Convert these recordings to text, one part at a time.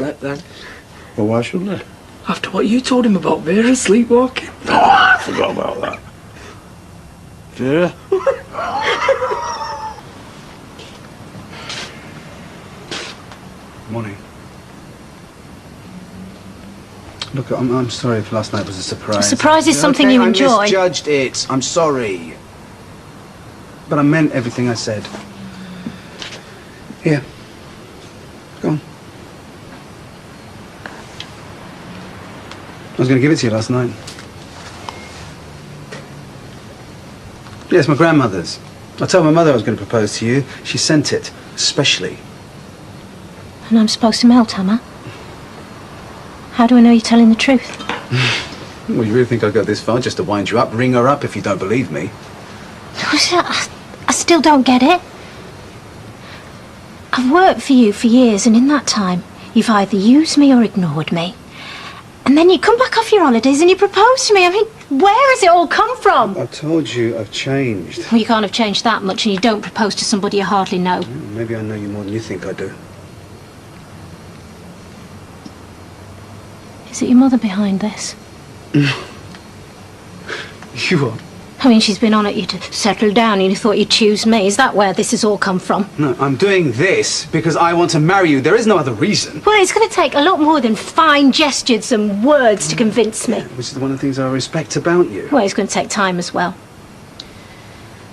slept then. Well, why shouldn't I? After what you told him about Vera sleepwalking. Oh, I forgot about that. Vera? Morning. Look, I'm sorry if last night was a surprise. A surprise is something you enjoy. I misjudged it. I'm sorry. But I meant everything I said. Here. Go on. I was going to give it to you last night. Yes, my grandmother's. I told my mother I was going to propose to you. She sent it, especially. And I'm supposed to melt, am I? How do I know you're telling the truth? Well, you really think I'd go this far just to wind you up? Ring her up if you don't believe me. I still don't get it. I've worked for you for years, and in that time, you've either used me or ignored me. And then you come back off your holidays and you propose to me. I mean, where has it all come from? I told you I've changed. Well, you can't have changed that much, and you don't propose to somebody you hardly know. Maybe I know you more than you think I do. Is it your mother behind this? You are? I mean, she's been on at you to settle down, and you thought you'd choose me. Is that where this has all come from? No, I'm doing this because I want to marry you. There is no other reason. Well, it's going to take a lot more than fine gestures and words to convince me. Yeah, which is one of the things I respect about you. Well, it's going to take time as well.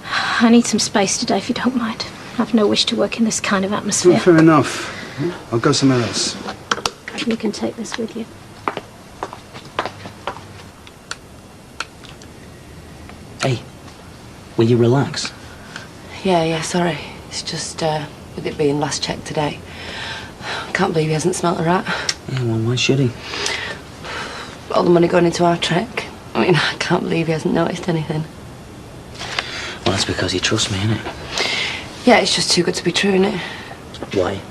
I need some space today, if you don't mind. I've no wish to work in this kind of atmosphere. Well, fair enough. I'll go somewhere else. You can take this with you. Hey, will you relax? Yeah, sorry. It's just, with it being last check today. I can't believe he hasn't smelt a rat. Yeah, well, why should he? All the money going into our trek. I mean, I can't believe he hasn't noticed anything. Well, that's because you trust me, innit? Yeah, it's just too good to be true, innit? Why?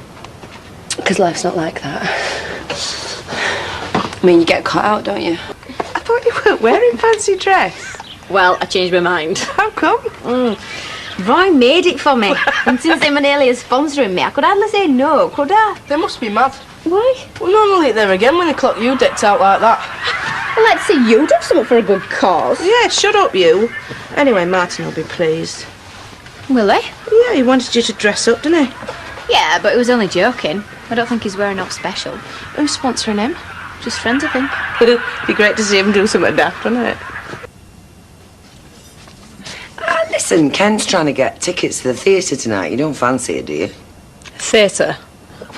Because life's not like that. I mean, you get caught out, don't you? I thought you weren't wearing fancy dress. Well, I changed my mind. How come? Roy made it for me. And since him and Ellie are sponsoring me, I could hardly say no, could I? They must be mad. Why? We're not late there again when they clock you decked out like that. Well, let's see you do something for a good cause. Yeah, shut up, you. Anyway, Martin will be pleased. Will he? Yeah, he wanted you to dress up, didn't he? Yeah, but he was only joking. I don't think he's wearing up special. Who's sponsoring him? Just friends, I think. It'd be great to see him do something daft, wouldn't it? Listen, Ken's trying to get tickets to the theatre tonight. You don't fancy it, do you? Theatre?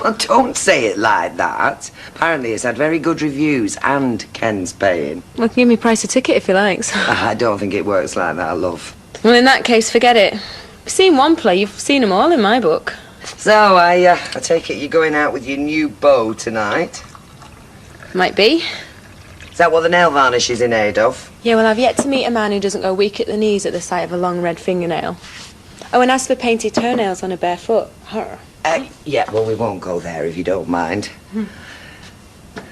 Well, don't say it like that. Apparently it's had very good reviews and Ken's paying. Well, give me price a ticket if he likes. I don't think it works like that, love. Well, in that case, forget it. You've seen one play, you've seen them all in my book. So, I take it you're going out with your new beau tonight? Might be. Is that what the nail varnish is in aid of? Yeah, well, I've yet to meet a man who doesn't go weak at the knees at the sight of a long red fingernail. Oh, and as for painted toenails on a bare foot, her. Yeah, well, we won't go there if you don't mind.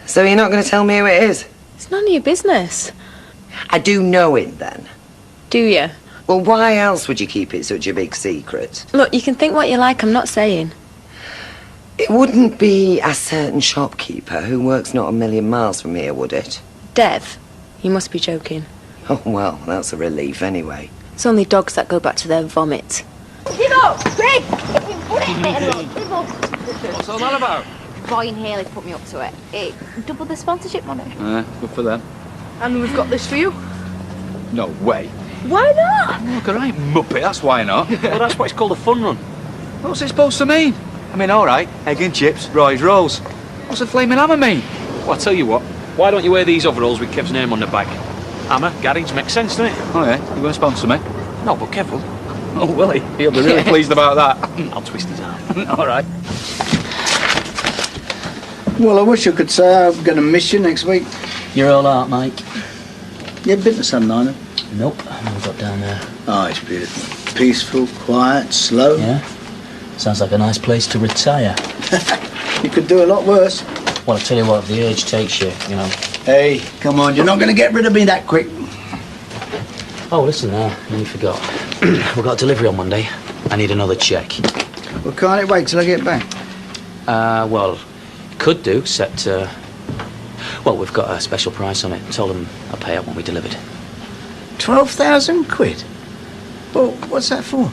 So you're not going to tell me who it is? It's none of your business. I do know it, then. Do you? Well, why else would you keep it such a big secret? Look, you can think what you like, I'm not saying. It wouldn't be a certain shopkeeper who works not a million miles from here, would it? Dev? You must be joking. Oh, well, that's a relief anyway. It's only dogs that go back to their vomit. Greg! What's all that about? Roy and Haley put me up to it. Double the sponsorship money. Good for them. And we've got this for you. No way. Why not? Look, I ain't muppet, that's why not. Well, that's what it's called a fun run. What's it supposed to mean? I mean, all right, egg and chips, Roy's rolls. What's a flaming hammer mean? Well, I'll tell you what. Why don't you wear these overalls with Kev's name on the back? Hammer, garage, makes sense, doesn't it? Oh, yeah? You going to sponsor me? No, but Kev will. Oh, will he? He'll be really pleased about that. I'll twist his arm. All right. Well, I wish I could say I'm going to miss you next week. You're all out, Mike. You ever been to Sun Niner? Nope, I never got down there. Oh, it's beautiful. Peaceful, quiet, slow. Yeah? Sounds like a nice place to retire. You could do a lot worse. Well, I tell you what, if the urge takes you, you know. Hey, come on, you're not going to get rid of me that quick. Oh, listen now, nearly forgot. We've got a delivery on Monday. I need another check. Well, can't it wait till I get back? Well, Could do, except, well, we've got a special price on it. Told them I'll pay out when we delivered. 12,000 quid? Well, what's that for?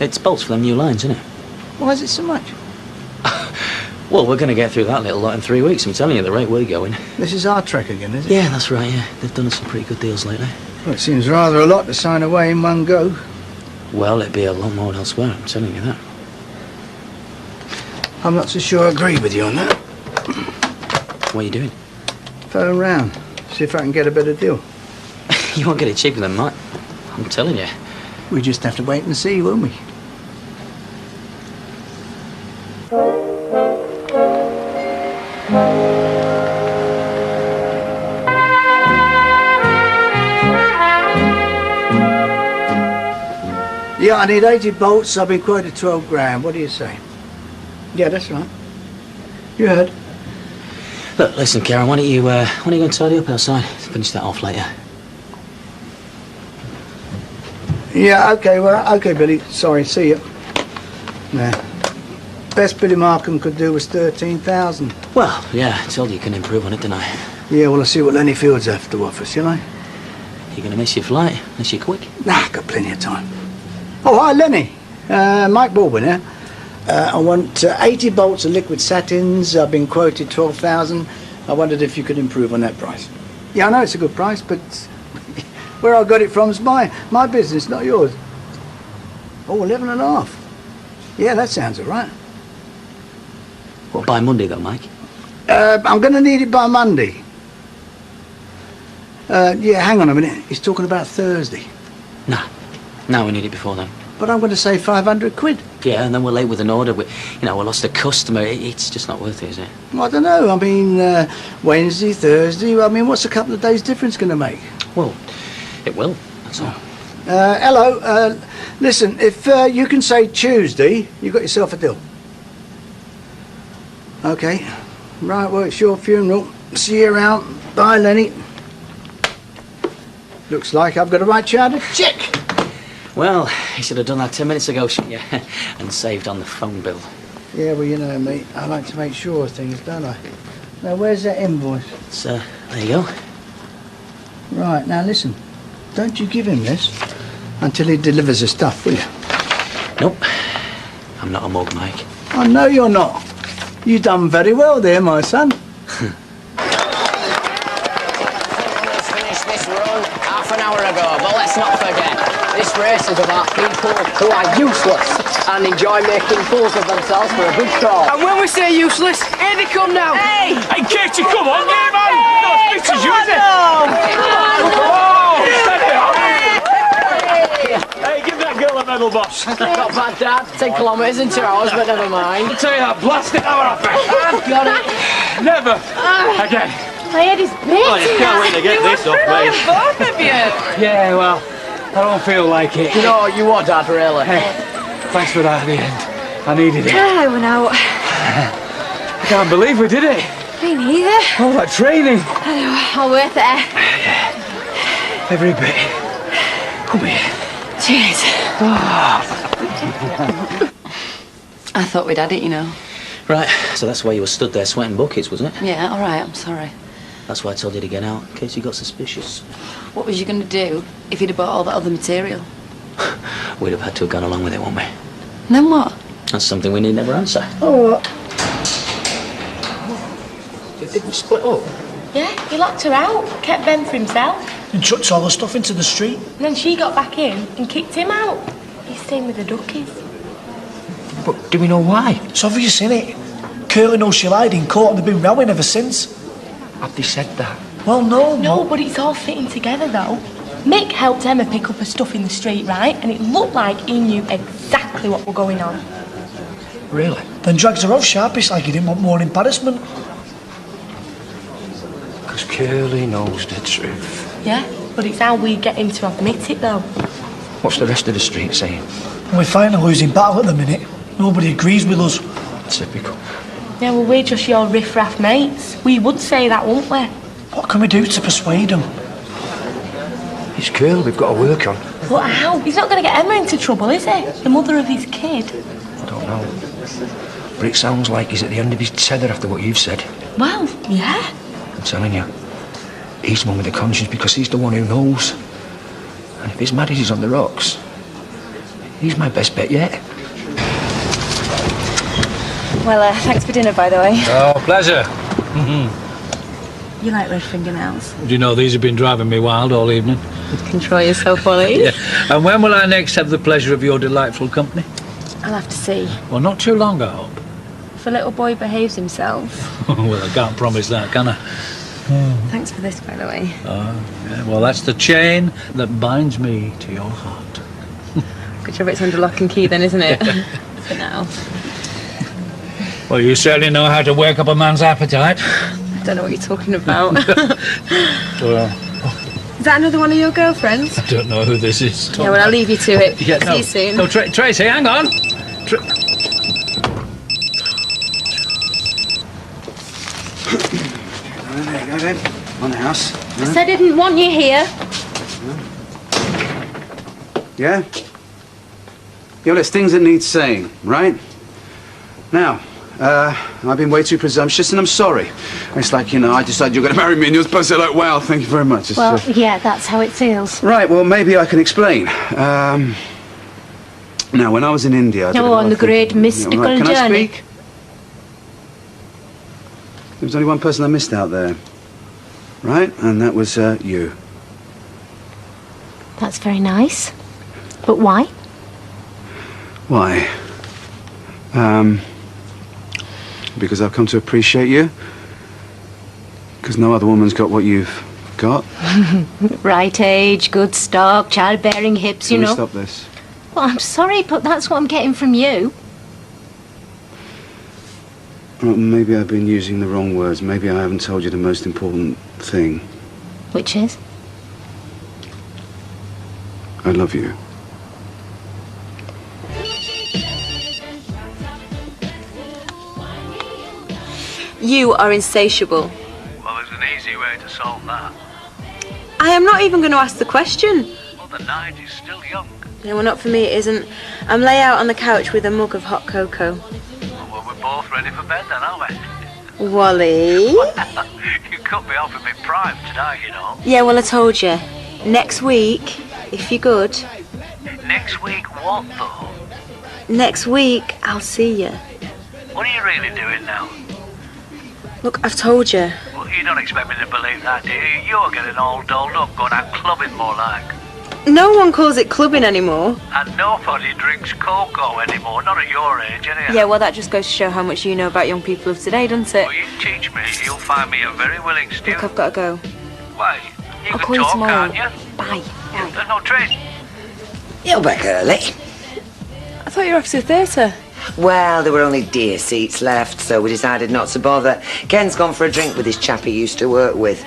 It's bolts for them new lines, isn't it? Why is it so much? Well, we're going to get through that little lot in 3 weeks. I'm telling you, the rate we're going. This is our trek again, is it? Yeah, that's right, yeah. They've done us some pretty good deals lately. Well, it seems rather a lot to sign away in one go. Well, it'd be a lot more elsewhere, I'm telling you that. I'm not so sure I agree with you on that. What are you doing? Phone round, see if I can get a better deal. You won't get it cheaper than mine. I'm telling you. We just have to wait and see, won't we? Yeah, I need 80 bolts. I've been quoted 12 grand. What do you say? Yeah, that's right. You heard. Look, listen, Karen, why don't you go and tidy up outside? Finish that off later. Yeah, okay, well, okay, Billy. Sorry, see you. Nah. Best Billy Markham could do was 13,000. Well, yeah, I told you you can improve on it, didn't I? Yeah, well, I'll see what Lenny Fields have to offer, shall I? You're going to miss your flight, unless you're quick. Nah, got plenty of time. Oh, hi, Lenny. Mike Baldwin here. I want 80 bolts of liquid satins. I've been quoted 12,000. I wondered if you could improve on that price. Yeah, I know it's a good price, but where I got it from is my business, not yours. Oh, 11 and a half. Yeah, that sounds all right. What, by Monday, though, Mike? I'm going to need it by Monday. Yeah, hang on a minute. He's talking about Thursday. Nah. Now we need it before then. But I'm going to say 500 quid. Yeah, and then we're late with an order. We lost a customer. It's just not worth it, is it? Well, I don't know. I mean, Wednesday, Thursday. I mean, what's a couple of days' difference going to make? Well, it will. That's all. Hello. Listen, if you can say Tuesday, you got yourself a deal. Okay. Right, well, it's your funeral. See you around. Bye, Lenny. Looks like I've got to write you out a check. Well, you should have done that 10 minutes ago, shouldn't you? And saved on the phone bill. Yeah, well, you know me. I like to make sure of things, don't I? Now, where's that invoice? So, there you go. Right, now listen. Don't you give him this until he delivers the stuff, will you? Nope. I'm not a mug, Mike. I know you're not. You done very well there, my son. Finished this run half an hour ago, but let's not forget, this race is about people who are useless and enjoy making fools of themselves for a good cause. And when we say useless, here they come now. Hey! Hey, Katie, come on, yeah, man! No, it's Come you, on is it? now! Hey, give that girl a medal, boss. Not bad, Dad. 10 kilometres in 2 hours, but never mind. I'll tell you that blasted hour off it. I've got it. Never again. My head is big. Oh, you can't wait to get this off, mate. Both of you. Yeah, well, I don't feel like it. You know, you are, Dad, really. Hey, thanks for that at the end. I needed it. I went out. I can't believe we did it. Me neither. All that training. I know, all worth it. Every bit. Come here. Cheers. I thought we'd had it, you know. Right, so that's why you were stood there sweating buckets, wasn't it? Yeah, all right, I'm sorry. That's why I told you to get out, in case you got suspicious. What was you going to do if you'd have bought all that other material? We'd have had to have gone along with it, won't we? And then what? That's something we need never answer. Oh, It didn't split up. Yeah, he locked her out, kept Ben for himself. And chucked all the stuff into the street. And then she got back in and kicked him out. He's staying with the duckies. But do we know why? It's obvious, innit? Curly knows she lied in court and they've been rowing ever since. Have they said that? Well, no. No, but it's all fitting together, though. Mick helped Emma pick up her stuff in the street, right? And it looked like he knew exactly what was going on. Really? Then drags her off sharpish like he didn't want more embarrassment. Because Curly knows the truth. Yeah, but it's how we get him to admit it, though. What's the rest of the street saying? And we're fighting a losing battle at the minute. Nobody agrees with us. Typical. Yeah, well, we're just your riff-raff mates. We would say that, wouldn't we? What can we do to persuade them? It's Curly we've got to work on. But how? He's not going to get Emma into trouble, is he? The mother of his kid. I don't know. But it sounds like he's at the end of his tether after what you've said. Well, yeah. I'm telling you, he's the one with the conscience because he's the one who knows. And if his marriage is on the rocks, he's my best bet yet. Well, thanks for dinner, by the way. Oh, pleasure. You like red fingernails? Do you know, these have been driving me wild all evening. Control yourself, Ollie. Yeah. And when will I next have the pleasure of your delightful company? I'll have to see. Well, not too long, I hope. If a little boy behaves himself. Well, I can't promise that, can I? Thanks for this, by the way. Oh, yeah, well, that's the chain that binds me to your heart. Good job it's under lock and key then, isn't it? For now. Well, you certainly know how to work up a man's appetite. I don't know what you're talking about. Well, Is that another one of your girlfriends? I don't know who this is. Yeah, well, I'll leave you to it. Yeah, See you soon. No, Tracy, hang on. There you go then. On the house. I said I didn't want you here. Yeah? Yeah, well, there's things that need saying, right? Now, I've been way too presumptuous and I'm sorry. It's like, I decided you're going to marry me and you're supposed to say, like, wow, thank you very much. It's, Well, yeah, that's how it feels. Right, well, maybe I can explain. Now, when I was in India... I did a lot on the of thinking. great mystical Right, can I journey. speak? There was only one person I missed out there. Right? And that was, you. That's very nice. But why? Why? Because I've come to appreciate you. Because no other woman's got what you've got. Right age, good stock, childbearing hips, Can you we know. stop this? Well, I'm sorry, but that's what I'm getting from you. Well, maybe I've been using the wrong words. Maybe I haven't told you the most important thing. Which is? I love you. You are insatiable. Well, there's an easy way to solve that. I am not even going to ask the question. Well, the night is still young. Yeah, well, not for me, it isn't. I'm lay out on the couch with a mug of hot cocoa. Well, we're both ready for bed then, aren't we? Wally? You cut me off in my prime tonight, you know. Yeah, well, I told you. Next week, if you're good. Next week, what, though? Next week, I'll see you. What are you really doing now? Look, I've told you. Well, you don't expect me to believe that, do you? You're getting all dolled up, going out clubbing more like. No one calls it clubbing anymore. And nobody drinks cocoa anymore, not at your age, anyhow. Yeah, well, that just goes to show how much you know about young people of today, doesn't it? Well, you teach me, you'll find me a very willing student. Look, I've got to go. Why? You I'll can call you talk, tomorrow. can't you? Bye. There's no trace. You're back early. I thought you were off to the theatre. Well, there were only dear seats left, so we decided not to bother. Ken's gone for a drink with his chap he used to work with.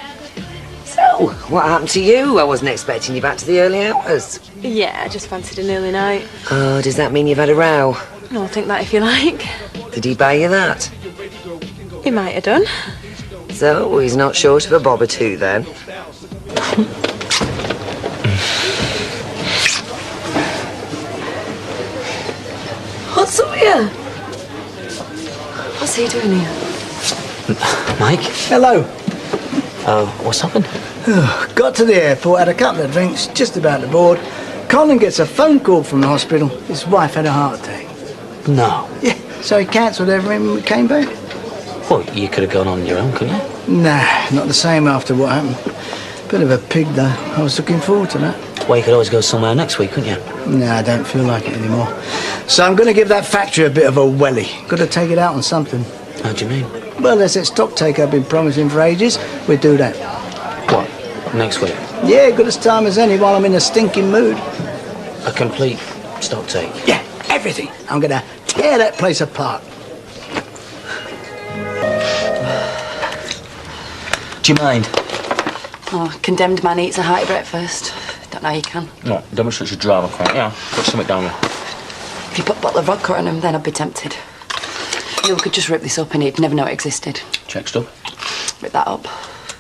So, what happened to you? I wasn't expecting you back to the early hours. Yeah, I just fancied an early night. Oh, does that mean you've had a row? I'll think that if you like. Did he buy you that? He might have done. So, he's not short of a bob or two, then. What's up here? What's he doing here? Mike? Hello. Oh, what's happened? Got to the airport, had a couple of drinks, just about to board. Colin gets a phone call from the hospital. His wife had a heart attack. No. Yeah, so he cancelled everything and we came back. Well, you could have gone on your own, couldn't you? Nah, not the same after what happened. Bit of a pig, though. I was looking forward to that. Well, you could always go somewhere next week, couldn't you? Nah, I don't feel like it anymore. So I'm going to give that factory a bit of a welly. Got to take it out on something. How do you mean? Well, there's that stock take I've been promising for ages. We'll do that. What? Next week? Yeah, good as time as any while I'm in a stinking mood. A complete stock take? Yeah, everything. I'm going to tear that place apart. Do you mind? Oh, condemned man eats a hearty breakfast. Don't know how you can. No, don't be such a drama queen. Yeah, put something down there. If you put a bottle of vodka on him, then I'd be tempted. You know, we could just rip this up and he'd never know it existed. Check stuff. Rip that up.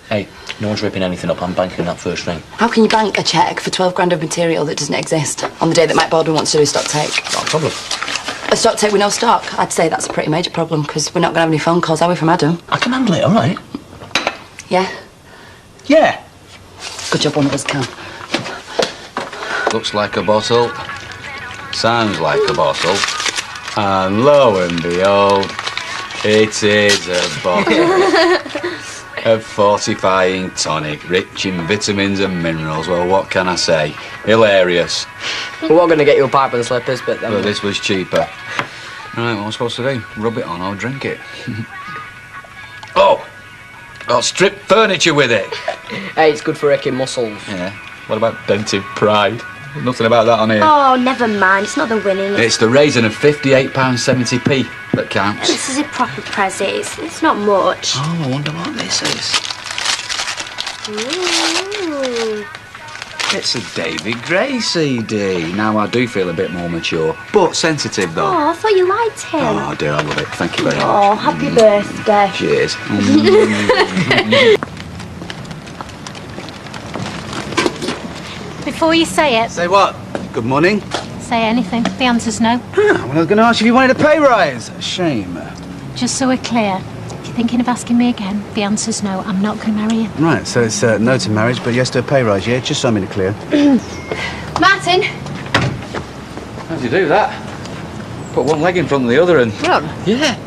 Hey, no one's ripping anything up. I'm banking that first ring. How can you bank a cheque for 12 grand of material that doesn't exist on the day that Mike Baldwin wants to do a stock take? Not a problem. A stock take with no stock? I'd say that's a pretty major problem, because we're not going to have any phone calls, are we, from Adam? I can handle it, all right? Yeah? Yeah. Good job one of us can. Looks like a bottle. Sounds like a bottle. And lo and behold, it is a bottle of fortifying tonic, rich in vitamins and minerals. Well, what can I say? Hilarious. We were going to get you a pipe and slippers, but then... But this was cheaper. Right, what am I supposed to do? Rub it on or drink it? Oh! I'll strip furniture with it. Hey, it's good for aching muscles. Yeah. What about dented pride? Nothing about that on here. Oh, never mind. It's not the winning. It's the raising of £58.70p that counts. This is a proper present. It's not much. Oh, I wonder what this is. Ooh. It's a David Gray CD. Now I do feel a bit more mature, but sensitive though. Oh, I thought you liked him. Oh, I do. I love it. Thank you very much. Oh, happy birthday. Cheers. Before you say it, Say what? Good morning. say anything. The answer's no. Well, I was going to ask you if you wanted a pay rise. Shame. Just so we're clear, if you're thinking of asking me again, the answer's no. I'm not going to marry you. Right, so it's no to marriage, but yes to a pay rise, yeah? Just so I'm in the clear. Martin. How'd you do that? Put one leg in front of the other and... Run. Yeah.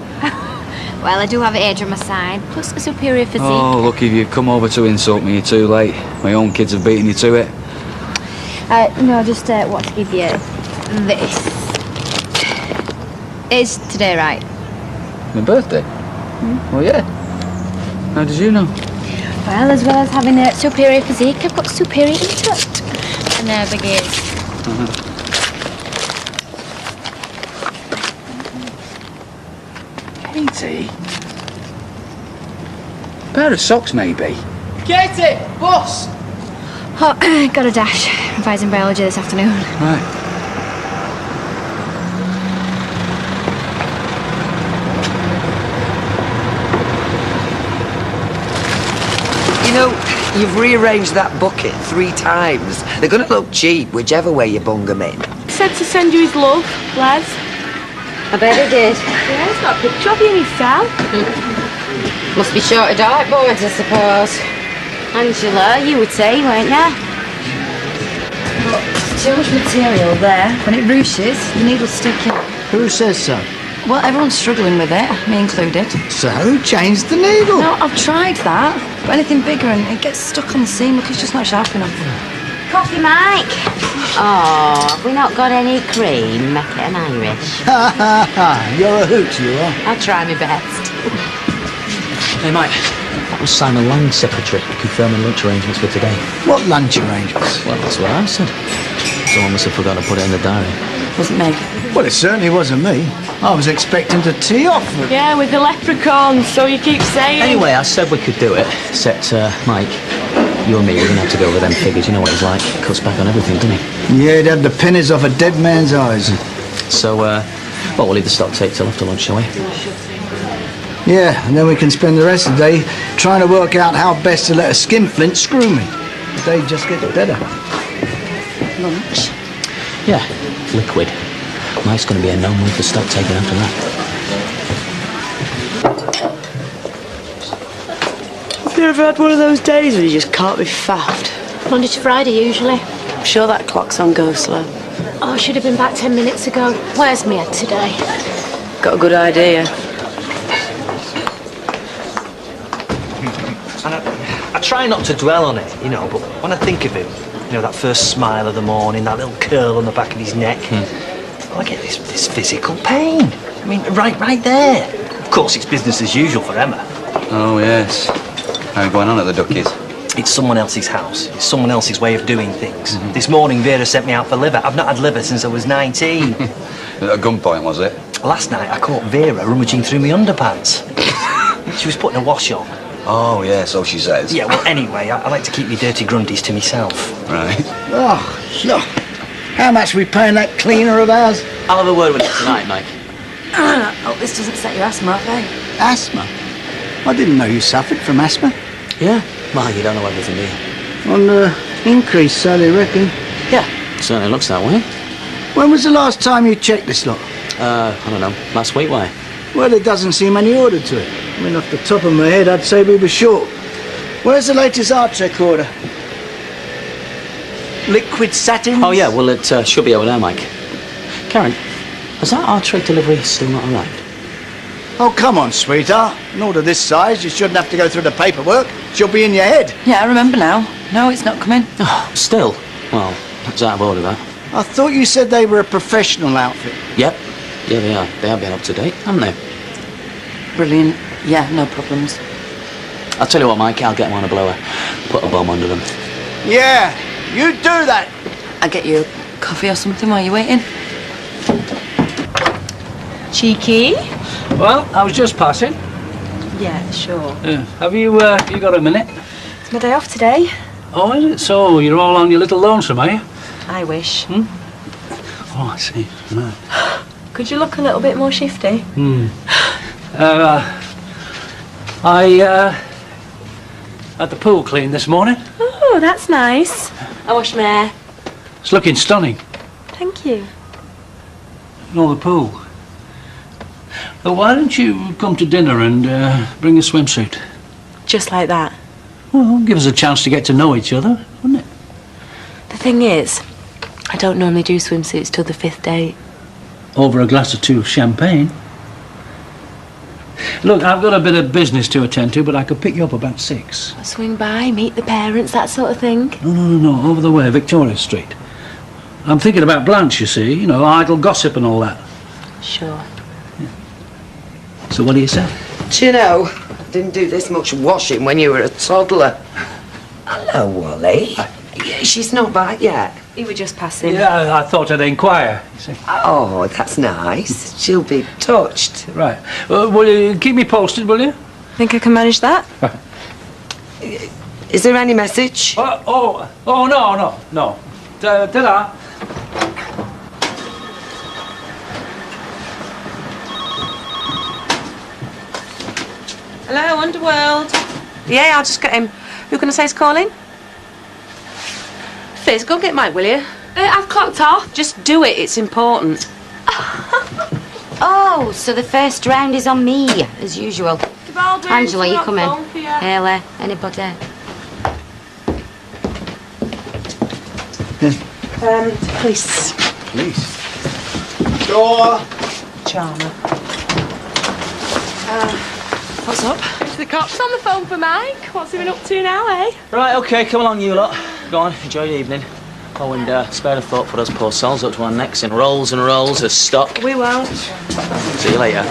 Well, I do have age on my side, plus a superior physique. Oh, look, if you've come over to insult me, you're too late. My own kids have beaten you to it. No, just want to give you this. Is today right? My birthday? Well, yeah. How did you know? Well, as well as having a superior physique, I've got superior intellect. And there big ears. Katie? Pair of socks, maybe? Katie! Boss! Oh, got a dash. Revising biology this afternoon. Right. You know, you've rearranged that bucket 3 times. They're going to look cheap, whichever way you bung them in. He said to send you his love, Les. I bet he did. Yeah, he's got a picture of you in his cell. Must be short of dartboards, I suppose. Angela, you would say, weren't you? But there's too much material there. When it ruches, the needle's sticking. Who says so? Well, everyone's struggling with it, me included. So, change the needle. No, I've tried that. But anything bigger and it gets stuck on the seam. Look, it's just not sharp enough. Coffee, Mike. Oh, have we not got any cream? Make it an Irish. Ha ha ha, you're a hoot, you are. I'll try my best. Hey, Mike. That was Simon Lang's secretary confirming lunch arrangements for today. What lunch arrangements? Well, that's what I said. Someone must have forgotten to put it in the diary. Wasn't me. Well, it certainly wasn't me. I was expecting to tee off. Yeah, with the leprechauns, so you keep saying. Anyway, I said we could do it. Except, Mike, you and me, we're going to have to go over them figures. You know what he's like. Cuts back on everything, doesn't he? Yeah, he'd have the pennies off a dead man's eyes. So, well, we'll leave the stock take till after lunch, shall we? Yeah, and then we can spend the rest of the day trying to work out how best to let a skinflint screw me. The day just gets better. Lunch? Yeah, liquid. Mike's going to be in no mood for stock taking after that. Have you ever had one of those days where you just can't be faffed? Monday to Friday, usually. I'm sure that clock's on go slow. Oh, I should have been back 10 minutes ago. Where's my head today? Got a good idea. And I try not to dwell on it, you know, but when I think of him, you know, that first smile of the morning, that little curl on the back of his neck, I get this physical pain. I mean, right there. Of course, it's business as usual for Emma. Oh, yes. How are you going on at the Duckies? It's someone else's house. It's someone else's way of doing things. This morning, Vera sent me out for liver. I've not had liver since I was 19. At gunpoint, was it? Last night, I caught Vera rummaging through my underpants. She was putting a wash on. Oh, yeah, so she says. Yeah, well, anyway, I like to keep my dirty grunties to myself. Right. Oh, look. How much are we paying that cleaner of ours? I'll have a word with you tonight, Mike. Hope this doesn't set your asthma up, eh? Asthma? I didn't know you suffered from asthma. Yeah? Mike, you don't know everything, do you? On the increase, so they reckon. Yeah, certainly looks that way. When was the last time you checked this lot? I don't know, last week, why? Well, there doesn't seem any order to it. I mean, off the top of my head, I'd say we were short. Where's the latest art check order? Liquid satin? Oh, yeah, well, it should be over there, Mike. Karen, has that art-trick delivery still not arrived? Oh, come on, sweetheart. An order this size, you shouldn't have to go through the paperwork. She'll be in your head. Yeah, I remember now. No, it's not coming. Oh, still? Well, that's out of order, that. I thought you said they were a professional outfit. Yep. Yeah, they are. They have been up to date, haven't they? Brilliant. Yeah, no problems. I'll tell you what, Mike, I'll get them on a blower. Put a bomb under them. Yeah, you do that. I'll get you a coffee or something while you're waiting. Cheeky? Well, I was just passing. Yeah, sure. Have you got a minute? It's my day off today. Oh, is it? So you're all on your little lonesome, are you? I wish. Oh, I see. Right. Could you look a little bit more shifty? I had the pool cleaned this morning. Oh, that's nice. I washed my hair. It's looking stunning. Thank you. No, the pool. Why don't you come to dinner and bring a swimsuit? Just like that. Well, give us a chance to get to know each other, wouldn't it? The thing is, I don't normally do swimsuits till the 5th date. Over a glass or two of champagne. Look, I've got a bit of business to attend to, but I could pick you up about 6. Swing by, meet the parents, that sort of thing. No, over the way, Victoria Street. I'm thinking about Blanche, you see, you know, idle gossip and all that. Sure. So what do you say? Do you know, I didn't do this much washing when you were a toddler. Hello, Wally. Yeah, she's not back yet. He was just passing. Yeah, I thought I'd inquire, you see. Oh, that's nice. She'll be touched. Right. Will you keep me posted, will you? Think I can manage that? Is there any message? Oh, no. Ta-da. Hello, Underworld. Yeah, I'll just get him. Who can I say's calling? Fizz, go and get Mike, will you? I've clocked off. Just do it, it's important. Oh, so the first round is on me, as usual. Angela, you come in. Haley, anybody? Police. Police. Door. Charmer. What's up? It's the cops on the phone for Mike. What's he been up to now, eh? Right, OK, come along, you lot. Go on, enjoy your evening. Oh, and spare a thought for us poor souls up to our necks in rolls and rolls of stock. We won't. See you later.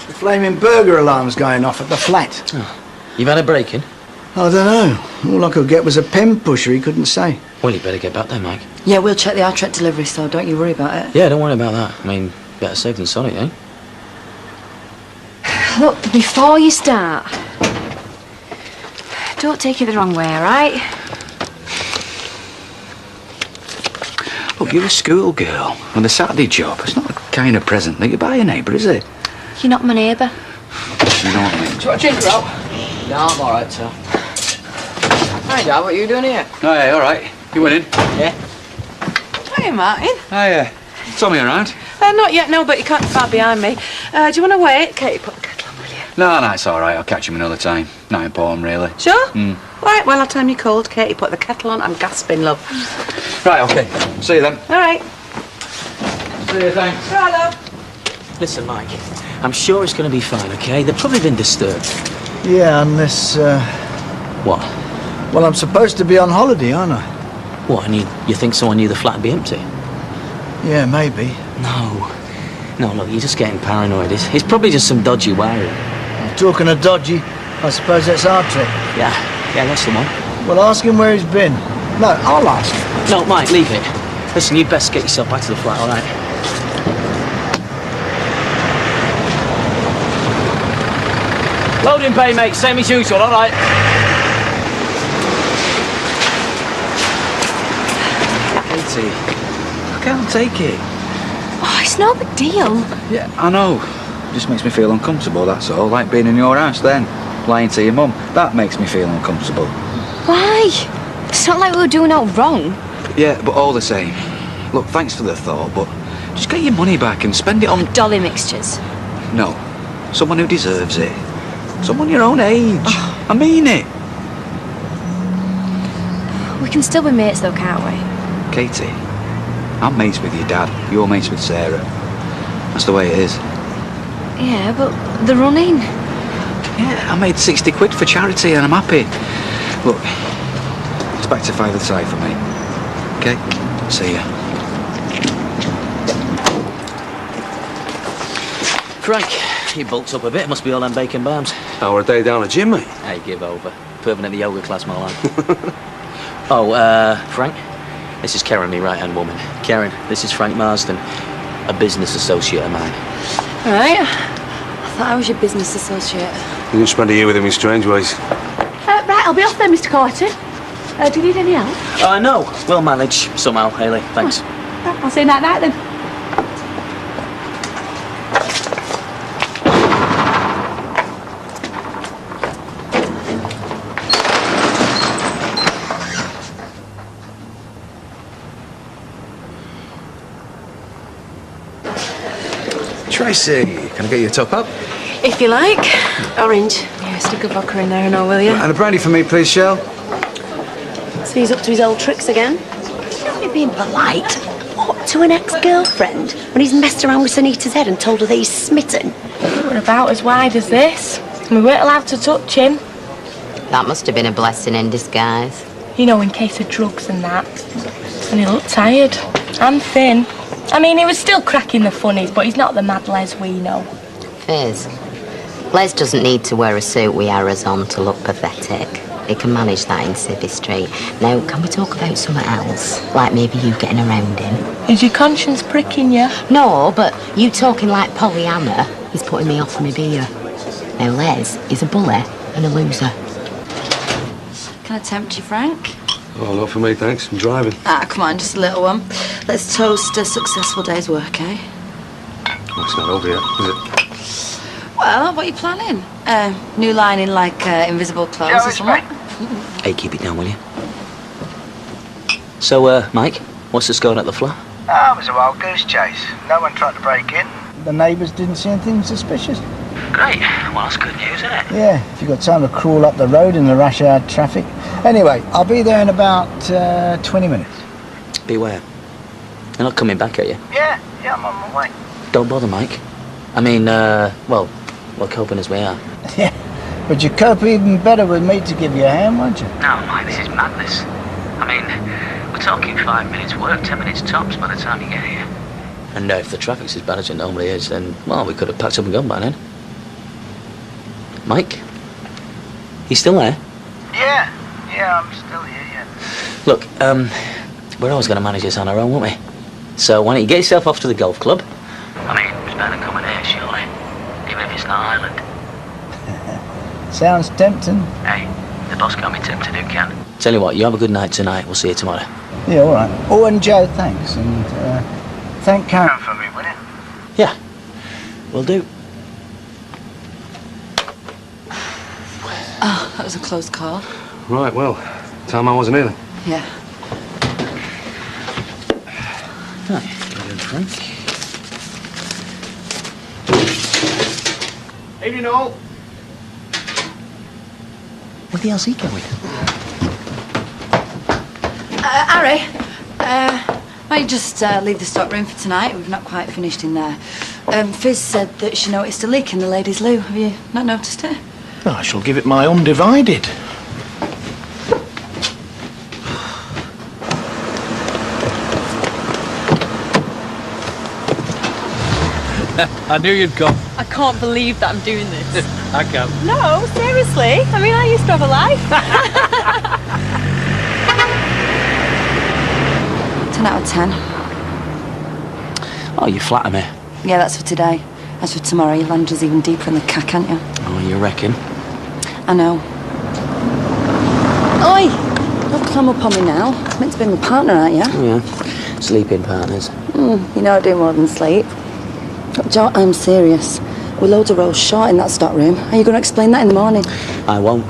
The flaming burger alarm's going off at the flat. Oh, you've had a break-in? I don't know. All I could get was a pen pusher. He couldn't say. Well, you better get back there, Mike. Yeah, we'll check the art-track delivery, so don't you worry about it. Yeah, don't worry about that. I mean, better safe than sorry, eh? Look, before you start, don't take it the wrong way, all right? Look, you're a schoolgirl with a Saturday job. It's not the kind of present that you buy a neighbour, is it? You're not my neighbour. You know what I mean? Do you want a ginger ale? No, I'm all right, sir. Hi, Dad, what are you doing here? Oh, yeah, all right. You went in? Yeah. Hey, Martin. Hi, Tommy around? Not yet, no, but you can't be far behind me. Do you want to wait? Katie, put the kettle on, will you? No, it's all right. I'll catch him another time. Not important, really. Sure? Right, well, I'll time you cold. Katie, put the kettle on. I'm gasping, love. Right, OK. See you then. All right. See you, thanks. Hello. Listen, Mike, I'm sure it's going to be fine, OK? They've probably been disturbed. Yeah, unless, What? well, I'm supposed to be on holiday, aren't I? What, and you think someone knew the flat would be empty? Yeah, maybe. No, look, you're just getting paranoid. It's probably just some dodgy wiring. Talking of dodgy, I suppose that's our trick. Yeah, that's the one. Well, ask him where he's been. No, I'll ask him. No, Mike, leave it. Listen, you'd best get yourself back to the flat, all right? Loading bay, mate. Same as usual, all right? Katie, I can't take it. Oh, it's no big deal. Yeah, I know. It just makes me feel uncomfortable, that's all. Like being in your house then, lying to your mum. That makes me feel uncomfortable. Why? It's not like we were doing out wrong. Yeah, but all the same. Look, thanks for the thought, but just get your money back and spend it on... Dolly mixtures. No. Someone who deserves it. Someone your own age. I mean it. We can still be mates though, can't we? Katie, I'm mates with your dad. You're mates with Sarah. That's the way it is. Yeah, but the running. Yeah, I made 60 quid for charity and I'm happy. Look, it's back to 5 aside for me. Okay? See ya. Frank, you bulked up a bit. Must be all them bacon bams. How are they down at gym, mate? Hey, give over. Permanent yoga class, more like. Frank, this is Karen, my right-hand woman. Karen, this is Frank Marsden, a business associate of mine. All right. I thought I was your business associate. You didn't spend a year with him in strange ways. Right, I'll be off then, Mr. Carton. Do you need any help? No. We'll manage somehow, Hayley. Thanks. Right, I'll see you night then. Tracy, can I get you a top up? If you like. Orange. Yeah, stick a vodka in there and all, will you? And a brandy for me, please, Shell. So he's up to his old tricks again? You're being polite. What, to an ex-girlfriend? When he's messed around with Sunita's head and told her that he's smitten? We're about as wide as this. We weren't allowed to touch him. That must have been a blessing in disguise. You know, in case of drugs and that. And he looked tired. And thin. I mean, he was still cracking the funnies, but he's not the mad Les we know. Fizz. Les doesn't need to wear a suit with arrows on to look pathetic. He can manage that in Civvy Street. Now, can we talk about something else? Like maybe you getting around him? Is your conscience pricking you? No, but you talking like polyamor is putting me off my beer. Now, Les is a bully and a loser. Can I tempt you, Frank? Oh, not for me, thanks. I'm driving. Ah, come on, just a little one. Let's toast a successful day's work, eh? Well, it's not over yet, is it? Well, what are you planning? New line in, like, invisible clothes or something? Hey, keep it down, will you? So, Mike, what's the score at the flat? Ah, it was a wild goose chase. No one tried to break in. The neighbours didn't see anything suspicious. Great. Well, that's good news, isn't it? Yeah, if you've got time to crawl up the road in the rush hour traffic. Anyway, I'll be there in about 20 minutes. Beware. They're not coming back at you. Yeah, I'm on my way. Don't bother, Mike. I mean, well, we're coping as we are. Yeah, but you'd cope even better with me to give you a hand, won't you? No, Mike, this is madness. I mean, we're talking 5 minutes work, 10 minutes tops by the time you get here. And if the traffic's as bad as it normally is, then, well, we could have packed up and gone by then. Mike? You still there? Yeah, I'm still here, yeah. Look, we're always going to manage this on our own, won't we? So why don't you get yourself off to the golf club? I mean, it's better than coming here, surely. Even if it's not Ireland. Sounds tempting. Hey, the boss can't be tempted, who can? Tell you what, you have a good night tonight. We'll see you tomorrow. Yeah, all right. Oh, and Joe, thanks. And thank Karen for me, will you? Yeah, will do. Oh, that was a close call. Right, well, time I wasn't here then. Yeah. Right, Frank. Evening all. Where the hell's he going? Harry, might you just leave the stock room for tonight? We've not quite finished in there. Fizz said that she noticed a leak in the ladies' loo. Have you not noticed it? I shall give it my undivided. I knew you'd come. I can't believe that I'm doing this. I can. No, seriously. I mean, I used to have a life. 10 out of 10. Oh, you flatter me. Yeah, that's for today. As for tomorrow, your lunge even deeper in the cack, aren't you? Oh, you reckon? I know. Oi! Don't climb up on me now. Meant to be my partner, aren't you? Oh, yeah. Sleeping partners. You know I do more than sleep. Look, Joe, I'm serious. We're loads of rolls short in that stock room. Are you going to explain that in the morning? I won't.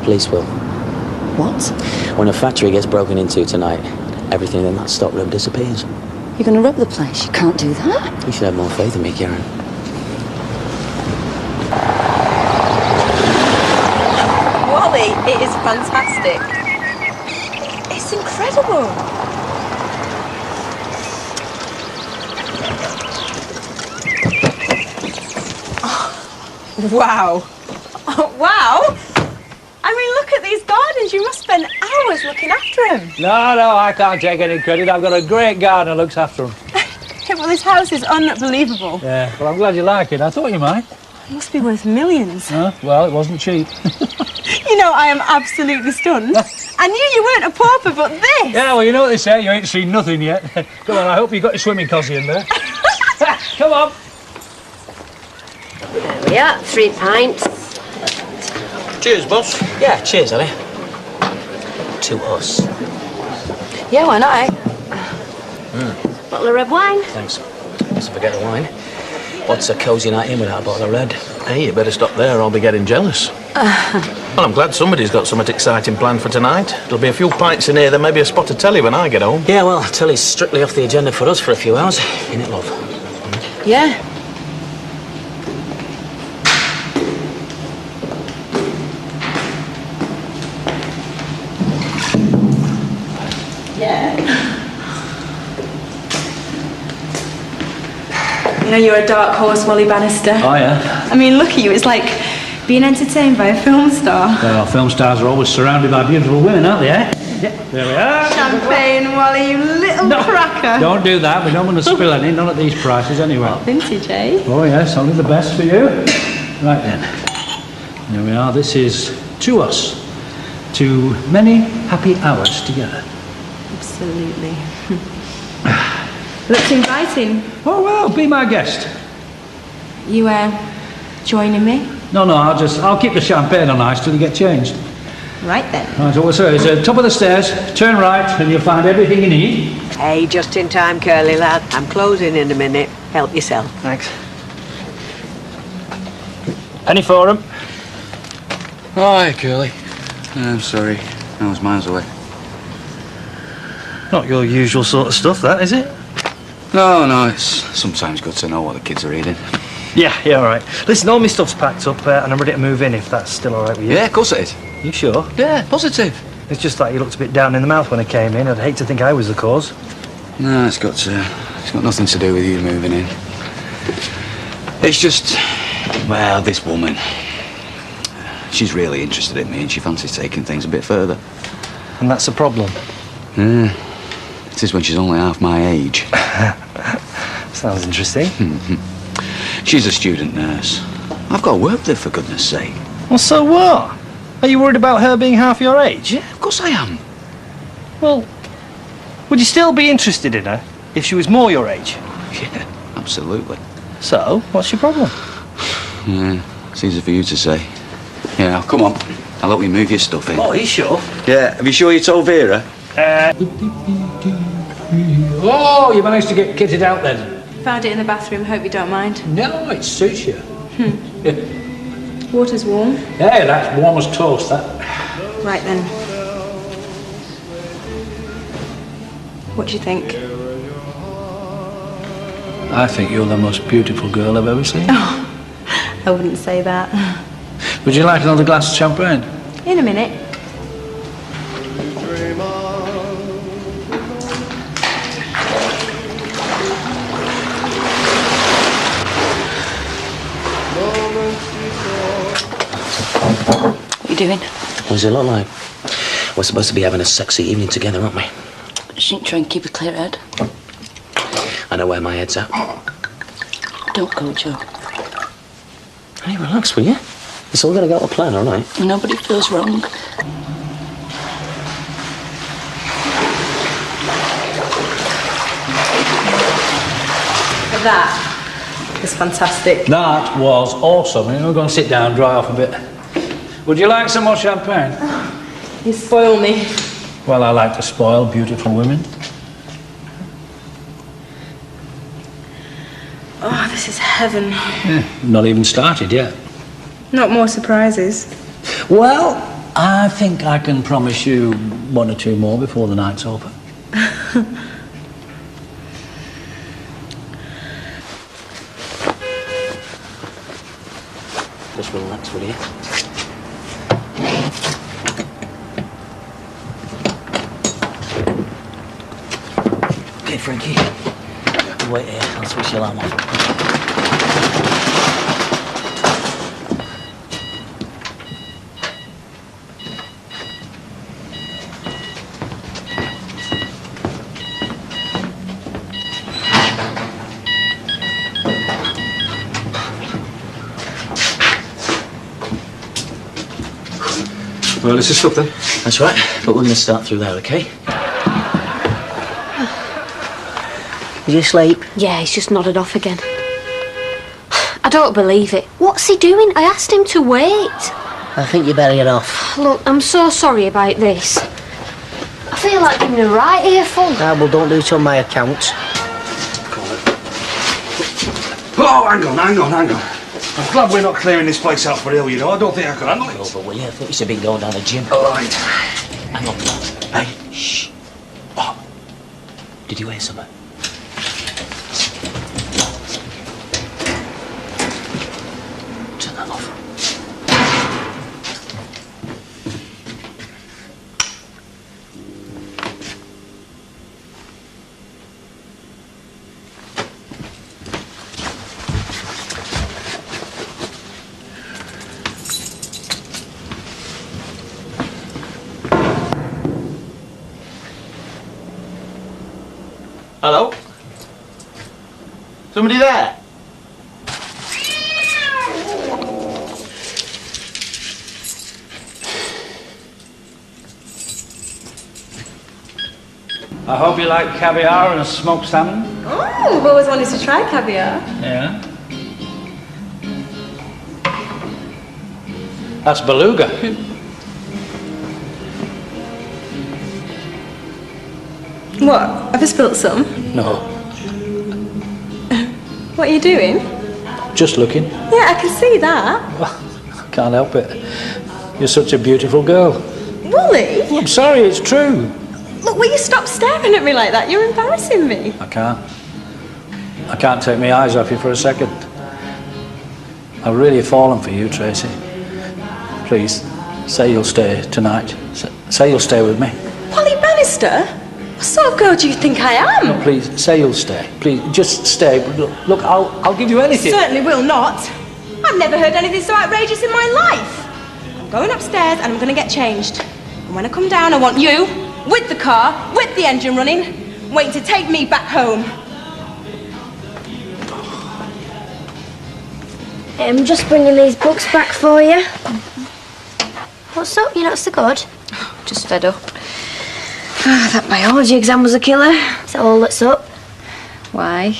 Police will. What? When a factory gets broken into tonight, everything in that stockroom disappears. You're going to rob the place. You can't do that. You should have more faith in me, Karen. Wally, it is fantastic. It's incredible. Oh, wow. Oh, wow. I mean, look at these gardens. You must spend hours looking after them. No, I can't take any credit. I've got a great gardener who looks after them. Yeah, well, this house is unbelievable. Yeah, well, I'm glad you like it. I thought you might. It must be worth millions. Well, it wasn't cheap. You know, I am absolutely stunned. I knew you weren't a pauper, but this... Yeah, well, you know what they say, you ain't seen nothing yet. Come on, I hope you got your swimming cosy in there. Come on. There we are, 3 pints. Cheers, boss. Yeah, cheers, Ellie. To us. Yeah, why not, eh? Bottle of red wine. Thanks. Mustn't forget the wine. What's a cosy night in without a bottle of red? Hey, you better stop there or I'll be getting jealous. Well, I'm glad somebody's got something exciting planned for tonight. There'll be a few pints in here, then maybe a spot of telly when I get home. Yeah, well, telly's strictly off the agenda for us for a few hours. Ain't it, love? Yeah. You know, you're a dark horse, Wally Bannister. Oh, yeah? I mean, look at you. It's like being entertained by a film star. Well, film stars are always surrounded by beautiful women, aren't they, eh? Yeah, there we are. Champagne, Wally, you little cracker. Don't do that. We don't want to spill any, not at these prices anyway. Vintage, eh? Oh, yes, only the best for you. Right then. There we are. This is To Us. To many happy hours together. Absolutely. Looks inviting. Oh, well, be my guest. You, joining me? No, I'll keep the champagne on ice till you get changed. Right then. Right, so it's top of the stairs, turn right, and you'll find everything you need. Hey, just in time, Curly lad. I'm closing in a minute. Help yourself. Thanks. Penny for 'em. Hi, Curly. I'm sorry. I was miles away. Not your usual sort of stuff, that, is it? No, it's sometimes good to know what the kids are eating. Yeah, all right. Listen, all my stuff's packed up and I'm ready to move in if that's still all right with you. Yeah, of course it is. You sure? Yeah, positive. It's just that you looked a bit down in the mouth when I came in. I'd hate to think I was the cause. No, it's got nothing to do with you moving in. It's just, well, this woman. She's really interested in me and she fancies taking things a bit further. And that's a problem? Yeah. It is when she's only half my age. Sounds interesting. She's a student nurse. I've got to work with her, for goodness sake. Well, so what? Are you worried about her being half your age? Yeah, of course I am. Well, would you still be interested in her if she was more your age? Yeah, absolutely. So, what's your problem? Yeah, it's easy for you to say. Yeah, now, come on. I'll help you move your stuff in. Oh, are you sure? Yeah, have you sure you told Vera? Oh, you managed to get kitted out then? Found it in the bathroom. Hope you don't mind. No, it suits you. Yeah. Water's warm. Hey, that's warm as toast, that. Right then. What do you think? I think you're the most beautiful girl I've ever seen. Oh, I wouldn't say that. Would you like another glass of champagne? In a minute. What are you doing? What does it look like? We're supposed to be having a sexy evening together, aren't we? Shouldn't try and keep a clear head. I know where my head's at. Don't go, Joe. Hey, relax, will you? It's all going to go to plan, all right? Nobody feels wrong. That is fantastic. That was awesome. We're going to sit down, dry off a bit. Would you like some more champagne? You spoil me. Well, I like to spoil beautiful women. Oh, this is heaven. Yeah, not even started yet. Not more surprises. Well, I think I can promise you 1 or 2 more before the night's over. Just relax, will you? Okay, Frankie. You wait here. I'll switch the alarm off. Well, this is something. That's right, but we're going to start through there, okay? Is he asleep? Yeah, he's just nodded off again. I don't believe it. What's he doing? I asked him to wait. I think you better get off. Look, I'm so sorry about this. I feel like giving a right earful. Ah, well, don't do it on my account. Oh, hang on. I'm glad we're not clearing this place out for ill, you know. I don't think I could handle it. Over, will you? I thought you should be going down the gym. All right. Hang on. Hey, shh. Oh. Did you hear something? Turn that off. Hello? Somebody there? I hope you like caviar and smoked salmon. Oh, I've always wanted to try caviar. Yeah. That's beluga. What? Have I spilt some? No, What are you doing? just looking. Yeah, I can see that. Can't help it. You're such a beautiful girl. Wooly? I'm sorry, it's true. Look, will you stop staring at me like that? You're embarrassing me. I can't take my eyes off you for a second. I've really fallen for you, Tracy. Please, say you'll stay tonight. Say you'll stay with me. Polly Bannister? What sort of girl do you think I am? No, please, say you'll stay. Please, just stay. Look, I'll give you anything. Certainly will not. I've never heard anything so outrageous in my life. I'm going upstairs and I'm going to get changed. And when I come down, I want you, with the car, with the engine running, waiting to take me back home. I'm just bringing these books back for you. What's up? You're not so good? Just fed up. That biology exam was a killer. Is that all that's up? Why?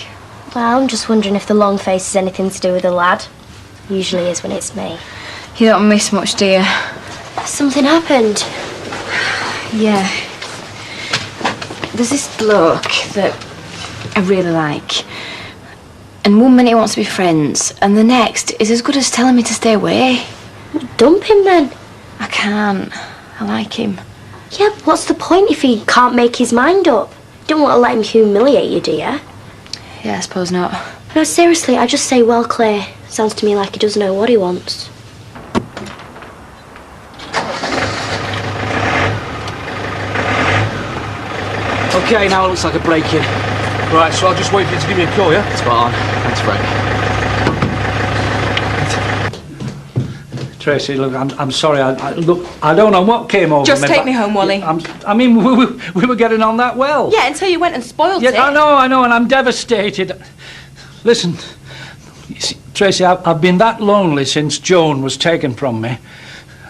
Well, I'm just wondering if the long face has anything to do with the lad. Usually is when it's me. You don't miss much, do you? Something happened. Yeah. There's this bloke that I really like. And one minute he wants to be friends, and the next is as good as telling me to stay away. Dump him then. I can't. I like him. Yeah, but what's the point if he can't make his mind up? You don't want to let him humiliate you, do you? Yeah, I suppose not. No, seriously, I just say, well, Claire, sounds to me like he doesn't know what he wants. Okay, now it looks like a break-in. Right, so I'll just wait for you to give me a call, yeah? Spot on. Thanks, Frank. Tracy, look, I'm sorry. Look, I don't know what came over Just me. take me home, Wally. I mean, we were getting on that well. Yeah, until you went and spoiled it. Yeah, I know, and I'm devastated. Listen, you see, Tracy, I've been that lonely since Joan was taken from me.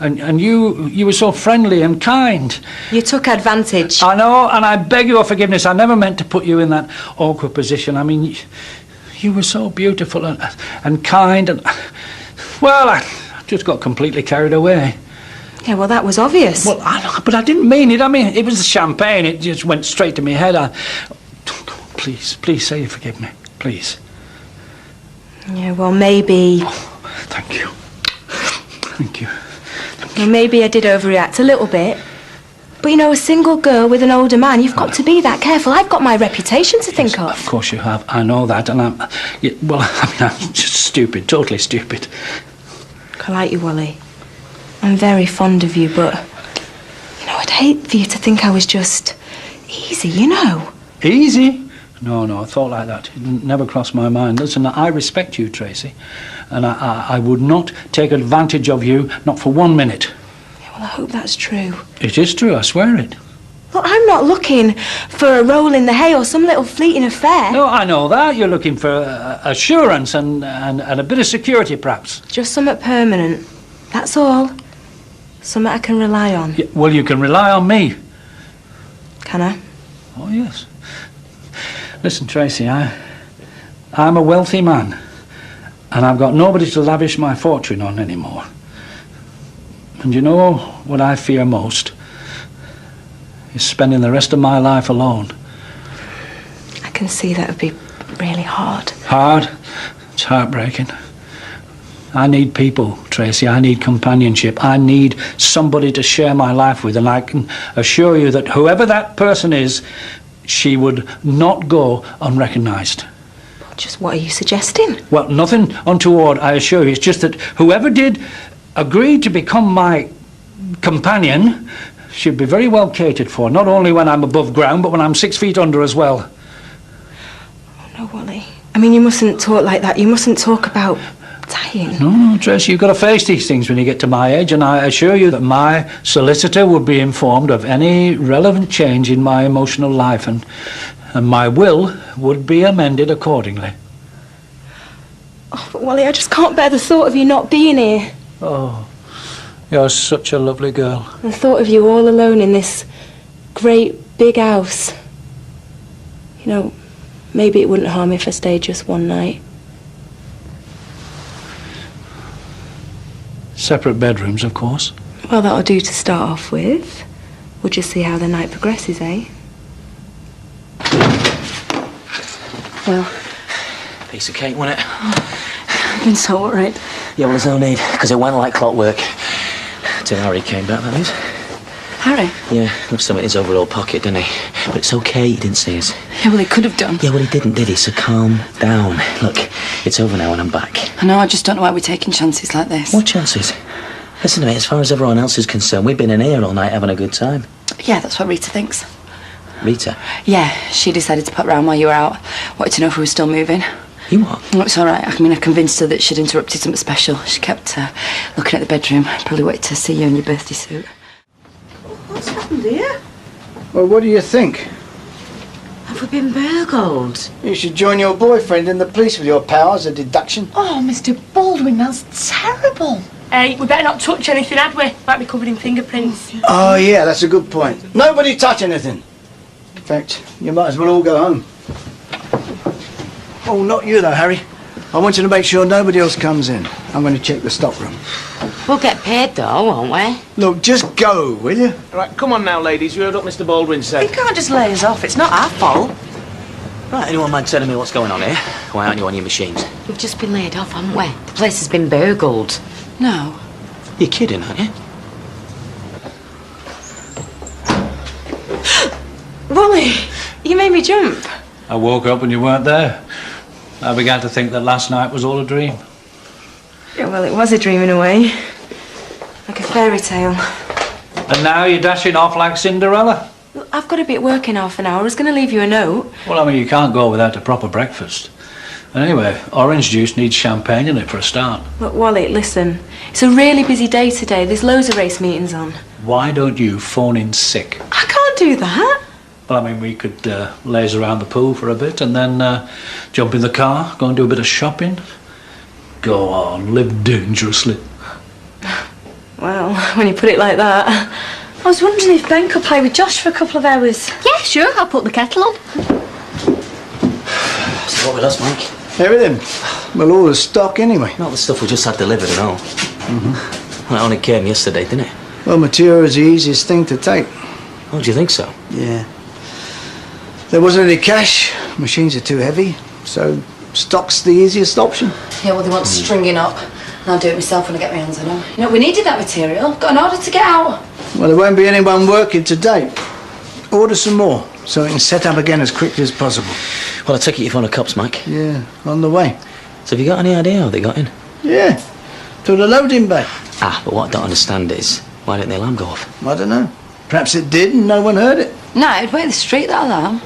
And you were so friendly and kind. You took advantage. I know, and I beg your forgiveness. I never meant to put you in that awkward position. I mean, you were so beautiful and kind and... Well, I just got completely carried away. Yeah, well, that was obvious. Well, but I didn't mean it. I mean, it was the champagne. It just went straight to my head. Please say you forgive me. Please. Yeah, well, maybe... Oh, thank you. Thank you. Well, maybe I did overreact a little bit. But you know, a single girl with an older man, you've got to be that careful. I've got my reputation to think of. Of course you have. I know that, and I'm just stupid, totally stupid. I like you, Wally. I'm very fond of you, but you know, I'd hate for you to think I was just easy, you know. Easy? No, a thought like that. It never crossed my mind. Listen, I respect you, Tracy, and I would not take advantage of you, not for 1 minute. Yeah, well, I hope that's true. It is true, I swear it. Look, I'm not looking for a roll in the hay or some little fleeting affair. No, I know that. You're looking for assurance and a bit of security, perhaps. Just something permanent. That's all. Something I can rely on. Yeah, well, you can rely on me. Can I? Oh, yes. Listen, Tracy, I'm a wealthy man, and I've got nobody to lavish my fortune on anymore. And you know what I fear most? Is spending the rest of my life alone. I can see that would be really hard. Hard? It's heartbreaking. I need people, Tracy. I need companionship. I need somebody to share my life with, and I can assure you that whoever that person is, she would not go unrecognised. Just what are you suggesting? Well, nothing untoward, I assure you. It's just that whoever did agree to become my companion should be very well catered for, not only when I'm above ground, but when I'm 6 feet under as well. Oh, no, Wally. I mean, you mustn't talk like that. You mustn't talk about dying. No, Tracy, you've got to face these things when you get to my age, and I assure you that my solicitor would be informed of any relevant change in my emotional life, and my will would be amended accordingly. Oh, but Wally, I just can't bear the thought of you not being here. Oh, you're such a lovely girl. The thought of you all alone in this great big house. You know, maybe it wouldn't harm if I stayed just one night. Separate bedrooms, of course. Well, that'll do to start off with. We'll just see how the night progresses, eh? Well, Piece of cake, wasn't it? I've been so worried. Yeah, well, there's no need, because it went like clockwork. Till Harry came back, that is. Harry? Yeah, left something in his overall pocket, didn't he? But it's okay, he didn't see us. Yeah, well, he could have done. Yeah, well, he didn't, did he? So calm down. Look, it's over now and I'm back. I know, I just don't know why we're taking chances like this. What chances? Listen to me, as far as everyone else is concerned, we've been in here all night having a good time. Yeah, that's what Rita thinks. Rita? Yeah, she decided to pop round while you were out. Wanted to know if we were still moving. You what? Oh, it's all right. I mean, I convinced her that she'd interrupted something special. She kept looking at the bedroom. Probably waited to see you in your birthday suit. What's happened here? Well, what do you think? Have we been burgled? You should join your boyfriend in the police with your powers of deduction. Oh, Mr. Baldwin, that's terrible. Hey, we better not touch anything, had we? Might be covered in fingerprints. Oh, yeah, that's a good point. Nobody touch anything. In fact, you might as well all go home. Oh, not you, though, Harry. I want you to make sure nobody else comes in. I'm going to check the stockroom. We'll get paid, though, won't we? Look, just go, will you? Right, come on now, ladies. You heard what Mr. Baldwin said. You can't just lay us off. It's not our fault. Right, anyone mind telling me what's going on here? Why aren't you on your machines? We've just been laid off, haven't we? The place has been burgled. No. You're kidding, aren't you? Wally, you made me jump. I woke up and you weren't there. I began to think that last night was all a dream. Yeah, well, it was a dream in a way. Like a fairy tale. And now you're dashing off like Cinderella? Look, I've got to be at work in half an hour. I was going to leave you a note. Well, I mean, you can't go without a proper breakfast. And anyway, orange juice needs champagne in it for a start. Look, Wally, listen. It's a really busy day today. There's loads of race meetings on. Why don't you phone in sick? I can't do that. Well, I mean, we could laze around the pool for a bit and then jump in the car, go and do a bit of shopping. Go on, live dangerously. Well, when you put it like that. I was wondering if Ben could play with Josh for a couple of hours. Yeah, sure, I'll put the kettle on. So what with us, Mike? Everything. Well, all the stock anyway. Not the stuff we just had delivered and all. Mm-hmm. Well, it only came yesterday, didn't it? Well, material is the easiest thing to take. Oh, do you think so? Yeah. There wasn't any cash. Machines are too heavy. So stock's the easiest option. Yeah, well, they want stringing up. And I'll do it myself when I get my hands on them. You know, we needed that material. Got an order to get out. Well, there won't be anyone working today. Order some more, so we can set up again as quickly as possible. Well, I take it you found the cops, Mike. Yeah, on the way. So have you got any idea how they got in? Yeah, through the loading bay. Ah, but what I don't understand is, why didn't the alarm go off? I don't know. Perhaps it did and no one heard it. No, it'd wait the street, that alarm.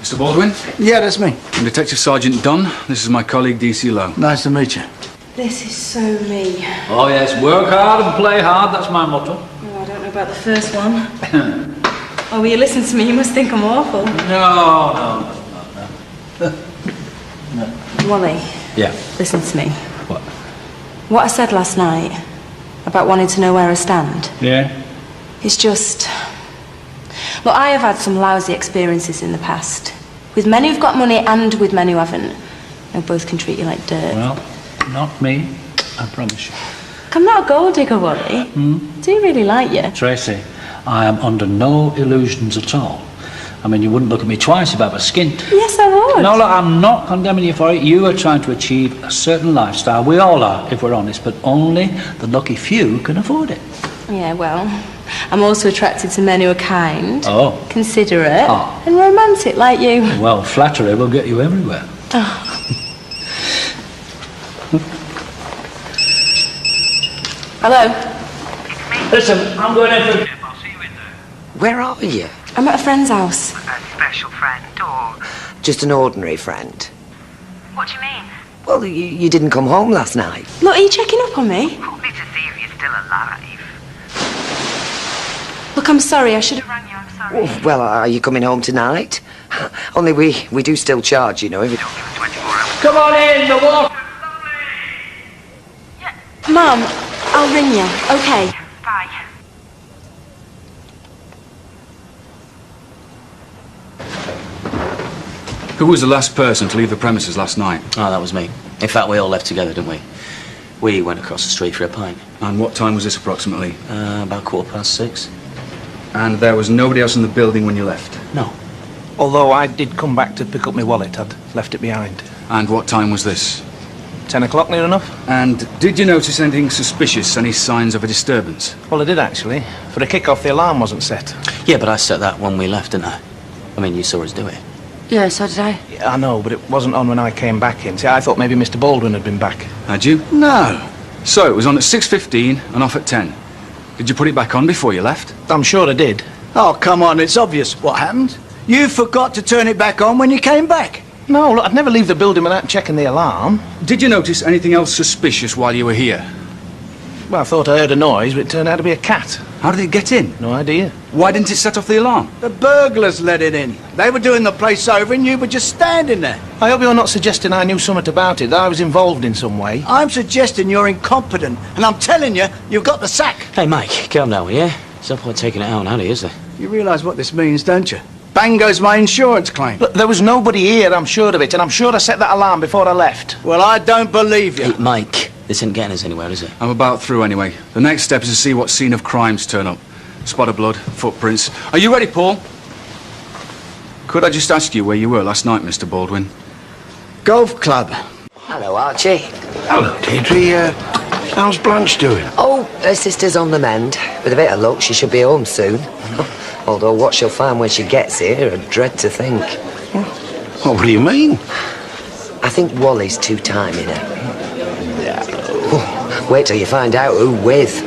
Mr. Baldwin? Yeah, that's me. I'm Detective Sergeant Dunn. This is my colleague, D.C. Lowe. Nice to meet you. This is so me. Oh, yes, work hard and play hard, that's my motto. Oh, I don't know about the first one. Oh, will you listen to me? You must think I'm awful. No. Wally, Yeah. listen to me. What? What I said last night about wanting to know where I stand, Yeah? it's just... Look, I have had some lousy experiences in the past. With men who've got money and with men who haven't. They both can treat you like dirt. Well, not me, I promise you. I'm not a gold digger, Wally. Hmm? Do you really like you? Tracy, I am under no illusions at all. I mean, you wouldn't look at me twice if I was skint. Yes, I would. No, look, I'm not condemning you for it. You are trying to achieve a certain lifestyle. We all are, if we're honest, but only the lucky few can afford it. Yeah, well, I'm also attracted to men who are kind, Oh. considerate, Oh. and romantic like you. Well, flattery will get you everywhere. Oh. Hello? Listen, I'm going in for... Where are you? I'm at a friend's house. A special friend or just an ordinary friend? What do you mean? Well, you didn't come home last night. Look, are you checking up on me? Only to see if you're still alive. Look, I'm sorry. I should have rang you. I'm sorry. Oh, well, are you coming home tonight? Only we do still charge, you know, if you don't give us 24 hours. Come on in, the water. Mum, I'll ring you. Okay. Bye. Who was the last person to leave the premises last night? Oh, that was me. In fact, we all left together, didn't we? We went across the street for a pint. And what time was this approximately? About 6:15. And there was nobody else in the building when you left? No. Although I did come back to pick up my wallet, I'd left it behind. And what time was this? 10 o'clock, near enough. And did you notice anything suspicious, any signs of a disturbance? Well, I did actually. For a kick-off, the alarm wasn't set. Yeah, but I set that when we left, didn't I? I mean, you saw us do it. Yeah, so did I. Yeah, I know, but it wasn't on when I came back in. See, I thought maybe Mr. Baldwin had been back. Had you? No. So it was on at 6:15 and off at 10. Did you put it back on before you left? I'm sure I did. Oh, come on, it's obvious what happened. You forgot to turn it back on when you came back. No, look, I'd never leave the building without checking the alarm. Did you notice anything else suspicious while you were here? Well, I thought I heard a noise, but it turned out to be a cat. How did it get in? No idea. Why didn't it set off the alarm? The burglars let it in. They were doing the place over and you were just standing there. I hope you're not suggesting I knew something about it, that I was involved in some way. I'm suggesting you're incompetent, and I'm telling you, you've got the sack. Hey, Mike, calm down, will you? There's no point taking it out on Ali, is there? You realise what this means, don't you? Bang goes my insurance claim. Look, there was nobody here, I'm sure of it, and I'm sure I set that alarm before I left. Well, I don't believe you. Hey, Mike, this isn't getting us anywhere, is it? I'm about through anyway. The next step is to see what scene of crimes turn up. Spot of blood, footprints. Are you ready, Paul? Could I just ask you where you were last night, Mr. Baldwin? Golf club. Hello, Archie. Hello, Deirdre. How's Blanche doing? Oh, her sister's on the mend. With a bit of luck, she should be home soon. Although what she'll find when she gets here, I dread to think. Well, what do you mean? I think Wally's two-timing her. Oh, wait till you find out who with.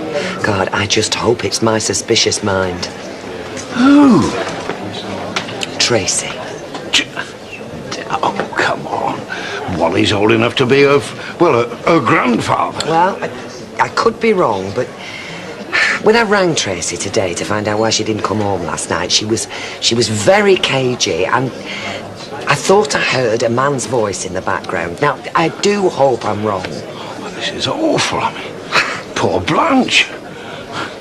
God, I just hope it's my suspicious mind. Who? Tracy. Oh, come on. Wally's old enough to be her grandfather. Well, I could be wrong, but when I rang Tracy today to find out why she didn't come home last night, she was very cagey, and I thought I heard a man's voice in the background. Now, I do hope I'm wrong. Oh, this is awful. I mean, poor Blanche.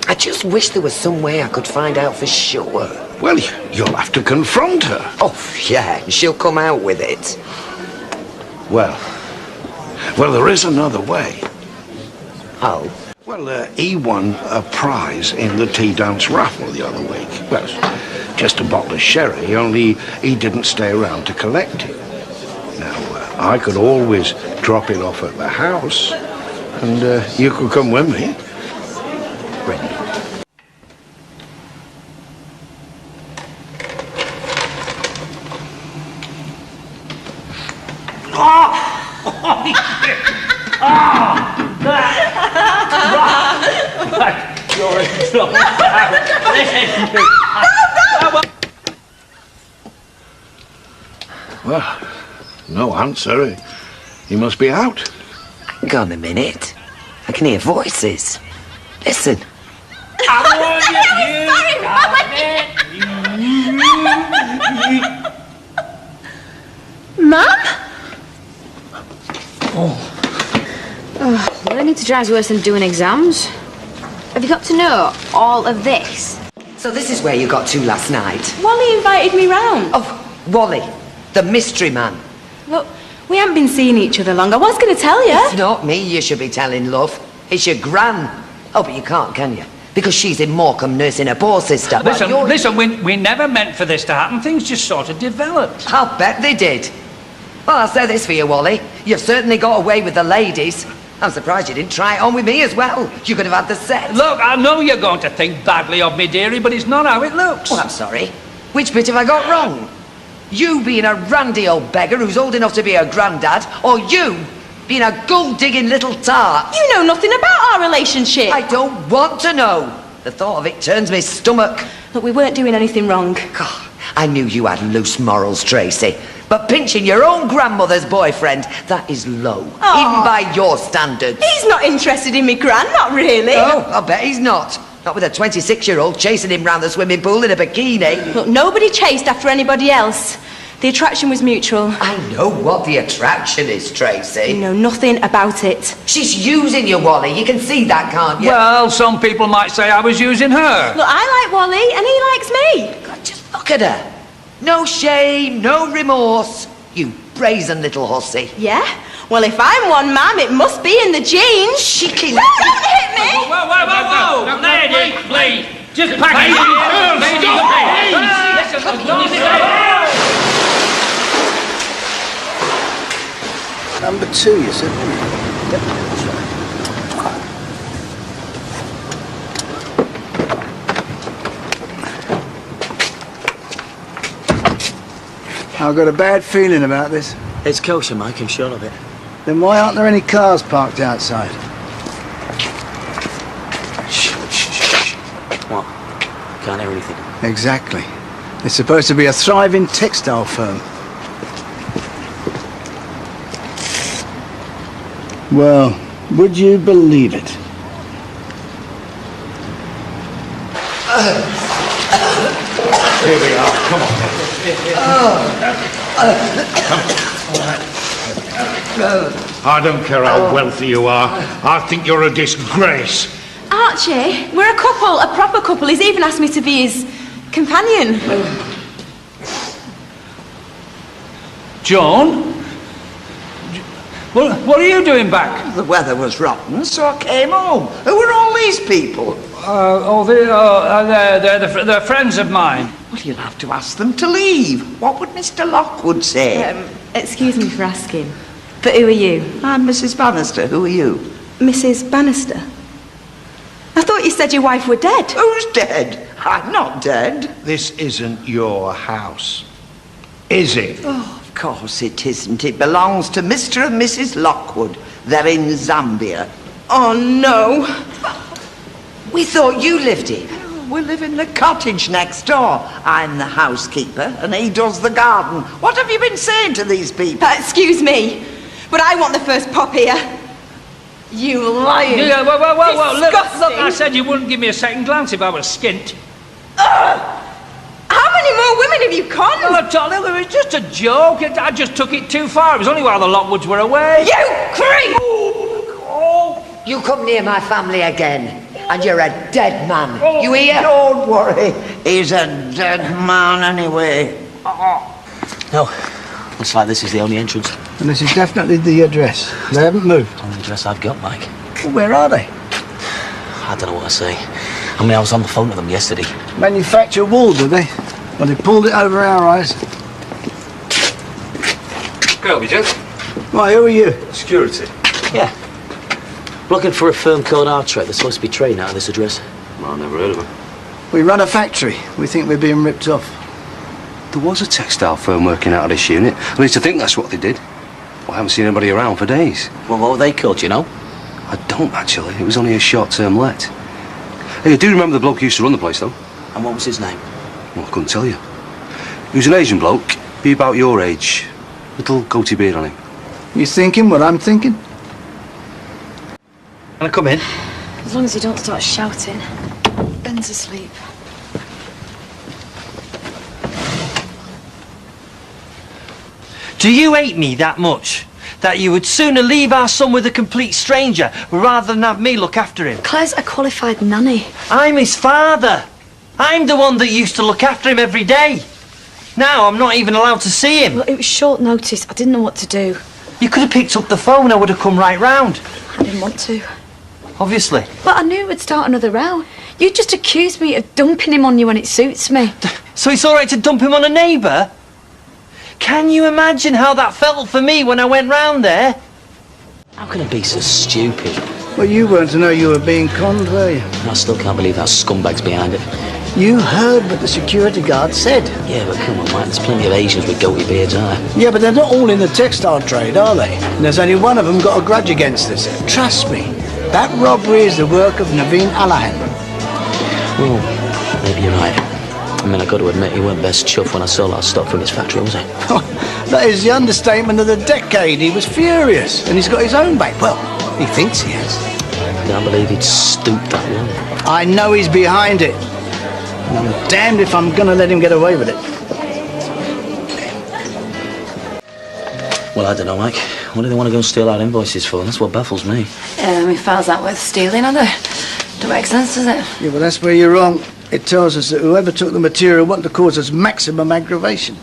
I just wish there was some way I could find out for sure. Well, you'll have to confront her. Oh, yeah, she'll come out with it. Well, there is another way. Oh? Well, he won a prize in the tea dance raffle the other week. Well, it's just a bottle of sherry, only he didn't stay around to collect it. Now, I could always drop it off at the house, and you could come with me. Brilliant. Well, no answer. He must be out. Hang on a minute. I can hear voices. Listen. Mum? Oh, learning to drive's worse than doing exams. Have you got to know all of this? So this is where you got to last night? Wally invited me round. Oh, Wally, the mystery man. Look, we haven't been seeing each other long. I was going to tell you. It's not me you should be telling, love. It's your gran. Oh, but you can't, can you? Because she's in Morecambe nursing her poor sister. Listen, we never meant for this to happen. Things just sort of developed. I'll bet they did. Well, I'll say this for you, Wally. You've certainly got away with the ladies. I'm surprised you didn't try it on with me as well. You could have had the set. Look, I know you're going to think badly of me, dearie, but it's not how it looks. Oh, I'm sorry. Which bit have I got wrong? You being a randy old beggar who's old enough to be a granddad, or you being a gold-digging little tart? You know nothing about our relationship. I don't want to know. The thought of it turns my stomach. Look, we weren't doing anything wrong. God, I knew you had loose morals, Tracy. But pinching your own grandmother's boyfriend, that is low. Even by your standards. He's not interested in me, Gran, not really. Oh, I'll bet he's not. Not with a 26-year-old chasing him round the swimming pool in a bikini. Look, nobody chased after anybody else. The attraction was mutual. I know what the attraction is, Tracy. You know nothing about it. She's using you, Wally. You can see that, can't you? Well, some people might say I was using her. Look, I like Wally and he likes me. God, just look at her. No shame, no remorse. You brazen little hussy. Yeah? Well, if I'm one, ma'am, it must be in the jeans. Cheeky. No, don't hit me! Whoa, lady, please. Just pack it Number 2, you said, wasn't it? Yep, that's right. I've got a bad feeling about this. It's kosher, Mike, I'm sure of it. Then why aren't there any cars parked outside? Shh. What? Can't hear anything. Exactly. It's supposed to be a thriving textile firm. Well, would you believe it? Here we are. Come on. I don't care how wealthy you are. I think you're a disgrace. Archie, we're a couple, a proper couple. He's even asked me to be his companion. John? What are you doing back? The weather was rotten, so I came home. Who were all these people? They're friends of mine. Well, you'll have to ask them to leave. What would Mr. Lockwood say? Excuse me for asking, but who are you? I'm Mrs. Bannister. Who are you? Mrs. Bannister. I thought you said your wife were dead. Who's dead? I'm not dead. This isn't your house, is it? Oh, of course it isn't. It belongs to Mr. and Mrs. Lockwood. They're in Zambia. Oh, no. We thought you lived here. We live in the cottage next door. I'm the housekeeper, and he does the garden. What have you been saying to these people? Excuse me, but I want the first pop here. You lying. Yeah, whoa. Look, Disgusting. I said you wouldn't give me a second glance if I was skint. How many more women have you conned? Oh, Tolly, it was just a joke. I just took it too far. It was only while the Lockwoods were away. You creep! You come near my family again, and you're a dead man. You hear? Don't worry. He's a dead man anyway. No, looks like this is the only entrance. And this is definitely the address. They haven't moved. Only address I've got, Mike. Well, where are they? I don't know what to say. I mean, I was on the phone to them yesterday. Manufacture wool, do they? Well, they pulled it over our eyes. Go, Peter. Right, who are you? Security. Yeah. Looking for a firm called Artrek that's supposed to be trading out of this address. Well, I never heard of them. We run a factory. We think we're being ripped off. There was a textile firm working out of this unit. At least I think that's what they did. Well, I haven't seen anybody around for days. Well, what were they called, you know? I don't, actually. It was only a short-term let. Hey, I do remember the bloke who used to run the place, though. And what was his name? Well, I couldn't tell you. He was an Asian bloke, be about your age. Little goatee beard on him. You thinking what I'm thinking? Can I come in? As long as you don't start shouting. Ben's asleep. Do you hate me that much? That you would sooner leave our son with a complete stranger rather than have me look after him? Claire's a qualified nanny. I'm his father. I'm the one that used to look after him every day. Now I'm not even allowed to see him. Well, it was short notice. I didn't know what to do. You could have picked up the phone. I would have come right round. I didn't want to. Obviously. But I knew it would start another row. You just accused me of dumping him on you when it suits me. So it's all right to dump him on a neighbour? Can you imagine how that felt for me when I went round there? How can I be so stupid? Well, you weren't to know you were being conned, were you? I still can't believe that scumbag's behind it. You heard what the security guard said. Yeah, but come on, Mike, there's plenty of Asians with goatee beards, aren't there? Yeah, but they're not all in the textile trade, are they? And there's only one of them got a grudge against us. Trust me, that robbery is the work of Naveen Allahan. Well, maybe you're right. I mean, I got to admit, he weren't best chuffed when I sold our stock from his factory, was he? That is the understatement of the decade. He was furious, and he's got his own back. Well, he thinks he has. I can't believe he'd stoop that low. I know he's behind it. And I'm damned if I'm going to let him get away with it. Well, I don't know, Mike. What do they want to go and steal our invoices for? That's what baffles me. My files aren't worth stealing, are they? Don't make sense, does it? Yeah, well, that's where you're wrong. It tells us that whoever took the material wanted to cause us maximum aggravation.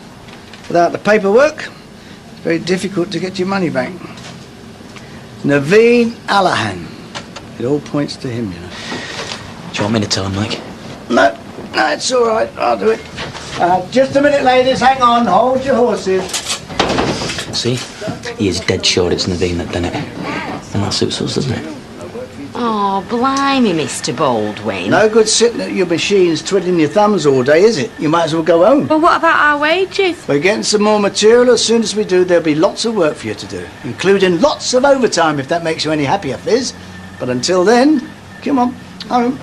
Without the paperwork, it's very difficult to get your money back. Naveen Allahan. It all points to him, you know. Do you want me to tell him, Mike? No, it's all right. I'll do it. Just a minute, ladies. Hang on. Hold your horses. See? He is dead sure it's Naveen that done it. And that suits us, doesn't it? Oh, blimey, Mr. Baldwin. No good sitting at your machines twiddling your thumbs all day, is it? You might as well go home. Well, what about our wages? We're getting some more material. As soon as we do, there'll be lots of work for you to do, including lots of overtime, if that makes you any happier, Fizz. But until then, come on, home.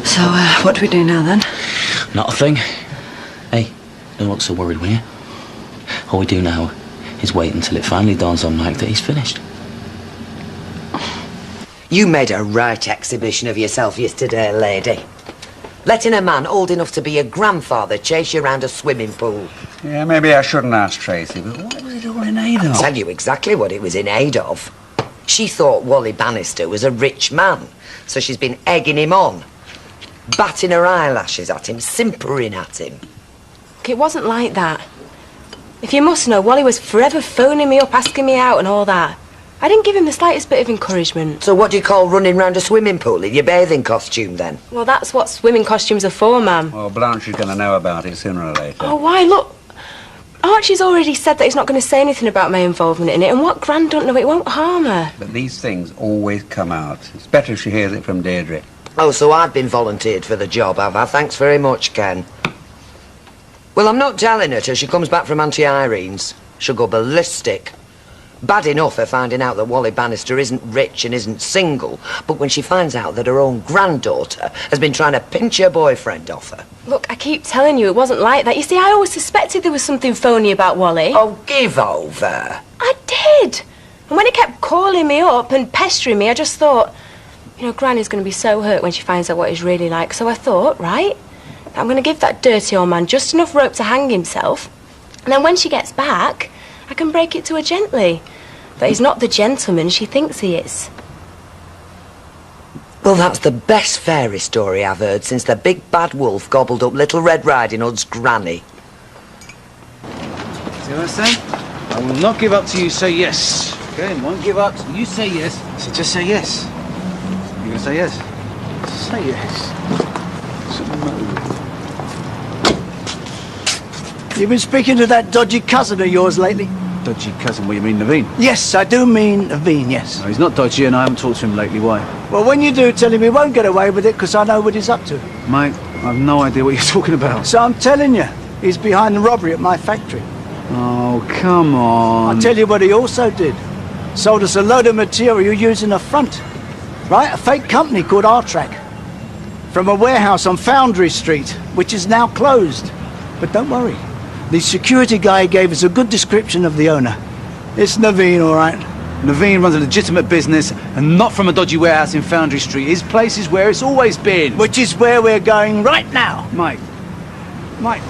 So, what do we do now, then? Not a thing. Hey, don't look so worried, will you? All we do now is wait until it finally dawns on Mike that he's finished. You made a right exhibition of yourself yesterday, lady. Letting a man old enough to be your grandfather chase you around a swimming pool. Yeah, maybe I shouldn't ask Tracy, but what was it all in aid I'll of? tell you exactly what it was in aid of. She thought Wally Bannister was a rich man, so she's been egging him on, batting her eyelashes at him, simpering at him. It wasn't like that. If you must know, Wally was forever phoning me up, asking me out and all that. I didn't give him the slightest bit of encouragement. So what do you call running round a swimming pool in your bathing costume, then? Well, that's what swimming costumes are for, ma'am. Well, Blanche is going to know about it sooner or later. Oh, why? Look, Archie's already said that he's not going to say anything about my involvement in it, and what Gran don't know, it won't harm her. But these things always come out. It's better if she hears it from Deirdre. Oh, so I've been volunteered for the job, have I? Thanks very much, Ken. Well, I'm not telling her till she comes back from Auntie Irene's. She'll go ballistic. Bad enough her finding out that Wally Bannister isn't rich and isn't single, but when she finds out that her own granddaughter has been trying to pinch her boyfriend off her. Look, I keep telling you, it wasn't like that. You see, I always suspected there was something phony about Wally. Oh, give over. I did. And when he kept calling me up and pestering me, I just thought, you know, Granny's going to be so hurt when she finds out what he's really like. So I thought, right, I'm going to give that dirty old man just enough rope to hang himself. And then when she gets back, I can break it to her gently. That he's not the gentleman she thinks he is. Well, that's the best fairy story I've heard since the big bad wolf gobbled up Little Red Riding Hood's granny. See what I say? I will not give up till you say yes. Okay, I won't give up till you say yes. So just say yes. You're going to say yes? Say yes. You've been speaking to that dodgy cousin of yours lately? dodgy cousin. What, you mean Naveen? Yes, I do mean Naveen, yes. No, he's not dodgy, and I haven't talked to him lately. Why? Well, when you do, tell him he won't get away with it, because I know what he's up to. Mate, I've no idea what you're talking about. So I'm telling you, he's behind the robbery at my factory. Oh, come on. I'll tell you what he also did. Sold us a load of material using a front. Right? A fake company called R-Track. From a warehouse on Foundry Street, which is now closed. But don't worry. The security guy gave us a good description of the owner. It's Naveen, all right. Naveen runs a legitimate business and not from a dodgy warehouse in Foundry Street. His place is where it's always been. Which is where we're going right now. Mike,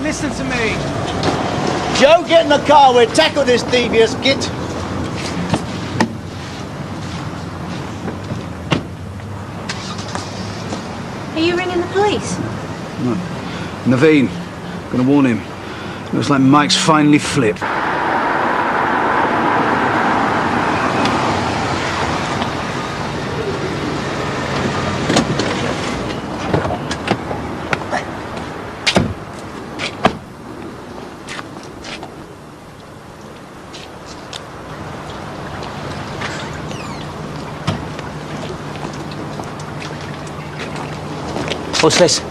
listen to me. Joe, get in the car. We'll tackle this devious git. Are you ringing the police? No. Naveen, gonna warn him. Looks like Mike's finally flipped. What's this?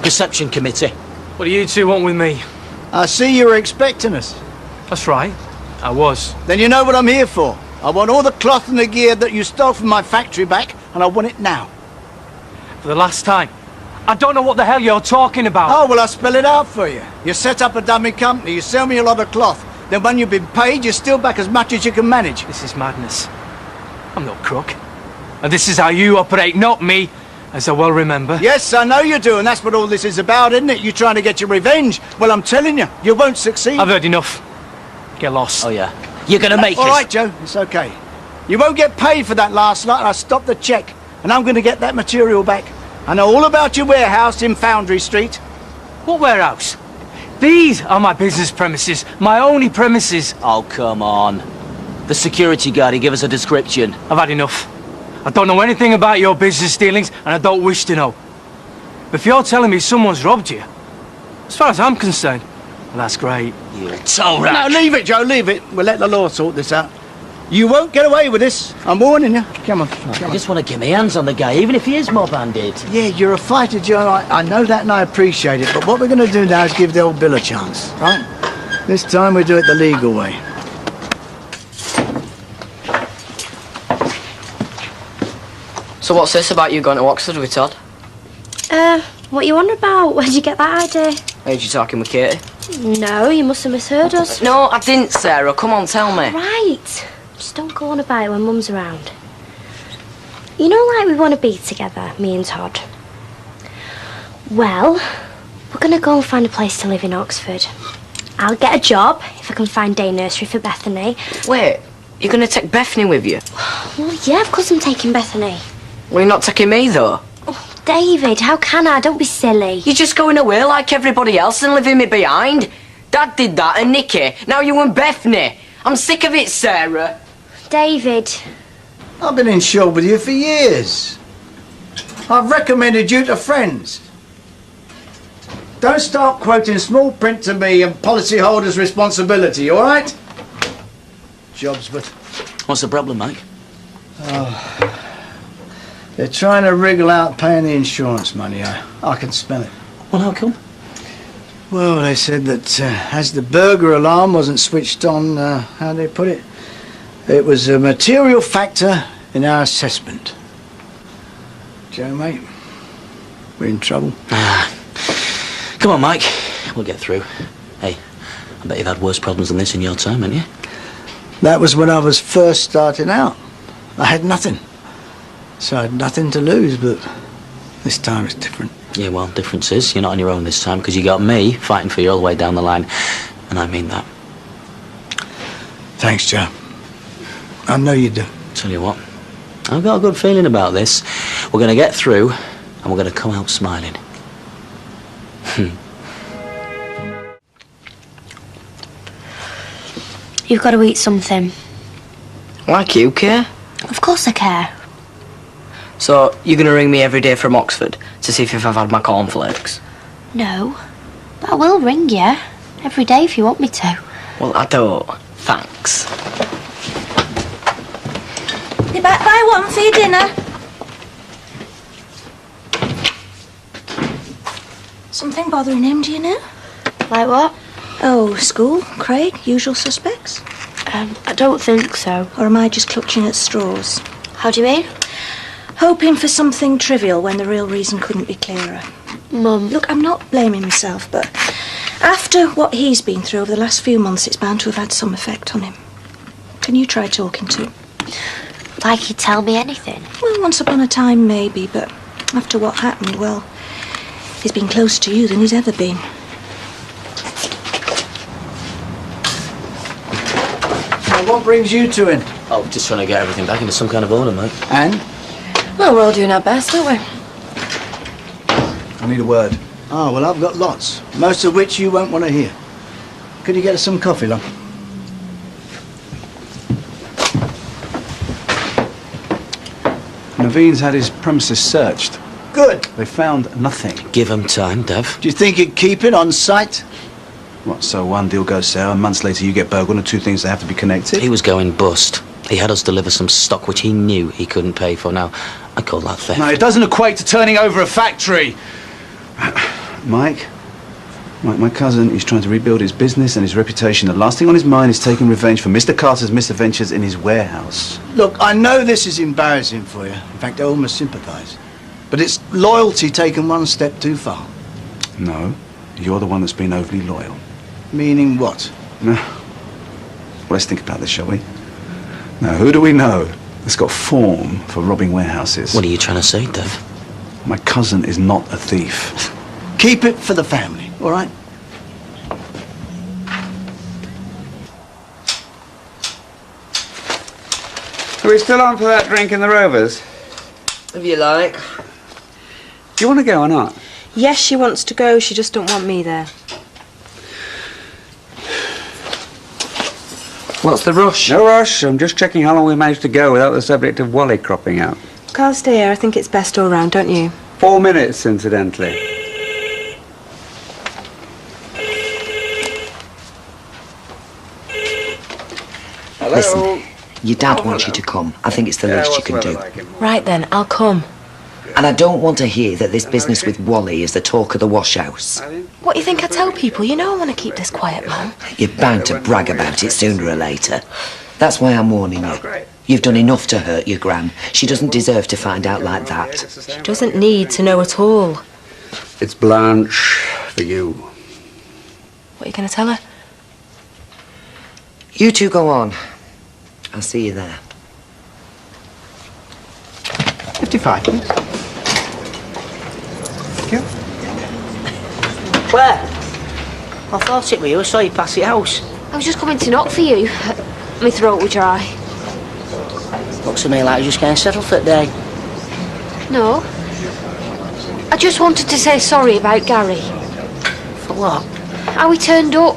Reception committee. What do you two want with me? I see you were expecting us. That's right. I was. Then you know what I'm here for. I want all the cloth and the gear that you stole from my factory back, and I want it now. For the last time. I don't know what the hell you're talking about. Oh, well, I'll spell it out for you. You set up a dummy company, you sell me a lot of cloth. Then when you've been paid, you steal back as much as you can manage. This is madness. I'm no crook. And this is how you operate, not me, as I well remember. Yes, I know you do, and that's what all this is about, isn't it? You trying to get your revenge. Well, I'm telling you, you won't succeed. I've heard enough. Get lost. Oh, yeah. You're gonna make All it. right, Joe, it's okay. You won't get paid for that last night. I stopped the check, and I'm going to get that material back. I know all about your warehouse in Foundry Street. What warehouse? These are my business premises. My only premises. Oh, come on. The security guard, he gave us a description. I've had enough. I don't know anything about your business dealings, and I don't wish to know. But if you're telling me someone's robbed you, as far as I'm concerned, well, that's great. You toe rat. No, leave it, Joe, leave it. We'll let the law sort this out. You won't get away with this. I'm warning you. Come on, come I just want to get my hands on the guy, even if he is mob-handed. Yeah, you're a fighter, Joe. I know that and I appreciate it. But what we're going to do now is give the old Bill a chance, right? This time we do it the legal way. So what's this about you going to Oxford with Todd? What you on about? Where'd you get that idea? Heard you talking with Katie? No, you must have misheard us. No, I didn't, Sarah. Come on, tell me. Right. Just don't go on about it when Mum's around. You know, like we want to be together, me and Todd. Well, we're going to go and find a place to live in Oxford. I'll get a job if I can find day nursery for Bethany. Wait, you're going to take Bethany with you? Well, yeah, of course I'm taking Bethany. Well, you're not taking me, though. Oh, David, how can I? Don't be silly. You're just going away like everybody else and leaving me behind. Dad did that and Nicky. Now you and Bethany. I'm sick of it, Sarah. David. I've been insured with you for years. I've recommended you to friends. Don't start quoting small print to me and policyholders' responsibility, all right? Jobs, but... What's the problem, Mike? Oh, they're trying to wriggle out paying the insurance money. I can smell it. Well, how come? Well, they said that as the burglar alarm wasn't switched on, how do they put it? It was a material factor in our assessment. Joe, mate, we're in trouble. Come on, Mike. We'll get through. Hey, I bet you've had worse problems than this in your time, haven't you? That was when I was first starting out. I had nothing. So I had nothing to lose, but this time it's different. Yeah, well, difference is you're not on your own this time because you got me fighting for you all the way down the line. And I mean that. Thanks, Joe. I know you do. Tell you what, I've got a good feeling about this. We're going to get through and we're going to come out smiling. You've got to eat something. Like you care? Of course I care. So, you're going to ring me every day from Oxford to see if I've had my cornflakes? No, but I will ring you every day if you want me to. Well, I don't. Thanks. You back by one for your dinner? Something bothering him, do you know? Like what? Oh, school, Craig, usual suspects. I don't think so. Or am I just clutching at straws? How do you mean? Hoping for something trivial when the real reason couldn't be clearer. Mum. Look, I'm not blaming myself, but after what he's been through over the last few months, it's bound to have had some effect on him. Can you try talking to him? Like he'd tell me anything? Well, once upon a time, maybe, but after what happened, well, he's been closer to you than he's ever been. What brings you to him? Oh, just trying to get everything back into some kind of order, mate. And? Well, we're all doing our best, aren't we? I need a word. Oh, well, I've got lots, most of which you won't want to hear. Could you get us some coffee, love? Naveen's had his premises searched. Good. They found nothing. Give him time, Dev. Do you think he'd keep it on site? What, so one deal goes sour, and months later you get burgled, and two things that have to be connected? He was going bust. He had us deliver some stock which he knew he couldn't pay for. Now, I call that theft. No, it doesn't equate to turning over a factory. Mike, my cousin is trying to rebuild his business and his reputation. The last thing on his mind is taking revenge for Mr. Carter's misadventures in his warehouse. Look, I know this is embarrassing for you. In fact, I almost sympathise. But it's loyalty taken one step too far. No, you're the one that's been overly loyal. Meaning what? No. Well, let's think about this, shall we? Now, who do we know that's got form for robbing warehouses? What are you trying to say, Dev? My cousin is not a thief. Keep it for the family, all right? Are we still on for that drink in the Rovers? If you like. Do you want to go or not? Yes, she wants to go. She just don't want me there. What's the rush? No rush. I'm just checking how long we managed to go without the subject of Wally cropping out. I'll stay here. I think it's best all round, don't you? 4 minutes, incidentally. Hello? Listen, your dad wants you to come. I think it's the least you can do. Right then, I'll come. And I don't want to hear that this business with Wally is the talk of the wash house. What do you think I tell people? You know I want to keep this quiet, Mum. You're bound to brag about it sooner or later. That's why I'm warning you. You've done enough to hurt your gran. She doesn't deserve to find out like that. She doesn't need to know at all. It's Blanche for you. What are you going to tell her? You two go on. I'll see you there. 55, please. Thank you. Claire, I thought it was you. I saw you pass the house. I was just coming to knock for you. My throat was dry. Looks to me like you're just getting settled for the day. No. I just wanted to say sorry about Gary. For what? How he turned up.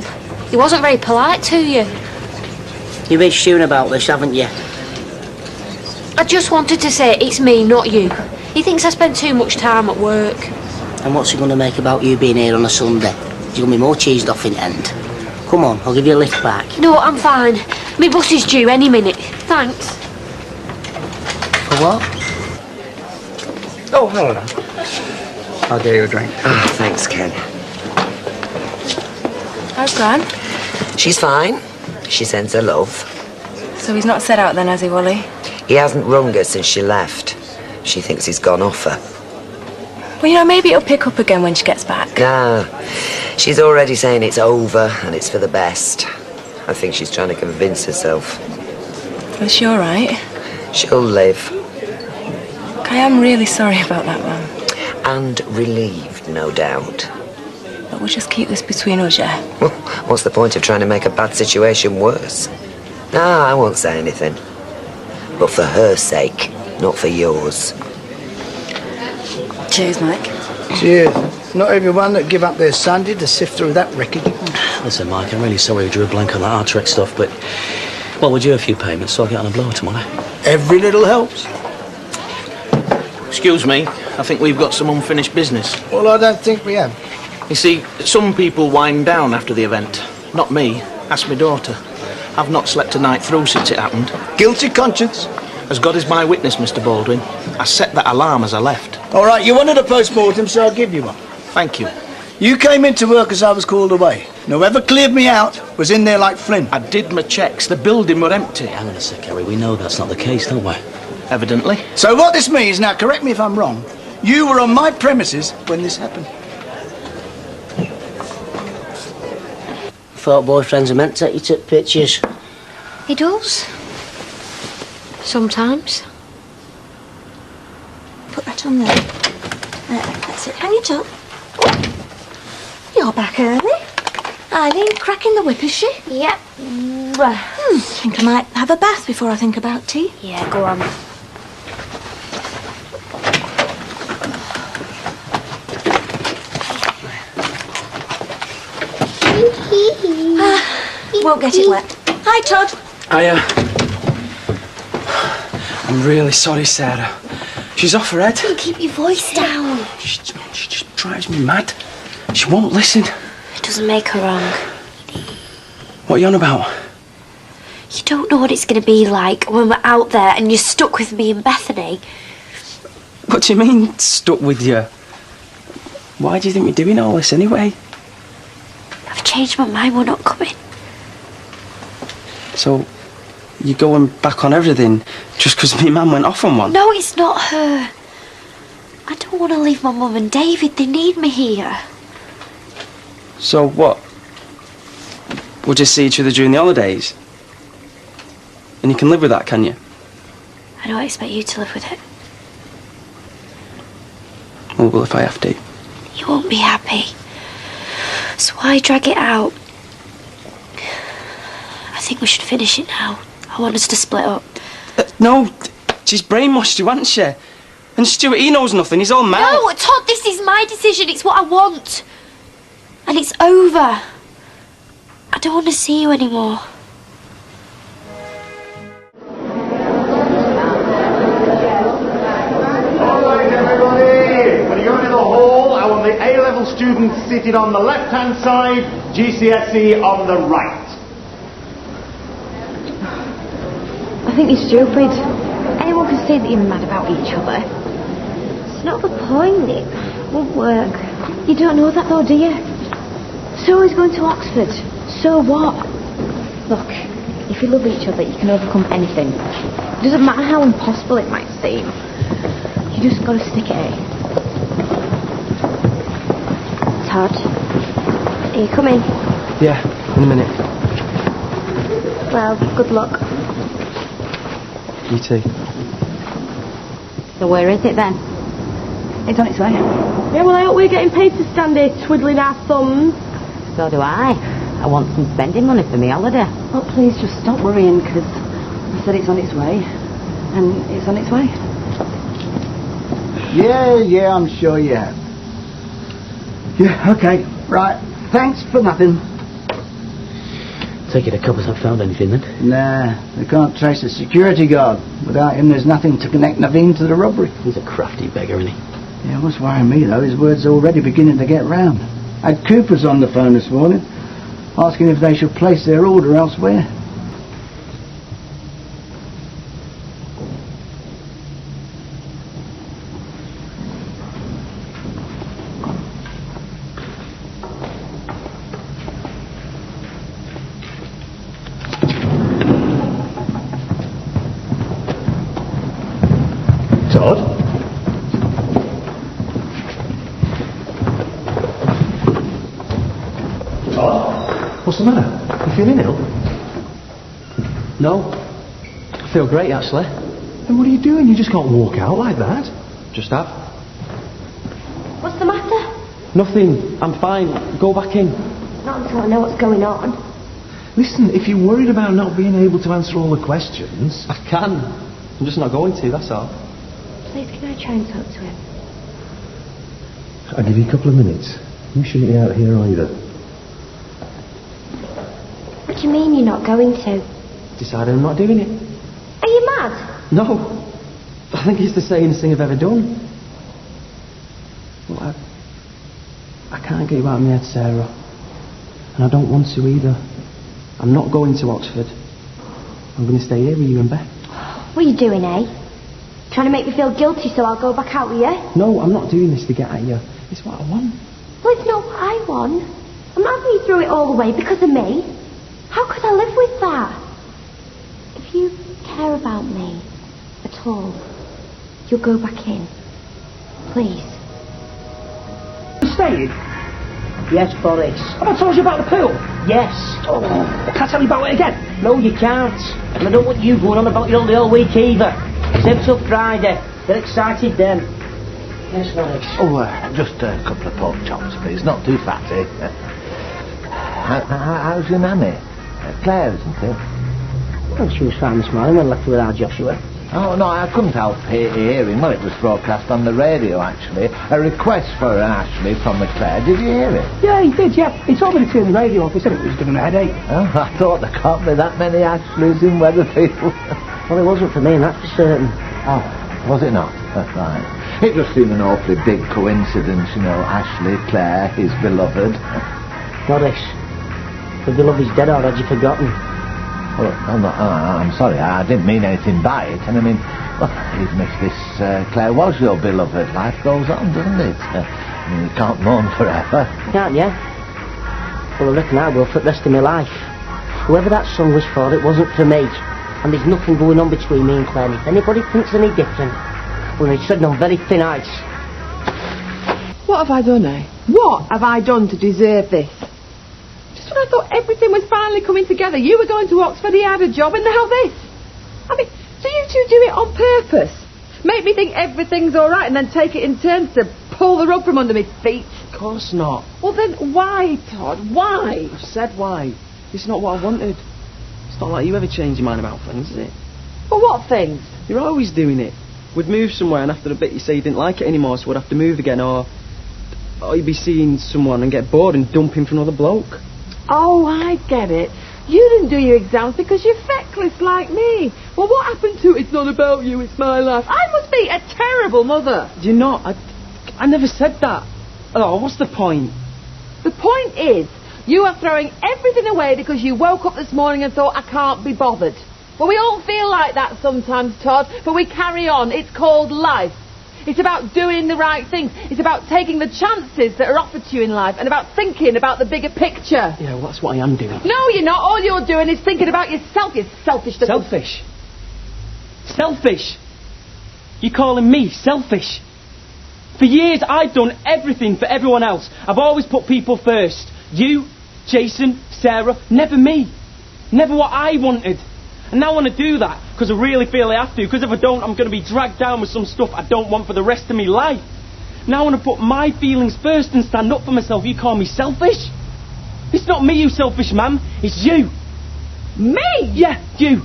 He wasn't very polite to you. You've been stewing about this, haven't you? I just wanted to say it's me, not you. He thinks I spend too much time at work. And what's he going to make about you being here on a Sunday? He's going to be more cheesed off in the end. Come on, I'll give you a lift back. No, I'm fine. My bus is due any minute. Thanks. For what? Oh, hello. I'll get you a drink. Ah, thanks, Ken. How's Gran? She's fine. She sends her love. So he's not set out then, has he, Wally? He hasn't rung her since she left. She thinks he's gone off her. Well, you know, maybe it'll pick up again when she gets back. Nah. She's already saying it's over and it's for the best. I think she's trying to convince herself. Is she all right? She'll live. I am really sorry about that, Mum. And relieved, no doubt. But we'll just keep this between us, yeah? Well, what's the point of trying to make a bad situation worse? Nah, I won't say anything. But for her sake, not for yours. Cheers, Mike. Cheers. Not everyone that give up their Sunday to sift through that wreckage. Listen, Mike, I'm really sorry we drew a blank on that Artrek stuff, but... Well, we're due a few payments, so I'll get on a blower tomorrow. Every little helps. Excuse me, I think we've got some unfinished business. Well, I don't think we have. You see, some people wind down after the event. Not me. Ask my daughter. I've not slept a night through since it happened. Guilty conscience. As God is my witness, Mr. Baldwin, I set that alarm as I left. All right, you wanted a post-mortem, so I'll give you one. Thank you. You came into work as I was called away. And whoever cleared me out was in there like Flint. I did my checks. The building were empty. Hang on a sec, Harry. We know that's not the case, don't we? Evidently. So what this means, now correct me if I'm wrong, you were on my premises when this happened. Thought boyfriends are meant to take you to pictures. He does. Sometimes. Put that on there. That's it. Hang it up. You're back early. Eileen, cracking the whip, is she? Yep. Think I might have a bath before I think about tea. Yeah, go on. Won't get it wet. Hi, Todd. I'm really sorry, Sarah. She's off her head. You keep your voice down. She just drives me mad. She won't listen. It doesn't make her wrong. What are you on about? You don't know what it's going to be like when we're out there and you're stuck with me and Bethany. What do you mean, stuck with you? Why do you think we're doing all this anyway? I've changed my mind, we're not coming. So, you're going back on everything just because me and Mum went off on one? No, it's not her. I don't want to leave my mum and David. They need me here. So what? We'll just see each other during the holidays? And you can live with that, can you? I don't expect you to live with it. Well, if I have to. You won't be happy. So why drag it out? I think we should finish it now. I want us to split up. No, she's brainwashed you, hasn't she? And Stuart, he knows nothing. He's all mad. No, Todd, this is my decision. It's what I want. And it's over. I don't want to see you anymore. When you go into the hall, I want the A-level students seated on the left-hand side, GCSE on the right. I think you're stupid. Anyone can say that you're mad about each other. It's not the point. It won't work. You don't know that though, do you? So is going to Oxford. So what? Look, if you love each other, you can overcome anything. It doesn't matter how impossible it might seem. You just gotta stick at it. Todd, are you coming? Yeah, in a minute. Well, good luck. You too. So where is it then? It's on its way. Yeah, well, I hope we're getting paid to stand here twiddling our thumbs. So do I. I want some spending money for me holiday. Well, please just stop worrying, because I said it's on its way. And it's on its way. Yeah, I'm sure you have. Yeah, okay, right. Thanks for nothing. Take it the coppers haven't found anything then? Nah, they can't trace a security guard. Without him, there's nothing to connect Naveen to the robbery. He's a crafty beggar, isn't he? Yeah, what's worrying me, though, his word's already beginning to get round. I had Coopers on the phone this morning, asking if they should place their order elsewhere. Todd? Todd? What's the matter? You feeling ill? No. I feel great, actually. Then what are you doing? You just can't walk out like that. Just have. What's the matter? Nothing. I'm fine. Go back in. Not until I know what's going on. Listen, if you're worried about not being able to answer all the questions... I can. I'm just not going to, that's all. Please, can I try and talk to him? I'll give you a couple of minutes. You shouldn't be out here either. What do you mean you're not going to? Decided I'm not doing it. Are you mad? No. I think it's the sanest thing I've ever done. Well, I can't get you out of my head, Sarah. And I don't want to either. I'm not going to Oxford. I'm going to stay here with you and Beth. What are you doing, eh? Trying to make me feel guilty so I'll go back out with you? No, I'm not doing this to get at you. It's what I want. Well, it's not what I want. I'm having you through it all the way because of me. How could I live with that? If you care about me at all, you'll go back in. Please. Staying? Yes, Boris. Have I told you about the pool? Yes. Oh, can I tell you about it again? No, you can't. And I don't want you going on about it all week either. Same till Friday. They're excited then. Yes, Boris. Oh, just a couple of pork chops, please. Not too fatty. How's your nanny? Claire, isn't it? Well, she was fine this morning when I left her with our Joshua. Oh, no, I couldn't help hearing. Well, it was broadcast on the radio, actually. A request for an Ashley from the Claire. Did you hear it? Yeah, he did, yeah. He told me to turn the radio off. He said it was giving him a headache. Oh, I thought there can't be that many Ashleys in Weatherfield. Well, it wasn't for me, and that's for certain. Oh, was it not? Right. It just seemed an awfully big coincidence, you know. Ashley, Claire, his beloved. Boris, the beloved's dead, or had you forgotten? Well, I'm sorry, I didn't mean anything by it. And I mean, well, even if this Claire was your beloved, life goes on, doesn't it? I mean, you can't mourn forever. Can't you? Well, I reckon I will for the rest of my life. Whoever that song was for, it wasn't for me. And there's nothing going on between me and Claire. And if anybody thinks any different, well, they're treading on very thin ice. What have I done, eh? What have I done to deserve this? Just when I thought everything was finally coming together, you were going to Oxford, he had a job, and now this. I mean, do you two do it on purpose? Make me think everything's all right and then take it in turns to pull the rug from under my feet? Of course not. Well, then why, Todd? Why? I've said why. It's not what I wanted. It's not like you ever change your mind about things, is it? Well, what things? You're always doing it. We'd move somewhere and after a bit you say you didn't like it anymore, so we'd have to move again, or you'd be seeing someone and get bored and dump him for another bloke. Oh, I get it. You didn't do your exams because you're feckless like me. Well, what happened to it's not about you, it's my life? I must be a terrible mother. You're not. I never said that. Oh, what's the point? The point is, you are throwing everything away because you woke up this morning and thought, I can't be bothered. Well, we all feel like that sometimes, Todd, but we carry on. It's called life. It's about doing the right things. It's about taking the chances that are offered to you in life and about thinking about the bigger picture. Yeah, well, that's what I am doing. No, you're not. All you're doing is thinking about yourself, you selfish little... Selfish? Selfish? You're calling me selfish? For years, I've done everything for everyone else. I've always put people first. You, Jason, Sarah, never me. Never what I wanted. And now I want to do that because I really feel I have to, because if I don't, I'm going to be dragged down with some stuff I don't want for the rest of my life. Now I want to put my feelings first and stand up for myself. You call me selfish? It's not me who's selfish, ma'am. It's you. Me? Yeah, you.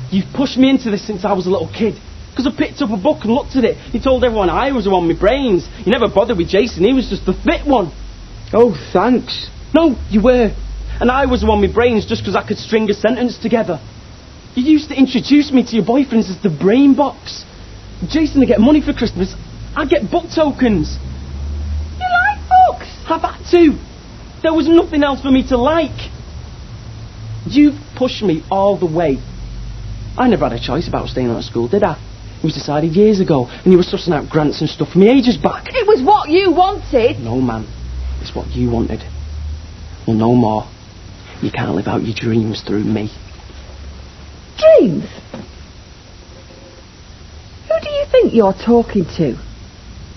You've pushed me into this since I was a little kid. Because I picked up a book and looked at it. You told everyone I was the one with brains. You never bothered with Jason. He was just the fit one. Oh, thanks. No, you were. And I was the one with brains just because I could string a sentence together. You used to introduce me to your boyfriends as the brain box. Jason would get money for Christmas. I'd get book tokens. You like books? I've had to. There was nothing else for me to like. You've pushed me all the way. I never had a choice about staying out of school, did I? It was decided years ago, and you were sussing out grants and stuff for me ages back. It was what you wanted. No, ma'am. It's what you wanted. Well, no more. You can't live out your dreams through me. Dreams? Who do you think you're talking to?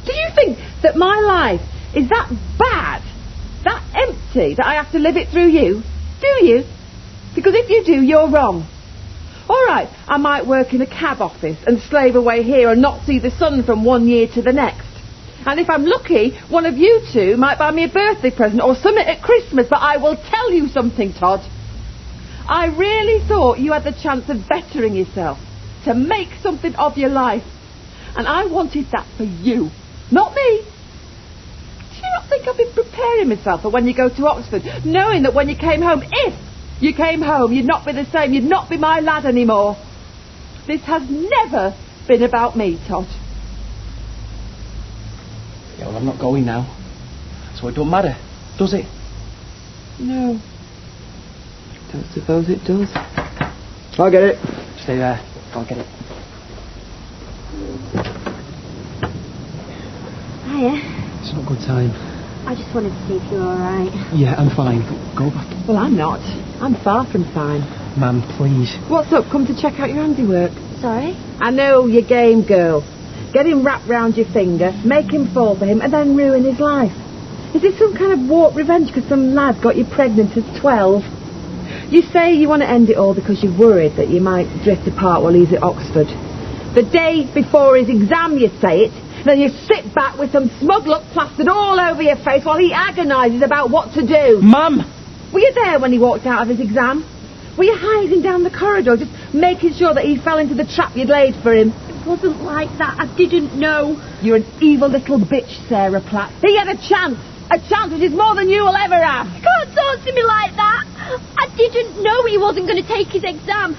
Do you think that my life is that bad, that empty, that I have to live it through you? Do you? Because if you do, you're wrong. All right, I might work in a cab office and slave away here and not see the sun from one year to the next. And if I'm lucky, one of you two might buy me a birthday present or something at Christmas. But I will tell you something, Todd. I really thought you had the chance of bettering yourself, to make something of your life. And I wanted that for you, not me. Do you not think I've been preparing myself for when you go to Oxford, knowing that when you came home, if you came home, you'd not be the same, you'd not be my lad anymore? This has never been about me, Todd. Yeah, well, I'm not going now. So it don't matter, does it? No. Don't suppose it does. I'll get it. Stay there. I'll get it. Hiya. It's not a good time. I just wanted to see if you're alright. Yeah, I'm fine. Go back. Well, I'm not. I'm far from fine. Ma'am, please. What's up? Come to check out your handiwork. Sorry? I know, your game girl. Get him wrapped round your finger, make him fall for him, and then ruin his life. Is this some kind of warped revenge because some lad got you pregnant at 12? You say you want to end it all because you're worried that you might drift apart while he's at Oxford. The day before his exam, you say it, then you sit back with some smug look plastered all over your face while he agonises about what to do. Mum! Were you there when he walked out of his exam? Were you hiding down the corridor, just making sure that he fell into the trap you'd laid for him? It wasn't like that. I didn't know. You're an evil little bitch, Sarah Platt. He had a chance which is more than you will ever have. You can't talk to me like that. I didn't know he wasn't going to take his exam.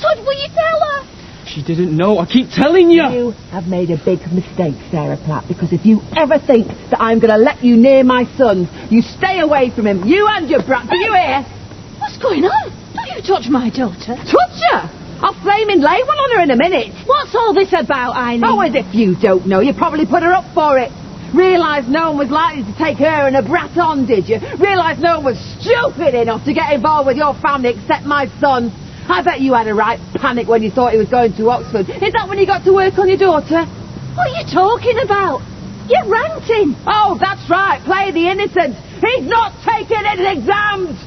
Todd, will you tell her? She didn't know. I keep telling you. You have made a big mistake, Sarah Platt, because if you ever think that I'm going to let you near my son, you stay away from him. You and your brat. Do you hear? What's going on? Don't you touch my daughter. Touch her? I'll flaming lay one on her in a minute. What's all this about, Eileen? Oh, as if you don't know. You probably put her up for it. Realised no one was likely to take her and her brat on, did you? Realised no one was stupid enough to get involved with your family except my son. I bet you had a right panic when you thought he was going to Oxford. Is that when you got to work on your daughter? What are you talking about? You're ranting. Oh, that's right. Play the innocent. He's not taking his exams.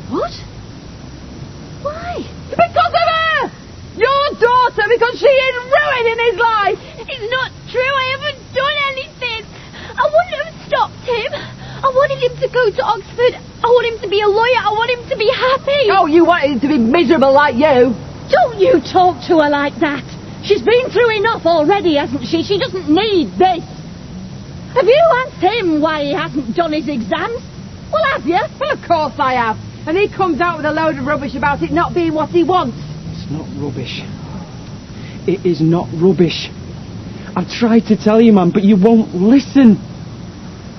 What? Why? Because of her! Your daughter, because she is ruining his life! It's not true, I haven't done anything. I wouldn't have stopped him. I wanted him to go to Oxford. I want him to be a lawyer. I want him to be happy. Oh, you wanted him to be miserable like you? Don't you talk to her like that. She's been through enough already, hasn't she? She doesn't need this. Have you asked him why he hasn't done his exams? Well, have you? Well, of course I have. And he comes out with a load of rubbish about it not being what he wants. It's not rubbish. It is not rubbish. I've tried to tell you, man, but you won't listen.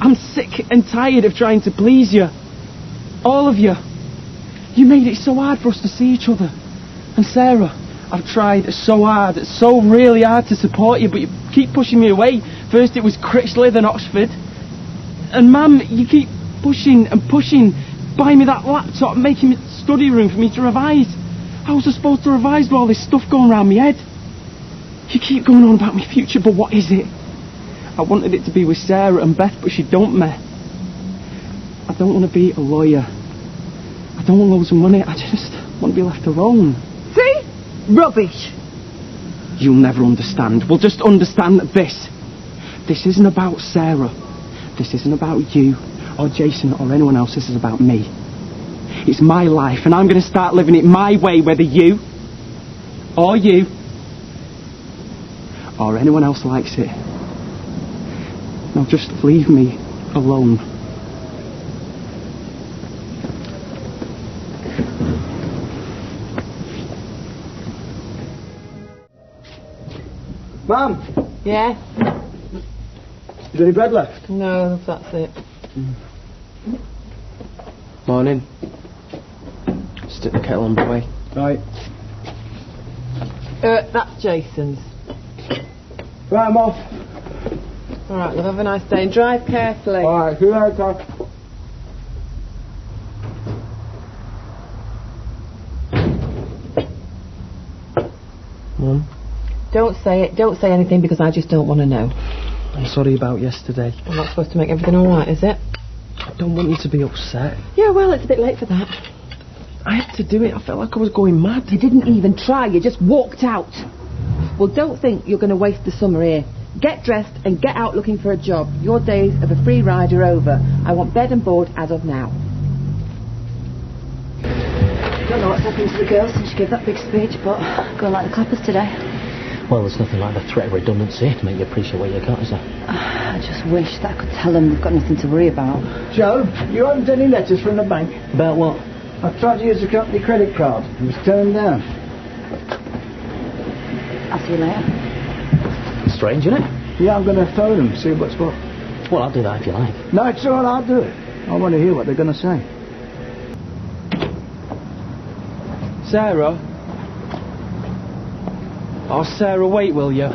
I'm sick and tired of trying to please you. All of you. You made it so hard for us to see each other. And Sarah, I've tried so hard, so really hard to support you, but you keep pushing me away. First it was Critchley, then Oxford. And Mum, you keep pushing and pushing. Buying me that laptop, making a study room for me to revise. How was I supposed to revise with all this stuff going around my head? You keep going on about my future, but what is it? I wanted it to be with Sarah and Beth, but she don't me. I don't want to be a lawyer. I don't want loads of money. I just want to be left alone. See? Rubbish. You'll never understand. We'll just understand this. This isn't about Sarah. This isn't about you or Jason or anyone else. This is about me. It's my life, and I'm going to start living it my way, whether you or anyone else likes it. Now just leave me alone. Mum, Yeah? is there any bread left? No, that's it. Morning. Stick the kettle on boy. Right. That's Jason's. Right, I'm off. All right, well, have a nice day and drive carefully. All right, see you later. Mum, Don't say it. Don't say anything because I just don't want to know. I'm sorry about yesterday. I'm not supposed to make everything all right, is it? I don't want you to be upset. Yeah, well, it's a bit late for that. I had to do it. I felt like I was going mad. You didn't even try. You just walked out. Well, don't think you're going to waste the summer here. Get dressed and get out looking for a job. Your days of a free ride are over. I want bed and board as of now. Don't know what's happened to the girl since she gave that big speech, but going like the clappers today. Well, there's nothing like the threat of redundancy to make you appreciate what you got, is there? I just wish that I could tell them they've got nothing to worry about. Joe, you haven't any letters from the bank? About what? I've tried to use the company credit card. It was turned down. I'll see you later. Strange, isn't it? Yeah, I'm going to phone them, see what's what. Well, I'll do that if you like. No, it's all right, I'll do it. I want to hear what they're going to say. Sarah, Oh, Sarah, wait, will you?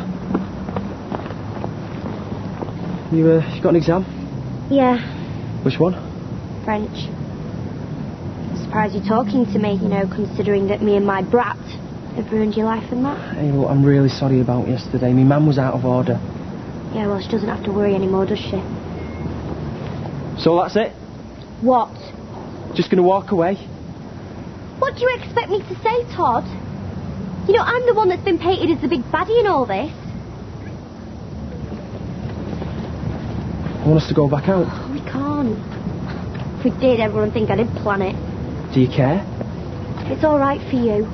You got an exam? Yeah, Which one? French. Surprised you're talking to me, you know, considering that me and my brat have ruined your life and that. Hey, look, I'm really sorry about yesterday. My mum was out of order. Yeah, well, she doesn't have to worry anymore, does she? So that's it? What? Just gonna walk away? What do you expect me to say, Todd? You know, I'm the one that's been painted as the big baddie in all this. I want us to go back out. Oh, we can't. If we did, everyone would think I did plan it. Do you care? It's all right for you.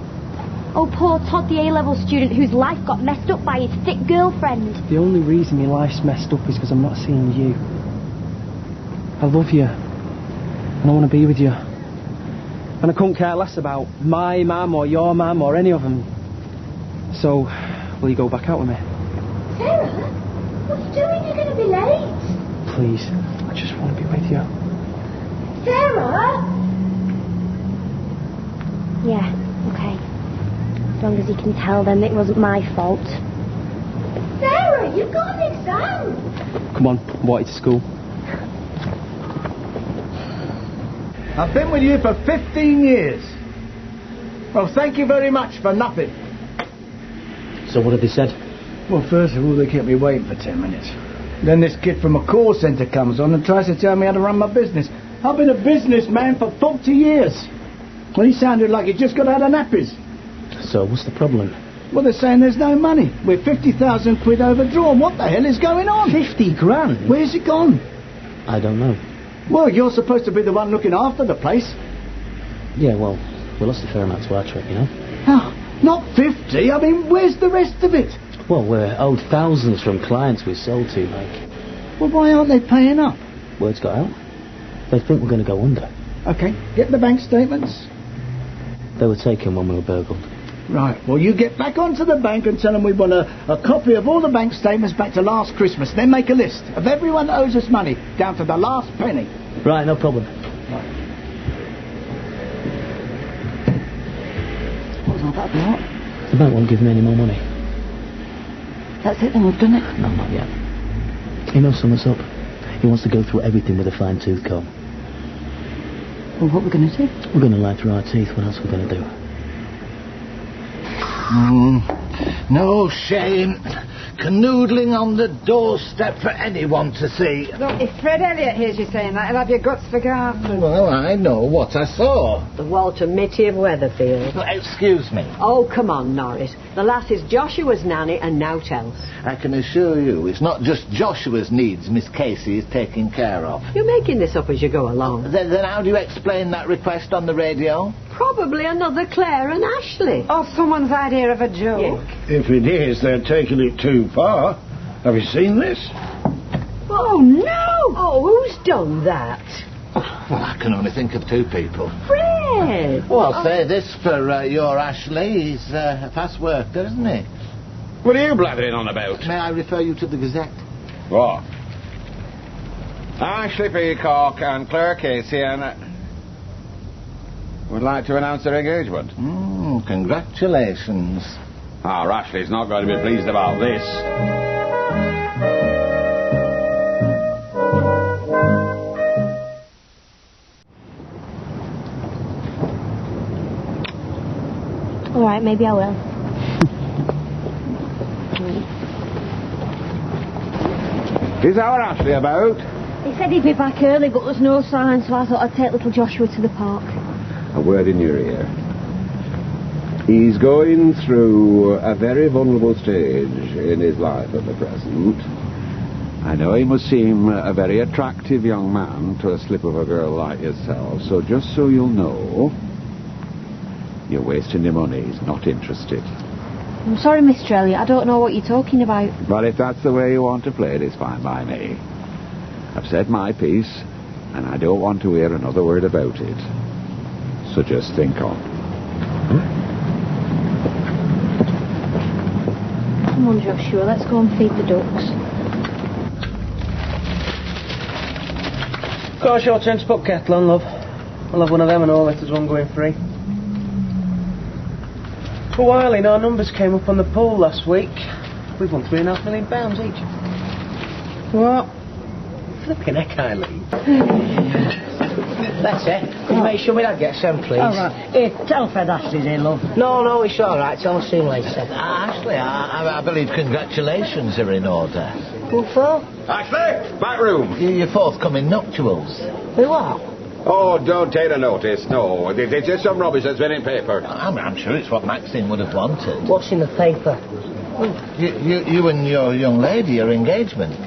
Oh, poor Todd, the A-level student whose life got messed up by his thick girlfriend. The only reason my life's messed up is because I'm not seeing you. I love you. And I want to be with you. And I couldn't care less about my mum or your mum or any of them. So, will you go back out with me? Sarah, what are you doing? You're going to be late. Please, I just want to be with you. Sarah? Yeah, okay. As long as you can tell them it wasn't my fault. Sarah, you've got an exam! Come on, I want you to school. I've been with you for 15 years. Well, thank you very much for nothing. So what have they said? Well, first of all, they kept me waiting for 10 minutes. Then this kid from a call centre comes on and tries to tell me how to run my business. I've been a businessman for 40 years. Well, he sounded like he just got out of nappies. So, what's the problem? Well, they're saying there's no money. We're 50,000 quid overdrawn. What the hell is going on? 50 grand? Where's it gone? I don't know. Well, you're supposed to be the one looking after the place. Yeah, well, we lost a fair amount to our trip, you know? Oh, not 50. I mean, where's the rest of it? Well, we're owed thousands from clients we sold to, like... Well, why aren't they paying up? Word's got out. They think we're going to go under. Okay, get the bank statements. They were taken when we were burgled. Right, well, you get back onto the bank and tell them we want a copy of all the bank statements back to last Christmas. Then make a list of everyone that owes us money, down to the last penny. Right, no problem. Right. What was all that about? The bank won't give me any more money. That's it then, we've done it. No, not yet. He knows something's up. He wants to go through everything with a fine-tooth comb. Well, what are we going to do? We're going to lie through our teeth. What else are we going to do? No shame. Canoodling on the doorstep for anyone to see. Look, if Fred Elliott hears you saying that, he'll have your guts for garden. Well, I know what I saw. The Walter Mitty of Weatherfield. Excuse me. Oh, come on, Norris. The lass is Joshua's nanny and nought else. I can assure you, it's not just Joshua's needs Miss Casey is taking care of. You're making this up as you go along. Then how do you explain that request on the radio? Probably another Claire and Ashley. Or someone's idea of a joke. If it is, they're taking it too far. Have you seen this? Oh, no! Oh, who's done that? Well, I can only think of two people. Fred! Well, I'll say this for your Ashley. He's a fast worker, isn't he? What are you blathering on about? May I refer you to the Gazette? What? Ashley Peacock and Claire Casey and... would like to announce their engagement. Congratulations. Our Ashley's not going to be pleased about this. All right, maybe I will. Is our Ashley about? He said he'd be back early, but there's no sign, so I thought I'd take little Joshua to the park. A word in your ear. He's going through a very vulnerable stage in his life at the present. I know he must seem a very attractive young man to a slip of a girl like yourself, so just so you'll know, you're wasting your money. He's not interested. I'm sorry, Mr. Elliot, I don't know what you're talking about. But if that's the way you want to play it, it's fine by me. I've said my piece, and I don't want to hear another word about it. So just think on. Come on, Joshua, let's go and feed the ducks. Of course, your turn to put kettle on, love. I'll have one of them and all let us one going free. For a while in, our numbers came up on the poll last week. We've won £3.5 million each. What? Flipping heck, Eileen. That's it. Could you make sure we don't get sent, please? All right. Here, tell Fred Ashley's here, love. No, it's all right. Tell us soon later. Ashley, I believe congratulations are in order. Who for? Ashley, back room. Your forthcoming nuptials. Who are? Oh, don't take a notice, no. It's just some rubbish that's been in paper. I'm sure it's what Maxine would have wanted. What's in the paper? You and your young lady, your engagement.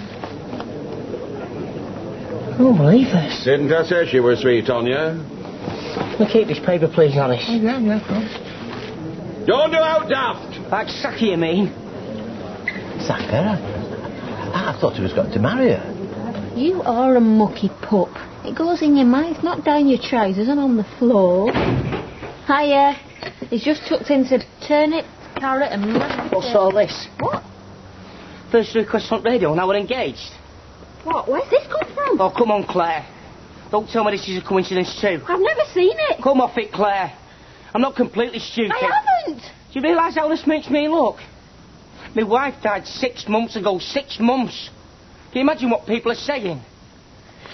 I don't believe this. Didn't I say she was sweet on you? Can we keep this paper, please, Alice? Oh, yeah, of course. Don't do out daft! Like Saki, you mean? Sack her? I thought he was going to marry her. You are a mucky pup. It goes in your mouth, not down your trousers and on the floor. Hiya. He's just tucked into turnip, carrot and mashed. What's all this? What? First request on radio, now we're engaged. What? Where's this come from? Oh, come on, Claire. Don't tell me this is a coincidence too. I've never seen it. Come off it, Claire. I'm not completely stupid. I haven't. Do you realise how this makes me look? My wife died 6 months ago. 6 months. Can you imagine what people are saying?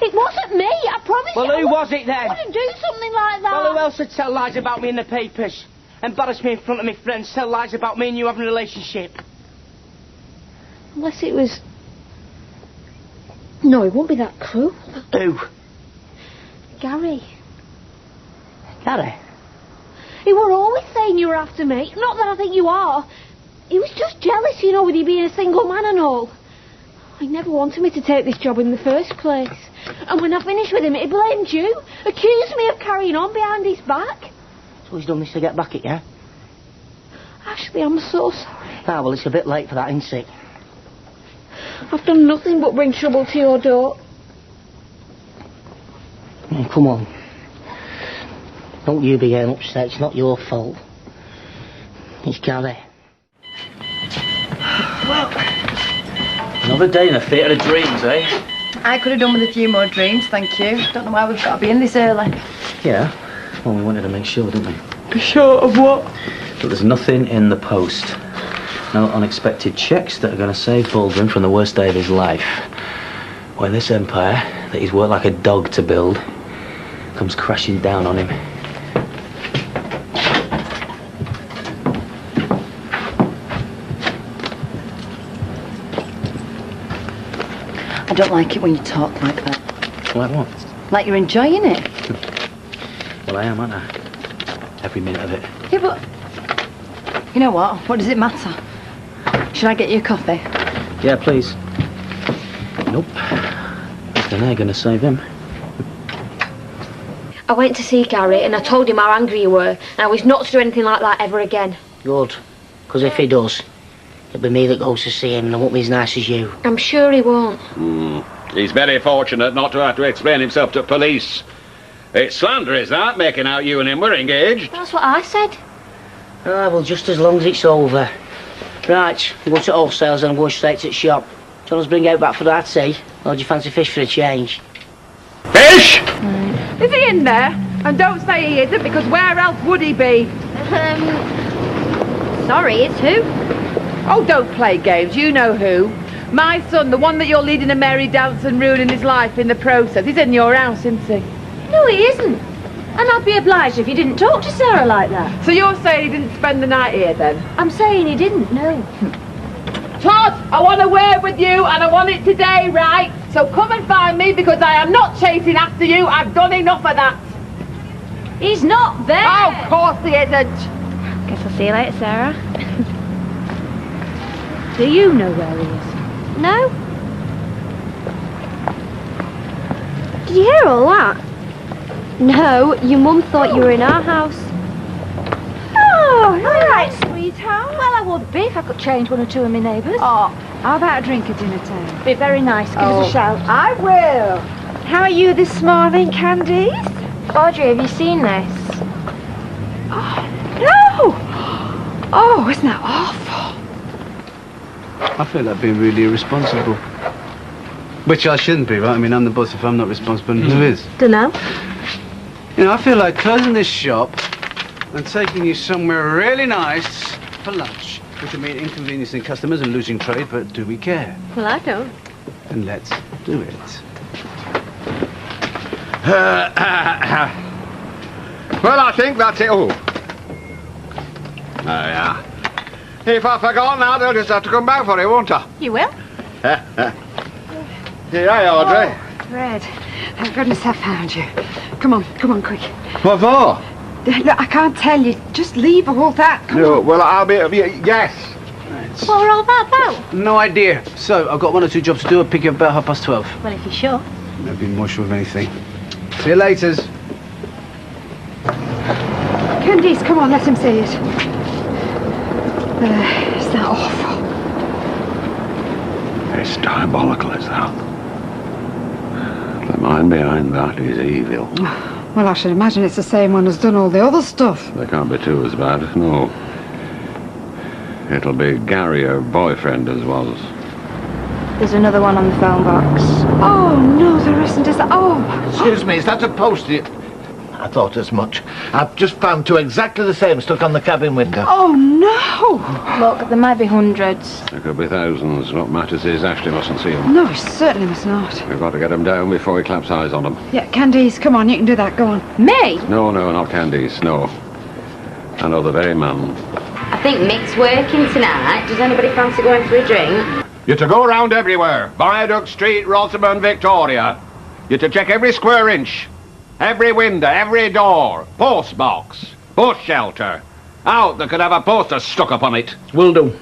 It wasn't me, I promise you. Well, who was it then? I wouldn't do something like that. Well, who else would tell lies about me in the papers? Embarrass me in front of my friends, tell lies about me and you having a relationship? Unless it was... No, it won't be that cruel. Who? Gary. Gary? He were always saying you were after me. Not that I think you are. He was just jealous, you know, with you being a single man and all. He never wanted me to take this job in the first place. And when I finished with him, he blamed you. Accused me of carrying on behind his back. So he's done this to get back at you? Ashley, I'm so sorry. Ah, well, it's a bit late for that, isn't it? I've done nothing but bring trouble to your door. Oh, come on. Don't you be getting upset. It's not your fault. It's Gary. Well, Another day in a theatre of dreams, eh? I could have done with a few more dreams, thank you. Don't know why we've got to be in this early. Yeah. Well, we wanted to make sure, didn't we? Be sure of what? But there's nothing in the post. No unexpected checks that are going to save Baldwin from the worst day of his life. When this empire, that he's worked like a dog to build, comes crashing down on him. I don't like it when you talk like that. Like what? Like you're enjoying it. Well, I am, aren't I? Every minute of it. Yeah, but... You know what? What does it matter? Should I get you a coffee? Yeah, please. Nope. Then they're going to save him. I went to see Gary and I told him how angry you were, and I was not to do anything like that ever again. Good. Because if he does, it'll be me that goes to see him and I won't be as nice as you. I'm sure he won't. He's very fortunate not to have to explain himself to police. It's slander, is that, making out you and him were engaged? That's what I said. Ah, well, just as long as it's over. Right, we'll go to wholesales and I'm going straight to the shop. Do you want us to bring out back for that tea? Or do you fancy fish for a change? Fish? Is he in there? And don't say he isn't, because where else would he be? Sorry, it's who? Oh, don't play games, you know who. My son, the one that you're leading a merry dance and ruining his life in the process. He's in your house, isn't he? No, he isn't. And I'd be obliged if you didn't talk to Sarah like that. So you're saying he didn't spend the night here, then? I'm saying he didn't, no. Todd, I want a word with you, and I want it today, right? So come and find me, because I am not chasing after you. I've done enough of that. He's not there. Oh, of course he isn't. Guess I'll see you later, Sarah. Do you know where he is? No. Did you hear all that? No, your mum thought you were in our house. Oh, you're all right, sweetheart. Well, I would be if I could change one or two of my neighbours. Oh, how about a drink at dinner time? Be very nice, give us a shout. I will. How are you this morning, Candice? Audrey, have you seen this? Oh, no! Oh, isn't that awful? I feel like being really irresponsible. Which I shouldn't be, right? I mean, I'm the boss. If I'm not responsible, who is? Dunno. You know, I feel like closing this shop and taking you somewhere really nice for lunch, which will mean inconveniencing customers and losing trade, but do we care? Well, I don't. And let's do it. Well, I think that's it. Oh. Yeah. If I forgot now, they'll just have to come back for it, won't I? You will? Yeah, Audrey. Oh, Fred, thank goodness I found you. Come on, quick. What for? Look, I can't tell you. Just leave all that. No, well, I'll be... Yes. What were all that about? No idea. So, I've got 1 or 2 jobs to do. I'll pick you up about 12:30. Well, if you're sure. Never been more sure of anything. See you later. Candice, come on, let him see it. Is that awful? It's diabolical, is that? The mind behind that is evil. Well, I should imagine it's the same one who's done all the other stuff. They can't be two as bad, no. It'll be Gary, her boyfriend, as was. There's another one on the phone box. Oh, no, there isn't, is there? Oh! Excuse me, is that a post-it? I thought as much. I've just found 2 exactly the same stuck on the cabin window. Oh, no! Look, there might be hundreds. There could be thousands. What matters is Ashley mustn't see them. No, he certainly must not. We've got to get them down before he claps eyes on them. Yeah, Candice, come on, you can do that, go on. Me? No, not Candice, no. I know the very man. I think Mick's working tonight. Does anybody fancy going for a drink? You're to go around everywhere. Viaduct Street, Rosamond, Victoria. You're to check every square inch. Every window, every door. Post box. Bush shelter. Out that could have a poster stuck up on it. Will do.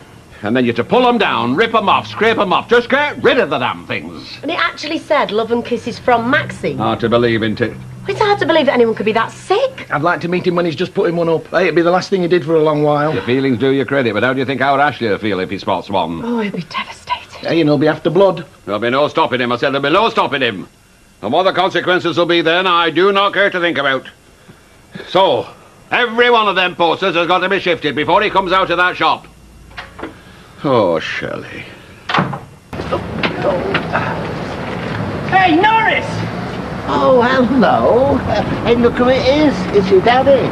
And then you're to pull them down, rip them off, scrape them off. Just get rid of the damn things. And it actually said love and kisses from Maxine. Hard to believe, isn't it? It's hard to believe that anyone could be that sick. I'd like to meet him when he's just putting one up. Hey, it'd be the last thing he did for a long while. Your feelings do you credit, but how do you think our Ashley will feel if he spots one? Oh, he'll be devastated. Hey, and he'll be after blood. There'll be no stopping him. I said there'll be no stopping him. And what the consequences will be then, I do not care to think about. So, every one of them posters has got to be shifted before he comes out of that shop. Oh, Shelley. Hey, Norris! Oh, hello. Hey, look who it is. It's your daddy.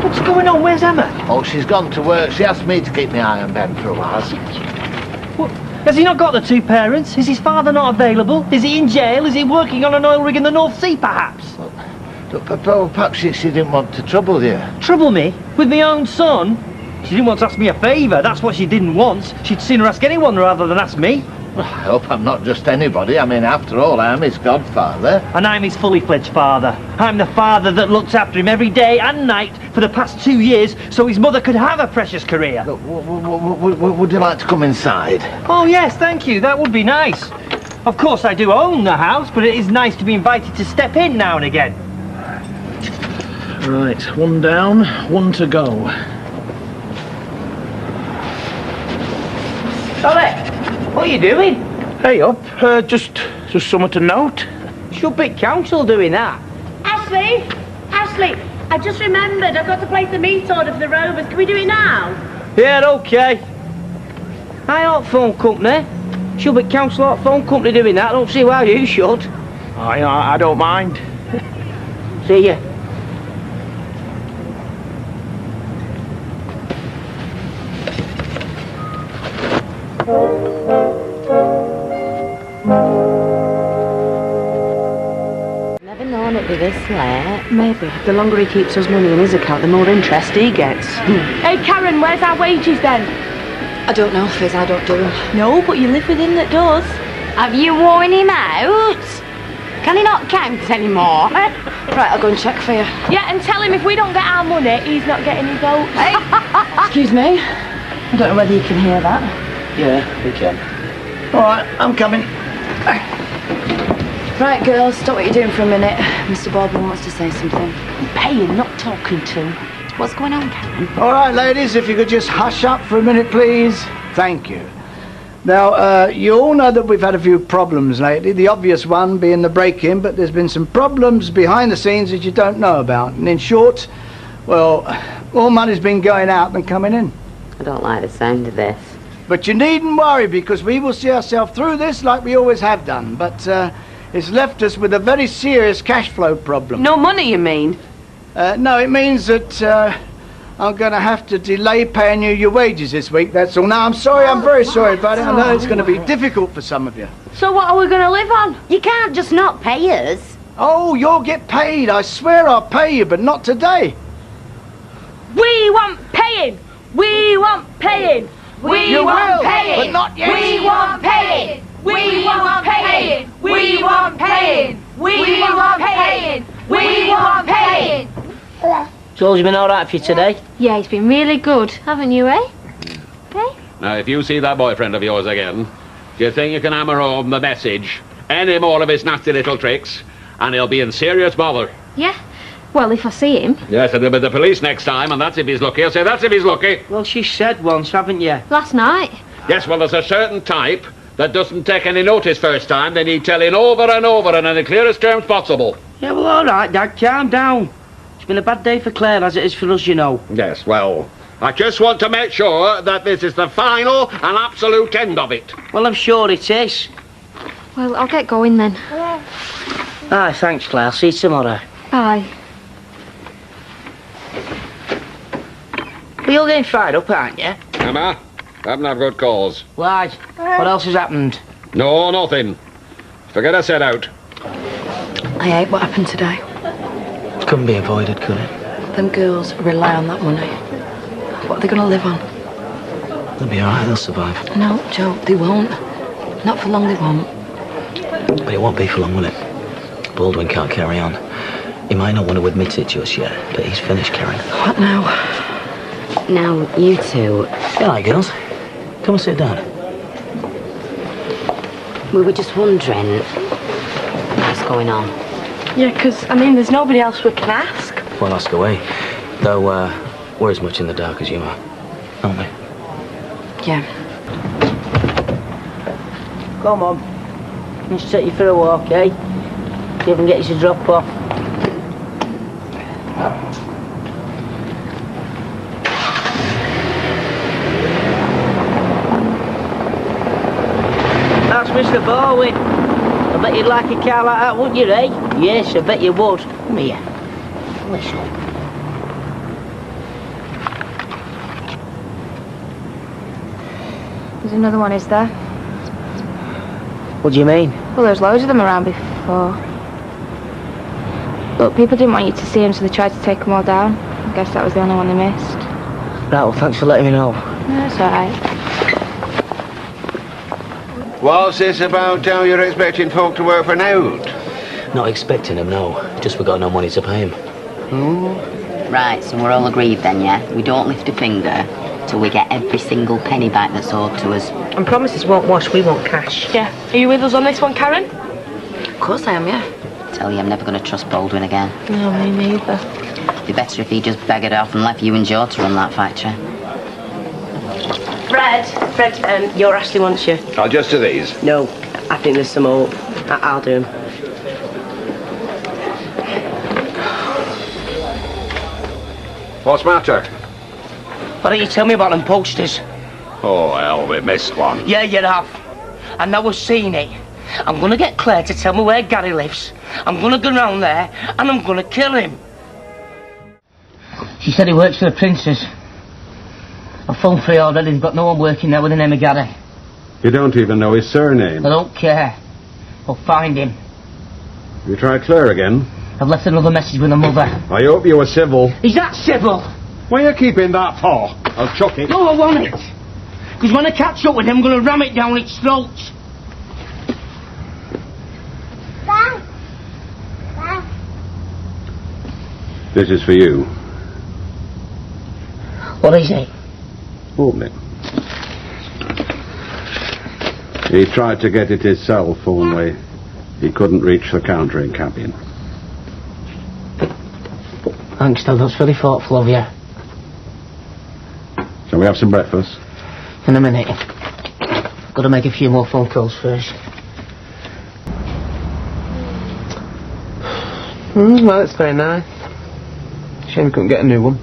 What's going on? Where's Emma? Oh, she's gone to work. She asked me to keep my eye on Ben for a while. What? Has he not got the 2 parents? Is his father not available? Is he in jail? Is he working on an oil rig in the North Sea, perhaps? Perhaps she didn't want to trouble you. Trouble me? With my own son? She didn't want to ask me a favour. That's what she didn't want. She'd sooner ask anyone rather than ask me. Well, I hope I'm not just anybody. I mean, after all, I'm his godfather. And I'm his fully-fledged father. I'm the father that looked after him every day and night for the past 2 years so his mother could have a precious career. Look, would you like to come inside? Oh, yes, thank you. That would be nice. Of course, I do own the house, but it is nice to be invited to step in now and again. Right, 1 down, 1 to go. Alec, what are you doing? Hey up, just something to note. Should be council doing that. Ashley, I just remembered I've got to place the meat order for the Rovers. Can we do it now? Yeah, okay. I aren't phone company. Shubbick Council aren't phone company doing that. I don't see why you should. I don't mind. See ya. Never known it'd be this late. Maybe. The longer he keeps us money in his account, the more interest he gets. Hey, Karen, where's our wages then? I don't know, Fizz, I don't do them. No, but you live with him that does. Have you worn him out? Can he not count anymore? Right, I'll go and check for you. Yeah, and tell him if we don't get our money, he's not getting his votes. Excuse me? I don't know whether you can hear that. Yeah, we can. All right, I'm coming. Right, girls, stop what you're doing for a minute. Mr. Baldwin wants to say something. I'm paying, not talking to. What's going on, Karen? All right, ladies, if you could just hush up for a minute, please. Thank you. Now, you all know that we've had a few problems lately, the obvious one being the break-in, but there's been some problems behind the scenes that you don't know about. And in short, well, more money's been going out than coming in. I don't like the sound of this. But you needn't worry, because we will see ourselves through this like we always have done. But it's left us with a very serious cash flow problem. No money, you mean? No, it means that I'm going to have to delay paying you your wages this week, that's all. Now, I'm sorry, I'm very sorry about it. I know it's going to be difficult for some of you. So what are we going to live on? You can't just not pay us. Oh, you'll get paid. I swear I'll pay you, but not today. We want paying! We want paying! We You want will, paying! but not yet. We want paying! We want paying! We want paying! We want paying! We want paying! George's been all right for you today? Yeah, he's been really good, haven't you, eh? Now, if you see that boyfriend of yours again, do you think you can hammer home the message? Any more of his nasty little tricks, and he'll be in serious bother. Yeah. Well, if I see him. Yes, and he'll be the police next time, and that's if he's lucky. I'll say that's if he's lucky. Well, she said once, haven't you? Last night. Yes, well, there's a certain type that doesn't take any notice first time. They need telling over and over and in the clearest terms possible. Yeah, well, all right, Dad, calm down. It's been a bad day for Claire, as it is for us, you know. Yes, well, I just want to make sure that this is the final and absolute end of it. Well, I'm sure it is. Well, I'll get going then. Aye, thanks, Claire. See you tomorrow. Bye. Well, you're getting fired up, aren't you? Emma, haven't had good cause. Why? What else has happened? No, nothing. Forget I said out. I hate what happened today. Couldn't be avoided, could it? Them girls rely on that money. What are they going to live on? They'll be alright, they'll survive. No, Joe, they won't. Not for long, they won't. But it won't be for long, will it? Baldwin can't carry on. He might not want to admit it just yet, but he's finished carrying. What now? Now, you two... All right, girls. Come and sit down. We were just wondering what's going on. Yeah, 'cause I mean, there's nobody else we can ask. Well, ask away. Though, we're as much in the dark as you are, aren't we? Yeah. Come on. Let's take you for a walk, eh? See if we can get you to drop off. That's Mr. Baldwin. I bet you'd like a car like that, wouldn't you, eh? Yes, I bet you would. Come here. Listen. There's another one, is there? What do you mean? Well, there's loads of them around before. Look, people didn't want you to see them, so they tried to take them all down. I guess that was the only one they missed. Right, well, thanks for letting me know. No, it's alright. What's this about how you're expecting folk to work for Newt? Not expecting him, no. Just we got no money to pay him. Right, so we're all agreed then, yeah? We don't lift a finger till we get every single penny back that's owed to us. And promises won't wash, we want cash. Yeah. Are you with us on this one, Karen? Of course I am, yeah. Tell you, I'm never going to trust Baldwin again. No, me neither. Be better if he just beggared off and left you and Joe to run that factory. Fred, you're Ashley, won't you? I'll just do these. No, I think there's some more. I'll do them. What's the matter? Why don't you tell me about them posters? Oh, hell, we missed one. Yeah, you have. I know I've seen it. I'm going to get Claire to tell me where Gary lives. I'm going to go round there and I'm going to kill him. She said he works for the Princess. I've phoned 3 already, but no one working there with the name of Gary. You don't even know his surname. I don't care. I'll find him. You tried Claire again? I've left another message with her mother. I hope you were civil. Is that civil? Why are you keeping that for? I'll chuck it. No, I want it. Because when I catch up with him, I'm going to ram it down its throat. This is for you. What is it? Open it. He tried to get it himself, only he couldn't reach the counter in cabin. Thanks, Dad. That's very thoughtful of you. Shall we have some breakfast? In a minute. Got to make a few more phone calls first. Well, it's very nice. Shame we couldn't get a new one.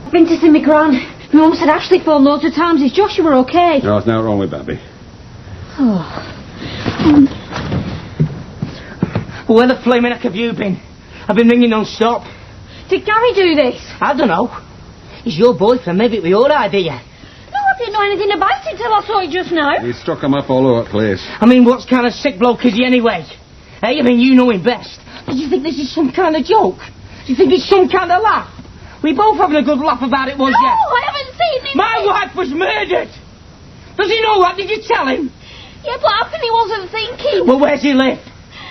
I've been to see my gran. My mum said Ashley phoned loads of times. Is Joshua okay? No, there's nothing wrong with Babby. Oh. Where the flaming heck have you been? I've been ringing non-stop. Did Gary do this? I don't know. He's your boyfriend, maybe it'd be your idea. No, I didn't know anything about it till I saw it just now. He struck him up all over the place. I mean, what kind of sick bloke is he anyway? Hey, I mean, you know him best. Do you think this is some kind of joke? Do you think it's some kind of laugh? We both having a good laugh about it, was No, ya? I haven't seen him. My wife was murdered! Does he know that? Did you tell him? Yeah, but how can he wasn't thinking? Well, where's he live?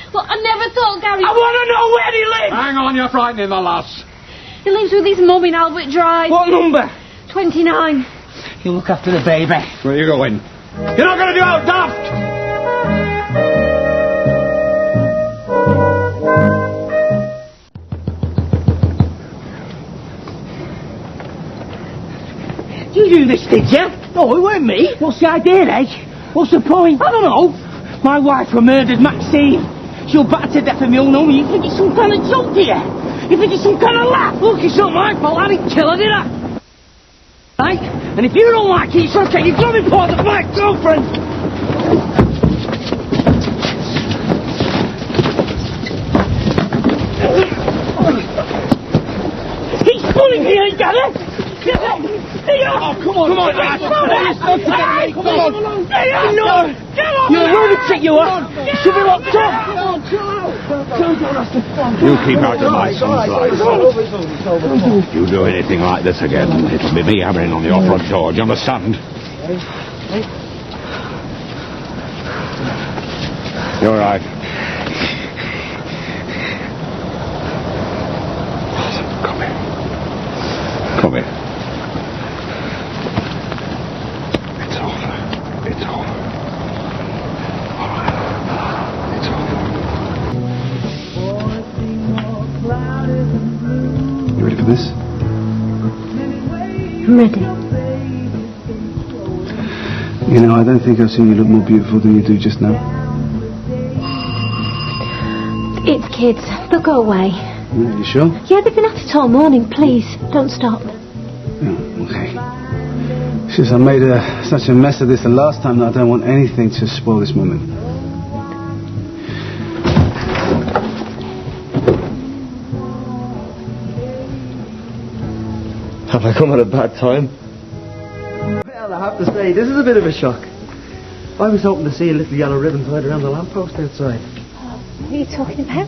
Well, I never thought Gary... I want to know where he lives! Hang on, you're frightening the lass. He lives with his mum in Albert Drive. What number? 29. You look after the baby. Where are you going? You're not going to do out daft! You do this, did you? No, it weren't me. What's the idea, eh? What's the point? I don't know. My wife was murdered, Maxine. She'll batter to death of me own home. You think it's some kind of joke, do you? You think it's some kind of laugh? Look, it's not my fault. I didn't kill her, did I? Right? And if you don't like it, it's okay. You've got to report to my girlfriend. He's pulling me, ain't got it? Get up! Oh, come on, Ash. Come on. Get up! No! Get up! You're a lunatic, you are! You should be locked up! You keep out of my son's life. You do anything like this again, it'll be me hammering on your front door, do you understand? You're right. Come here. Come here. It's over. It's over. All right. It's over. You ready for this? I'm ready. You know, I don't think I've seen you look more beautiful than you do just now. It's kids. They'll go away. Yeah, you sure? Yeah, they've been at it all morning. Please, don't stop. Yeah, okay. It's just I made such a mess of this the last time that I don't want anything to spoil this moment. Have I come at a bad time? Well, I have to say, this is a bit of a shock. I was hoping to see a little yellow ribbon tied around the lamppost outside. What are you talking about?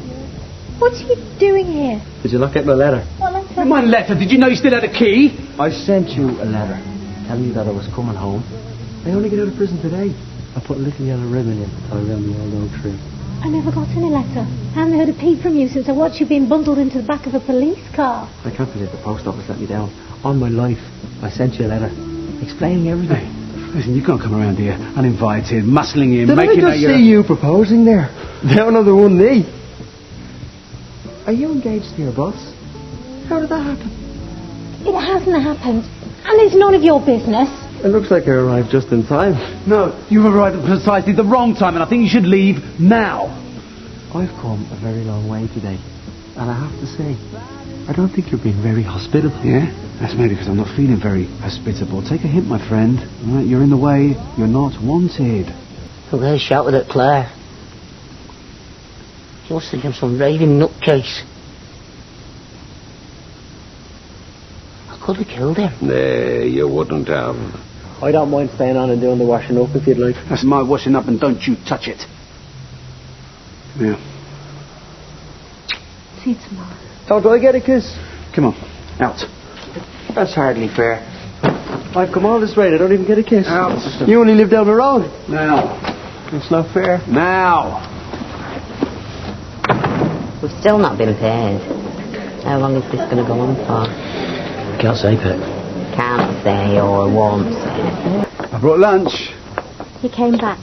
What are you doing here? Did you not get my letter? What letter? My letter? Did you know you still had a key? I sent you a letter telling you that I was coming home. I only get out of prison today. I put a little yellow ribbon in to tie around the old oak tree. I never got any letter. I haven't heard a peep from you since I watched you being bundled into the back of a police car. I can't believe the post office let me down. On my life, I sent you a letter explaining everything. Hey, listen, you can't come around here uninvited, muscling in, Did making I just see you proposing there? Down on the one knee. Are you engaged to your boss? How did that happen? It hasn't happened. And it's none of your business. It looks like I arrived just in time. No, you've arrived at precisely the wrong time, and I think you should leave now. I've come a very long way today. And I have to say, I don't think you're being very hospitable. Yeah? That's maybe because I'm not feeling very hospitable. Take a hint, my friend. All right, you're in the way. You're not wanted. Well, they shouted at Claire. She must think I'm some raving nutcase. I could have killed him. Nay, you wouldn't have. I don't mind staying on and doing the washing up if you'd like. That's my washing up, and don't you touch it. Yeah. See you tomorrow. Don't I get a kiss? Come on, out. That's hardly fair. I've come all this way, I don't even get a kiss. Out. You only live down the road. Now. It's not fair. Now. We've still not been paid. How long is this going to go on for? Can't say, Pet. Can't say or won't say. I brought lunch. He came back.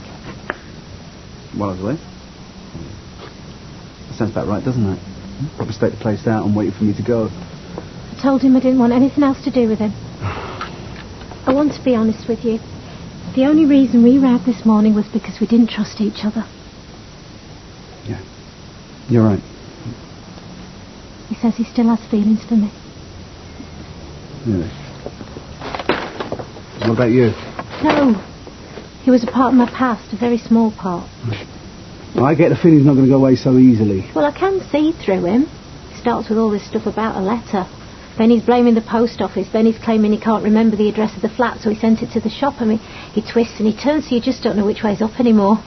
While I was away. That sounds about right, doesn't it? Probably staked the place out and waiting for me to go. I told him I didn't want anything else to do with him. I want to be honest with you. The only reason we rowed this morning was because we didn't trust each other. Yeah. You're right. He says he still has feelings for me. Really? What about you? No. He was a part of my past, a very small part. I get the feeling he's not going to go away so easily. Well, I can see through him. He starts with all this stuff about a letter. Then he's blaming the post office. Then he's claiming he can't remember the address of the flat, so he sent it to the shop. I mean, he twists and he turns, so you just don't know which way's up anymore.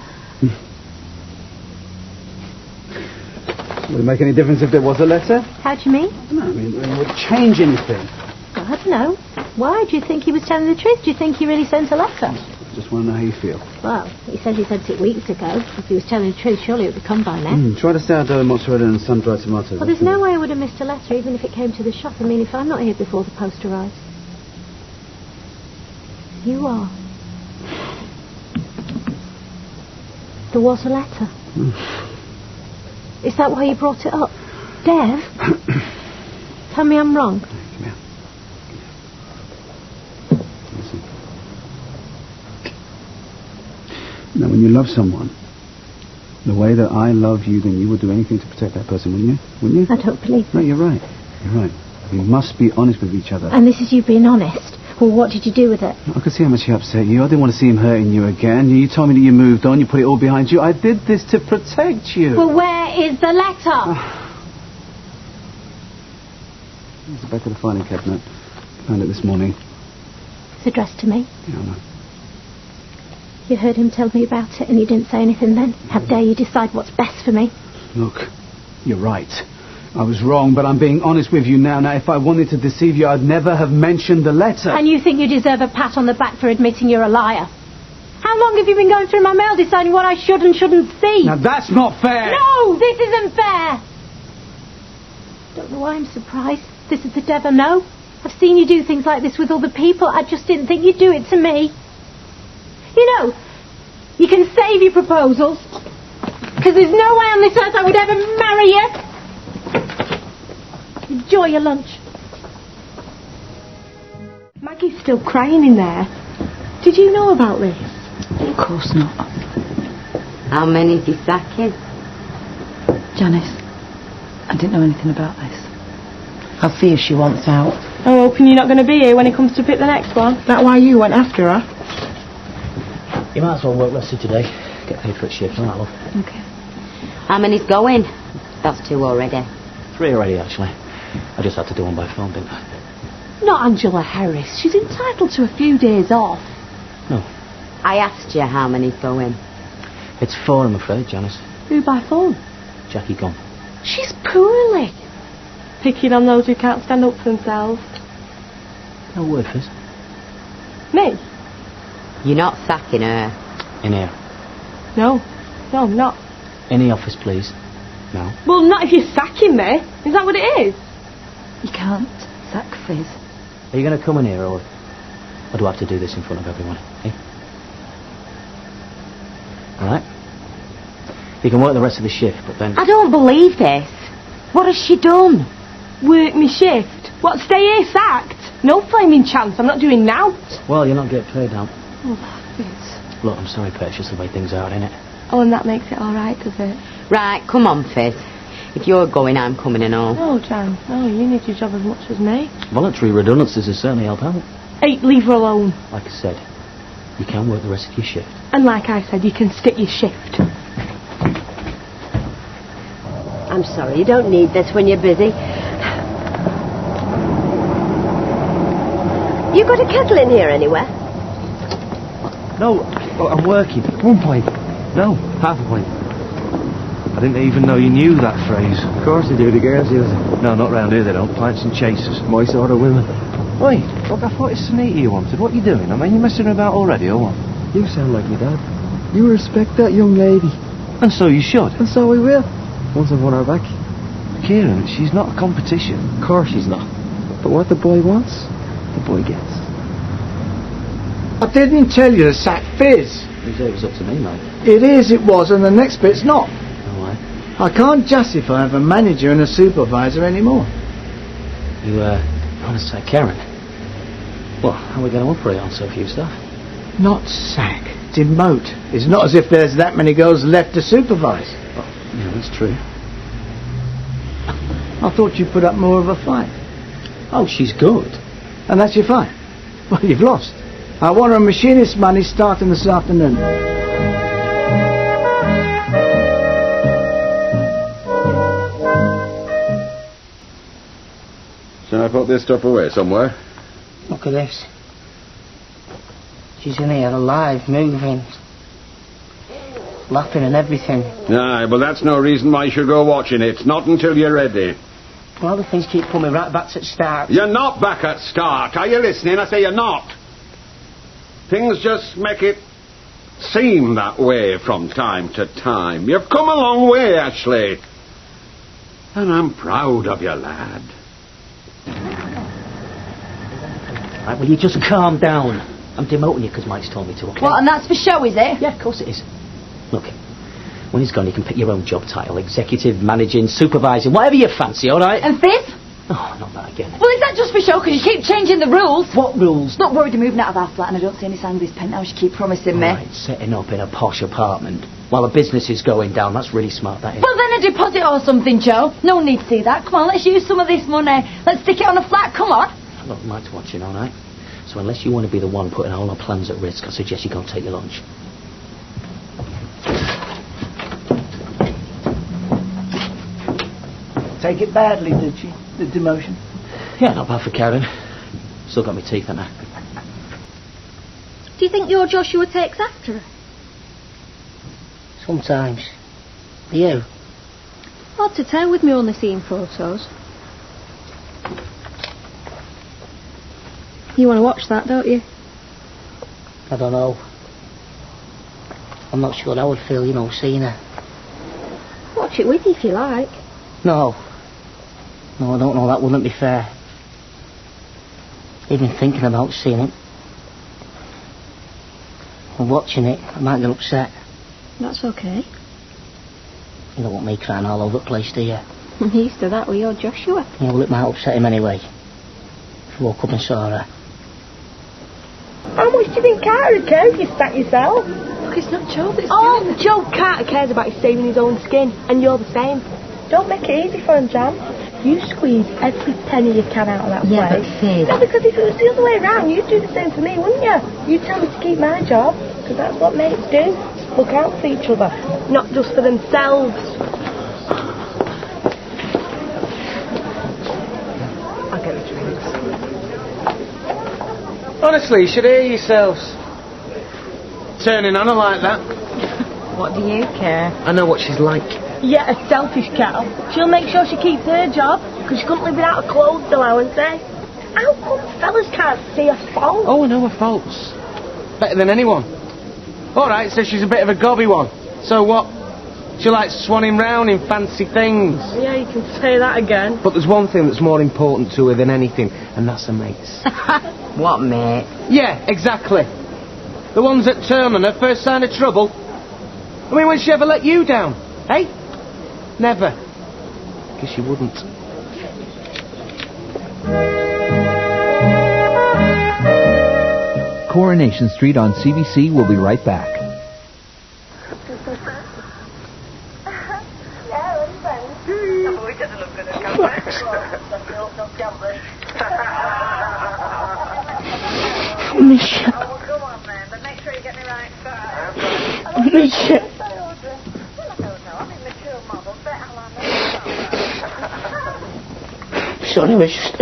Would it make any difference if there was a letter? How do you mean? No, I mean, would it change anything? I don't know. Why? Do you think he was telling the truth? Do you think he really sent a letter? Just want to know how you feel. Well, he says he sent it weeks ago. If he was telling the truth, surely it would come by now. Try to sourdough, mozzarella and sun-dried tomatoes. Well, there's no way I would have missed a letter, even if it came to the shop. I mean, if I'm not here before the post arrives. You are. There was a letter. Is that why you brought it up? Dev? Tell me I'm wrong. Now, when you love someone, the way that I love you, then you would do anything to protect that person, wouldn't you? Wouldn't you? I don't believe it. No, you're right. You're right. We must be honest with each other. And this is you being honest. Well, what did you do with it? I could see how much he upset you. I didn't want to see him hurting you again. You told me that you moved on. You put it all behind you. I did this to protect you. Well, where is the letter? It's back of the filing cabinet. Found it this morning. It's addressed to me. Yeah, I know. You heard him tell me about it and you didn't say anything then? How dare you decide what's best for me? Look, you're right. I was wrong, but I'm being honest with you now. Now, if I wanted to deceive you, I'd never have mentioned the letter. And you think you deserve a pat on the back for admitting you're a liar? How long have you been going through my mail deciding what I should and shouldn't see? Now, that's not fair! No, this isn't fair! Don't know why I'm surprised. This is the Dev I know. I've seen you do things like this with other people. I just didn't think you'd do it to me. You know, you can save your proposals, because there's no way on this earth I would ever marry you. Enjoy your lunch. Maggie's still crying in there. Did you know about this? Of course not. How many's he sacking? Janice, I didn't know anything about this. I'll see if she wants out. Oh, hoping you're not going to be here when he comes to pick the next one. That why you went after her? You might as well work less today. Get paid for its shift, alright, love? Okay. How many's going? That's 2 already. 3 already, actually. I just had to do one by phone, didn't I? Not Angela Harris. She's entitled to a few days off. No. I asked you how many's going. It's 4, I'm afraid, Janice. Who by phone? Jackie gone. She's poorly. Picking on those who can't stand up for themselves. No word, Fizz. Me? You're not sacking her. In here. No. No, I'm not. In the office, please. No. Well, not if you're sacking me. Is that what it is? You can't sack Fizz. Are you going to come in here, or do I have to do this in front of everyone? Eh? Alright? You can work the rest of the shift, but then... I don't believe this. What has she done? Work me shift. What, stay here sacked? No flaming chance. I'm not doing now. Well, you're not getting paid now. Oh, Fizz. Look, I'm sorry, Pet, it's just the way things are, ain't it? Oh, and that makes it all right, does it? Right, come on, Fizz. If you're going, I'm coming and all. Oh, Jan. Oh, you need your job as much as me. Voluntary redundancies has certainly helped out. Hey, leave her alone. Like I said, you can work the rest of your shift. And like I said, you can skip your shift. I'm sorry, you don't need this when you're busy. You got a kettle in here anywhere? No, I'm working. 1 point. No, half a point. I didn't even know you knew that phrase. Of course they do, the girls use it. No, not round here they don't. Pints and chasers. My sort of women. Wait, look, I thought it's Sunita you wanted. What are you doing? I mean, you messing about already, or what? You sound like your dad. You respect that young lady. And so you should. And so we will. Once I've won her back. Kieran, she's not a competition. Of course she's not. But what the boy wants, the boy gets. I didn't tell you to sack Fizz. You said it was up to me, mate. It is, it was, and the next bit's not. No way. I can't justify having a manager and a supervisor anymore. You, want to say Karen? Well, how are we going to operate on so few staff? Not sack, demote. It's not as if there's that many girls left to supervise. Well, yeah, that's true. I thought you put up more of a fight. Oh, she's good. And that's your fight? Well, you've lost. I want her machinist money starting this afternoon. So put this stuff away somewhere? Look at this. She's in here alive, moving, laughing and everything. Aye, but that's no reason why you should go watching it. Not until you're ready. Well, the things keep pulling me right back to the start. You're not back at start. Are you listening? I say you're not. Things just make it seem that way from time to time. You've come a long way, Ashley. And I'm proud of you, lad. Right, will you just calm down? I'm demoting you because Mike's told me to, okay? What, and that's for show, is it? Yeah, of course it is. Look, when he's gone, you can pick your own job title. Executive, managing, supervising, whatever you fancy, all right? And fifth? Oh, not that again. Well, is that just for show? Because you keep changing the rules. What rules? Not worried you're moving out of our flat and I don't see any sign of this penthouse you keep promising me. All right, setting up in a posh apartment while the business is going down. That's really smart, that is. Well, then a deposit or something, Joe. No need to see that. Come on, let's use some of this money. Let's stick it on a flat. Come on. Look, Mike's watching, all right? So unless you want to be the one putting all our plans at risk, I suggest you go and take your lunch. Take it badly, did she? The demotion? Yeah, not bad for Karen. Still got my teeth in her. Do you think your Joshua takes after her? Sometimes. You? Odd to tell with me only seeing photos. You want to watch that, don't you? I don't know. I'm not sure I would feel, seeing her. Watch it with you if you like. No. No, I don't know. That wouldn't be fair. Even thinking about seeing it. And watching it, I might get upset. That's okay. You don't want me crying all over the place, do you? I'm used to that with your Joshua. Yeah, well, it might upset him anyway. If you woke up and saw her. How much do you think Carter cares if you spat yourself? Look, it's not Joe that's Oh, Joe Carter cares about you saving his own skin, and you're the same. Don't make it easy for him, Jan. You squeeze every penny you can out of that Yeah, place. but Fizz. No, because if it was the other way around, you'd do the same for me, wouldn't you? You'd tell me to keep my job, because that's what mates do. Look out for each other, not just for themselves. I'll get the drinks. Honestly, you should hear yourselves. Turning on her like that. What do you care? I know what she's like. Yeah, a selfish cow. She'll make sure she keeps her job, because she couldn't live without a clothes allowance, eh? How come fellas can't see her faults? Oh, I know her faults. Better than anyone. Alright, so she's a bit of a gobby one. So what? She likes swanning round in fancy things. Yeah, you can say that again. But there's one thing that's more important to her than anything, and that's her mates. What, mate? Yeah, exactly. The ones that turn on her first sign of trouble. I mean, when she ever let you down? Eh? Never. Guess she wouldn't. Coronation Street on CBC will be right back. Sorry, it's just...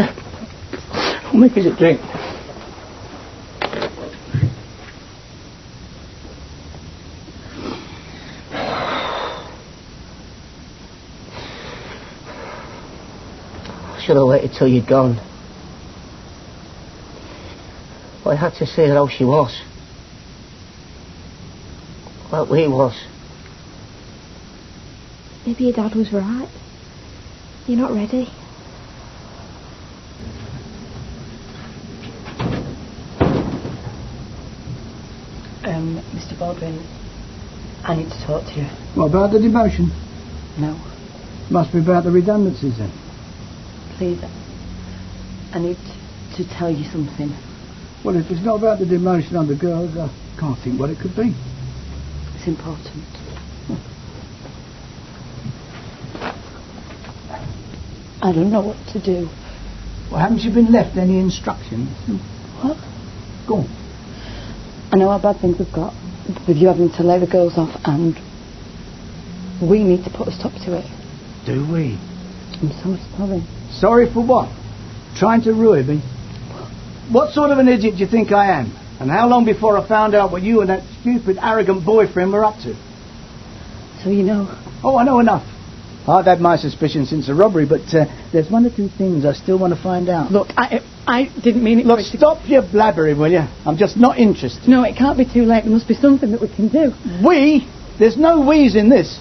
I'll make us a drink. Should have waited till you'd gone. But I had to see her how she was. Like we was. Maybe your dad was right. You're not ready. Mr. Baldwin, I need to talk to you. What about the demotion? No. Must be about the redundancies then. Please, I need to tell you something. Well, if it's not about the demotion on the girls, I can't think what it could be. It's important. I don't know what to do. Well, haven't you been left any instructions? What? Go on. I know how bad things have got with you having to lay the girls off, and we need to put a stop to it. Do we? I'm so sorry. Sorry for what? Trying to ruin me? What sort of an idiot do you think I am? And how long before I found out what you and that stupid, arrogant boyfriend were up to? So you know. Oh, I know enough. I've had my suspicions since the robbery, but there's one or two things I still want to find out. Look, I didn't mean it. Look, stop your blabbering, will you? I'm just not interested. No, it can't be too late. There must be something that we can do. We? There's no we's in this.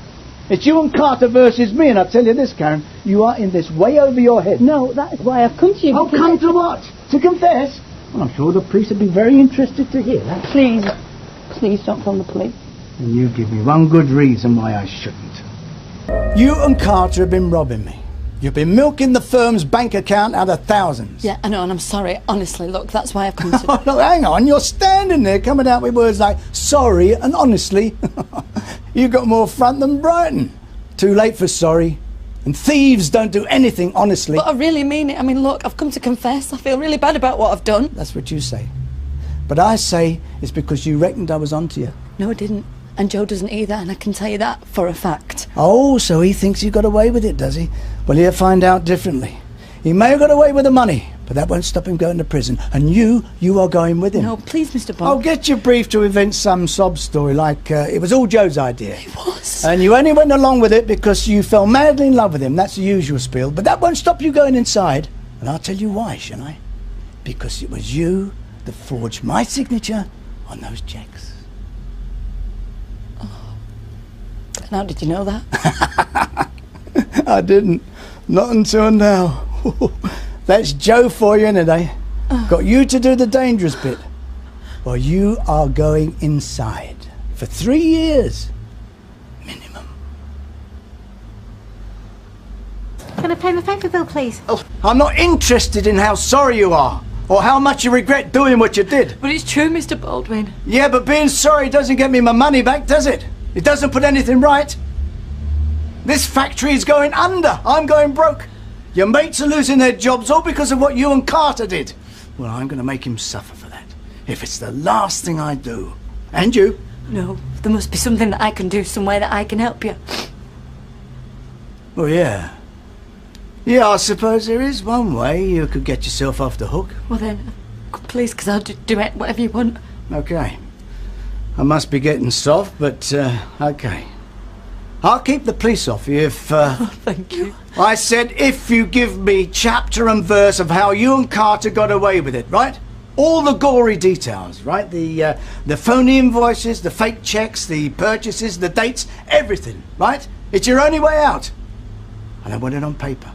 It's you and Carter versus me, and I tell you this, Karen, you are in this way over your head. No, that is why I've come to you. Oh, come to what? To confess? Well, I'm sure the police would be very interested to hear that. Please don't phone the police. And you give me one good reason why I shouldn't. You and Carter have been robbing me. You've been milking the firm's bank account out of thousands. Yeah, I know, and I'm sorry. Honestly, look, that's why I've come to... Look, hang on, you're standing there coming out with words like sorry and honestly. You've got more front than Brighton. Too late for sorry. And thieves don't do anything honestly. But I really mean it. I mean, look, I've come to confess. I feel really bad about what I've done. That's what you say. But I say it's because you reckoned I was onto you. No, I didn't. And Joe doesn't either, and I can tell you that for a fact. Oh, so he thinks you got away with it, does he? Well, he'll find out differently. He may have got away with the money, but that won't stop him going to prison. And you are going with him. No, please, Mr. Bob. I'll get you briefed to invent some sob story like it was all Joe's idea. It was. And you only went along with it because you fell madly in love with him. That's the usual spiel. But that won't stop you going inside. And I'll tell you why, shall I? Because it was you that forged my signature on those checks. And how did you know that? I didn't. Not until now. That's Joe for you, innit, eh? Got you to do the dangerous bit. Or you are going inside for 3 years. Minimum. Can I pay my paper bill, please? Oh, I'm not interested in how sorry you are. Or how much you regret doing what you did. But it's true, Mr. Baldwin. Yeah, but being sorry doesn't get me my money back, does it? It doesn't put anything right. This factory is going under. I'm going broke. Your mates are losing their jobs all because of what you and Carter did. Well, I'm going to make him suffer for that. If it's the last thing I do. And you. No, there must be something that I can do, some way that I can help you. Well, yeah. Yeah, I suppose there is one way you could get yourself off the hook. Well then, please, because I'll do it, whatever you want. Okay. I must be getting soft, but, okay. I'll keep the police off you if, Oh, thank you. I said if you give me chapter and verse of how you and Carter got away with it, right? All the gory details, right? The phony invoices, the fake checks, the purchases, the dates, everything, right? It's your only way out. And I want it on paper.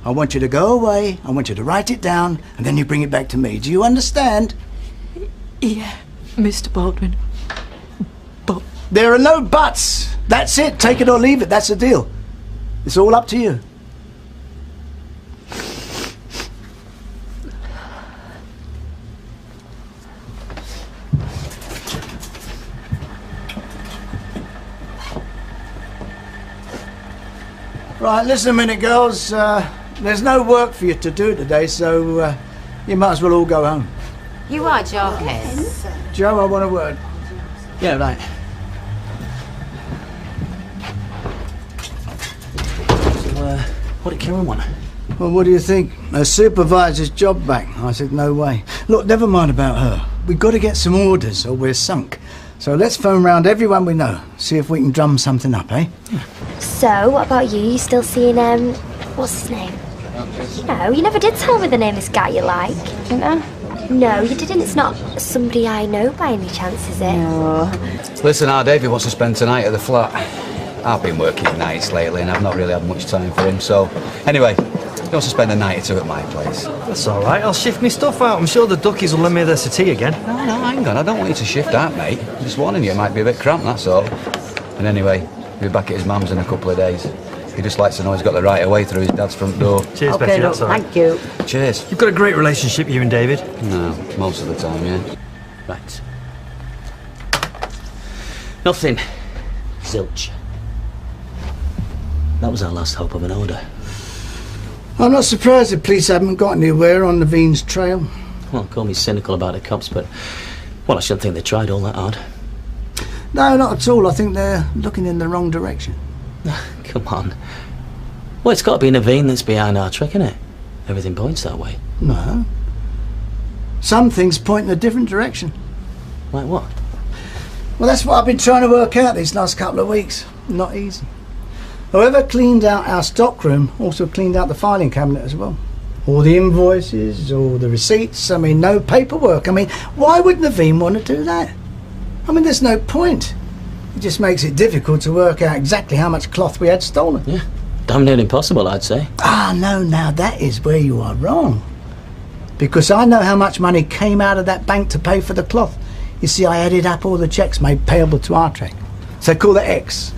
I want you to go away, I want you to write it down, and then you bring it back to me. Do you understand? Yeah, Mr. Baldwin. But... There are no buts. That's it. Take it or leave it. That's the deal. It's all up to you. Right, listen a minute, girls. There's no work for you to do today, so you might as well all go home. You are joking. Joe, I want a word. Yeah, right. So, what did Karen want? Well, what do you think? Her supervisor's job back. I said, no way. Look, never mind about her. We've got to get some orders or we're sunk. So let's phone round everyone we know. See if we can drum something up, eh? So, what about you? You still seeing, what's his name? No, you never did tell me the name of this guy you like. Didn't I? No, you didn't. It's not somebody I know by any chance, is it? No. Listen, our Davey wants to spend tonight at the flat. I've been working nights lately and I've not really had much time for him, so... Anyway, he wants to spend a night or two at my place. That's all right. I'll shift my stuff out. I'm sure the duckies will lend me their settee again. No, hang on. I don't want you to shift out, mate. I'm just warning you, it might be a bit cramped, that's all. And anyway, he'll be back at his mum's in a couple of days. He just likes to know he's got the right of way through his dad's front door. Cheers, Okay, Becky, look, that's all right. thank you. Cheers. You've got a great relationship, you and David. No, most of the time, yeah. Right. Nothing. Zilch. That was our last hope of an order. I'm not surprised the police haven't got anywhere on the Veen's trail. Well, call me cynical about the cops, but... Well, I shouldn't think they tried all that hard. No, not at all. I think they're looking in the wrong direction. Come on. Well, it's got to be Naveen that's behind our trick, innit? everything points that way. No. Some things point in a different direction. Like what? Well, that's what I've been trying to work out these last couple of weeks. Not easy. Whoever cleaned out our stockroom also cleaned out the filing cabinet as well. All the invoices, all the receipts, I mean, no paperwork. I mean, why would Naveen want to do that? I mean, there's no point. It just makes it difficult to work out exactly how much cloth we had stolen. Yeah, damn near impossible, I'd say. Ah, no, now that is where you are wrong. Because I know how much money came out of that bank to pay for the cloth. You see, I added up all the cheques made payable to Artrek. So call it X.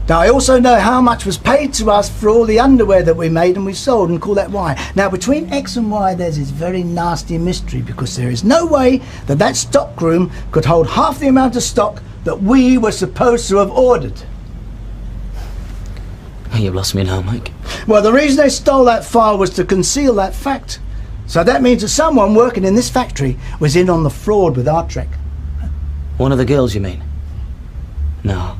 Now, I also know how much was paid to us for all the underwear that we made and we sold, and call that Y. Now, between X and Y, there's this very nasty mystery, because there is no way that that stockroom could hold half the amount of stock that we were supposed to have ordered. You've lost me now, Mike. Well, the reason they stole that file was to conceal that fact. So that means that someone working in this factory was in on the fraud with Artrek. One of the girls, you mean? No.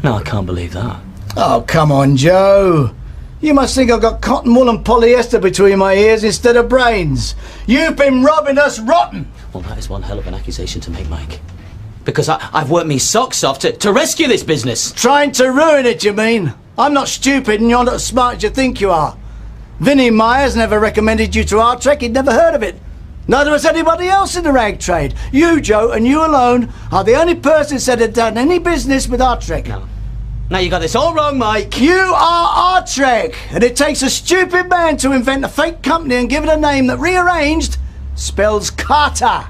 No, I can't believe that. Oh, come on, Joe. You must think I've got cotton wool and polyester between my ears instead of brains. You've been robbing us rotten. Well, that is one hell of an accusation to make, Mike. Because I've worked me socks off to rescue this business. Trying to ruin it, you mean? I'm not stupid and you're not as smart as you think you are. Vinnie Myers never recommended you to Artrek. He'd never heard of it. Neither has anybody else in the rag trade. You, Joe, and you alone are the only person that had done any business with Artrek. No. Now you got this all wrong, Mike. You are Artrek, and it takes a stupid man to invent a fake company and give it a name that, rearranged, spells Carter.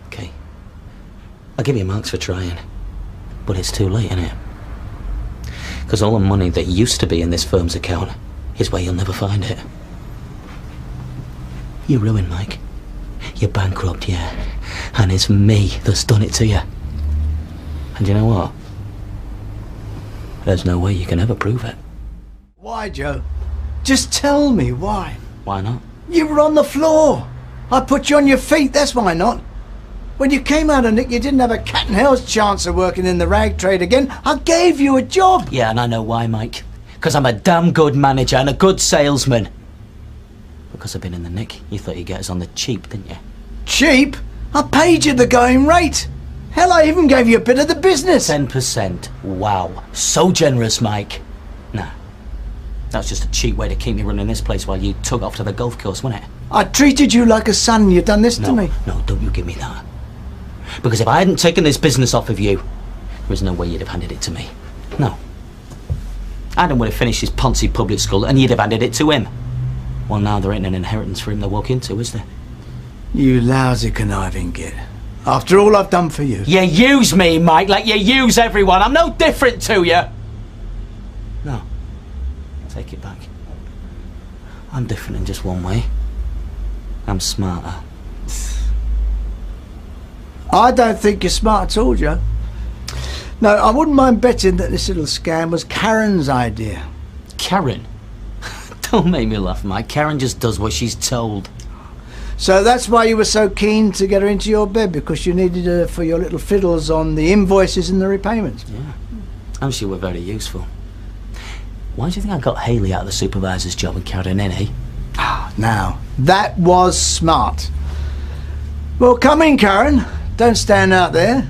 Okay. I'll give you marks for trying. But it's too late, isn't it? Because all the money that used to be in this firm's account is where you'll never find it. You're ruined, Mike. You're bankrupt, yeah. And it's me that's done it to you. And you know what? There's no way you can ever prove it. Why, Joe? Just tell me why. Why not? You were on the floor. I put you on your feet, that's why not. When you came out of Nick, you didn't have a cat and hell's chance of working in the rag trade again. I gave you a job. Yeah, and I know why, Mike. Because I'm a damn good manager and a good salesman. Because I've been in the Nick, you thought you'd get us on the cheap, didn't you? Cheap? I paid you the going rate. Hell, I even gave you a bit of the business. 10%. Wow. So generous, Mike. Nah. That's just a cheap way to keep me running this place while you took off to the golf course, wasn't it? I treated you like a son and you've done this to me. No, don't you give me that. Because if I hadn't taken this business off of you, there's no way you'd have handed it to me. No. Adam would have finished his Ponzi public school and you'd have handed it to him. Well, now there ain't an inheritance for him to walk into, is there? You lousy conniving git. After all I've done for you. You use me, Mike, like you use everyone. I'm no different to you. No. Take it back. I'm different in just one way. I'm smarter. I don't think you're smart at all, Joe. No, I wouldn't mind betting that this little scam was Karen's idea. Karen? Don't make me laugh, Mike. Karen just does what she's told. So that's why you were so keen to get her into your bed, because you needed her for your little fiddles on the invoices and the repayments. Yeah. And she were very useful. Why do you think I got Haley out of the supervisor's job and Karen in, eh? Now, that was smart. Well, come in, Karen. Don't stand out there.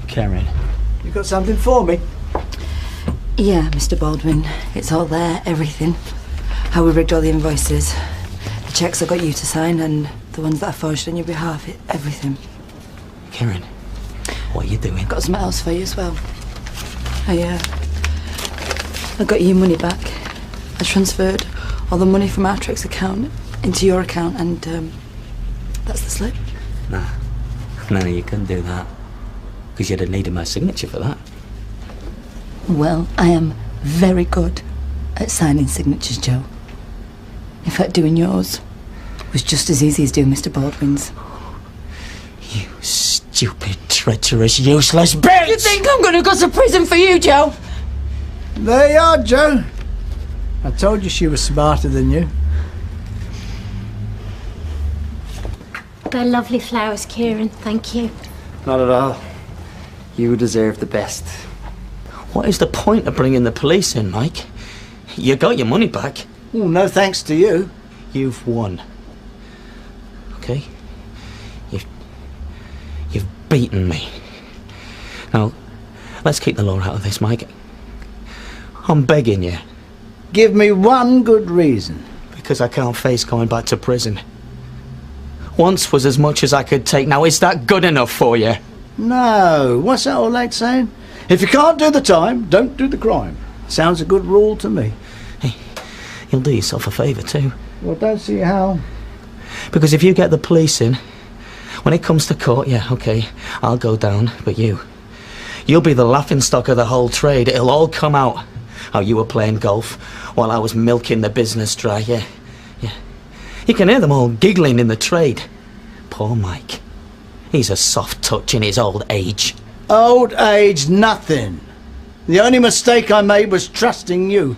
Karen. You got something for me? Yeah, Mr. Baldwin. It's all there, everything. How we rigged all the invoices, the cheques I got you to sign, and the ones that I forged on your behalf. Everything. Karen, what are you doing? Got something else for you as well. I got your money back. I transferred all the money from Artrek's account into your account, and that's the slip. Nah, you couldn't do that. Because you'd have needed my signature for that. Well, I am very good at signing signatures, Joe. In fact, doing yours was just as easy as doing Mr. Baldwin's. You stupid, treacherous, useless bitch! You think I'm gonna go to prison for you, Joe? There you are, Joe. I told you she was smarter than you. They're lovely flowers, Kieran. Thank you. Not at all. You deserve the best. What is the point of bringing the police in, Mike? You got your money back. Well, no thanks to you. You've won. Okay? You've beaten me. Now, let's keep the law out of this, Mike. I'm begging you. Give me one good reason. Because I can't face going back to prison. Once was as much as I could take. Now, is that good enough for you? No. What's that old lady saying? If you can't do the time, don't do the crime. Sounds a good rule to me. Hey, you'll do yourself a favour too. Well, don't see how. Because if you get the police in, when it comes to court, yeah, okay, I'll go down, but you'll be the laughingstock of the whole trade. It'll all come out. How you were playing golf while I was milking the business dry, yeah. You can hear them all giggling in the trade. Poor Mike. He's a soft touch in his old age. Old age, nothing. The only mistake I made was trusting you.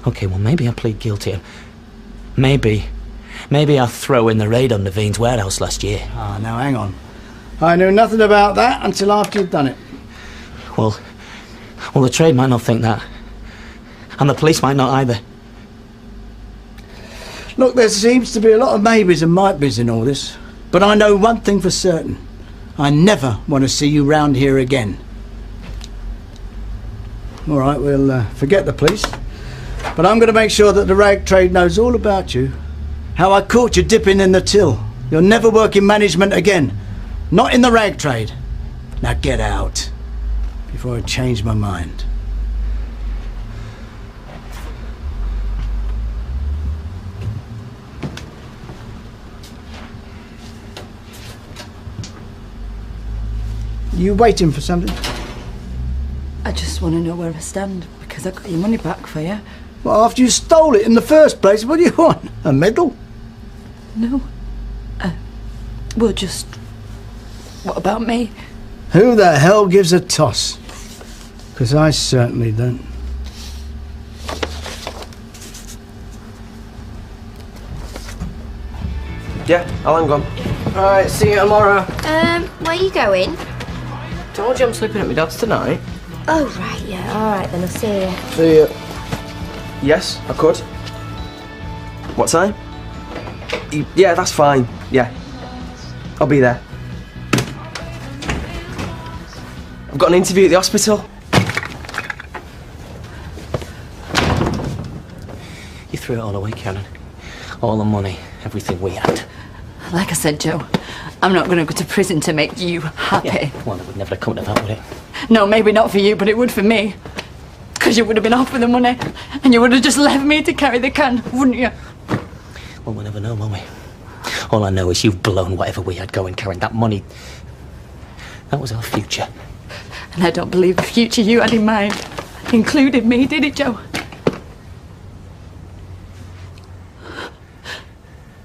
Okay, well, maybe I plead guilty. Maybe I'll throw in the raid on Naveen's warehouse last year. Ah, now hang on. I knew nothing about that until after you'd done it. Well, the trade might not think that. And the police might not either. Look, there seems to be a lot of maybes and might-bes in all this. But I know one thing for certain. I never want to see you round here again. All right, we'll forget the police. But I'm going to make sure that the rag trade knows all about you. How I caught you dipping in the till. You'll never work in management again. Not in the rag trade. Now get out. Before I change my mind. You waiting for something? I just want to know where I stand, because I got your money back for you. Well, after you stole it in the first place, what do you want? A medal? No. Well, just... What about me? Who the hell gives a toss? Because I certainly don't. Yeah, I'll hang on. Alright, see you tomorrow. Where are you going? Told you I'm sleeping at my dad's tonight. Oh, right, yeah. Alright, then I'll see you. See ya. Yes, I could. What time? Yeah, that's fine. Yeah. I'll be there. I've got an interview at the hospital. You threw it all away, Karen. All the money, everything we had. Like I said, Joe, I'm not going to go to prison to make you happy. Yeah, well, it would never have come to that, would it? No, maybe not for you, but it would for me. Because you would have been off with the money, and you would have just left me to carry the can, wouldn't you? Well, we'll never know, will we? All I know is you've blown whatever we had going, Karen. That money, that was our future. And I don't believe the future you had in mind included me, did it, Joe?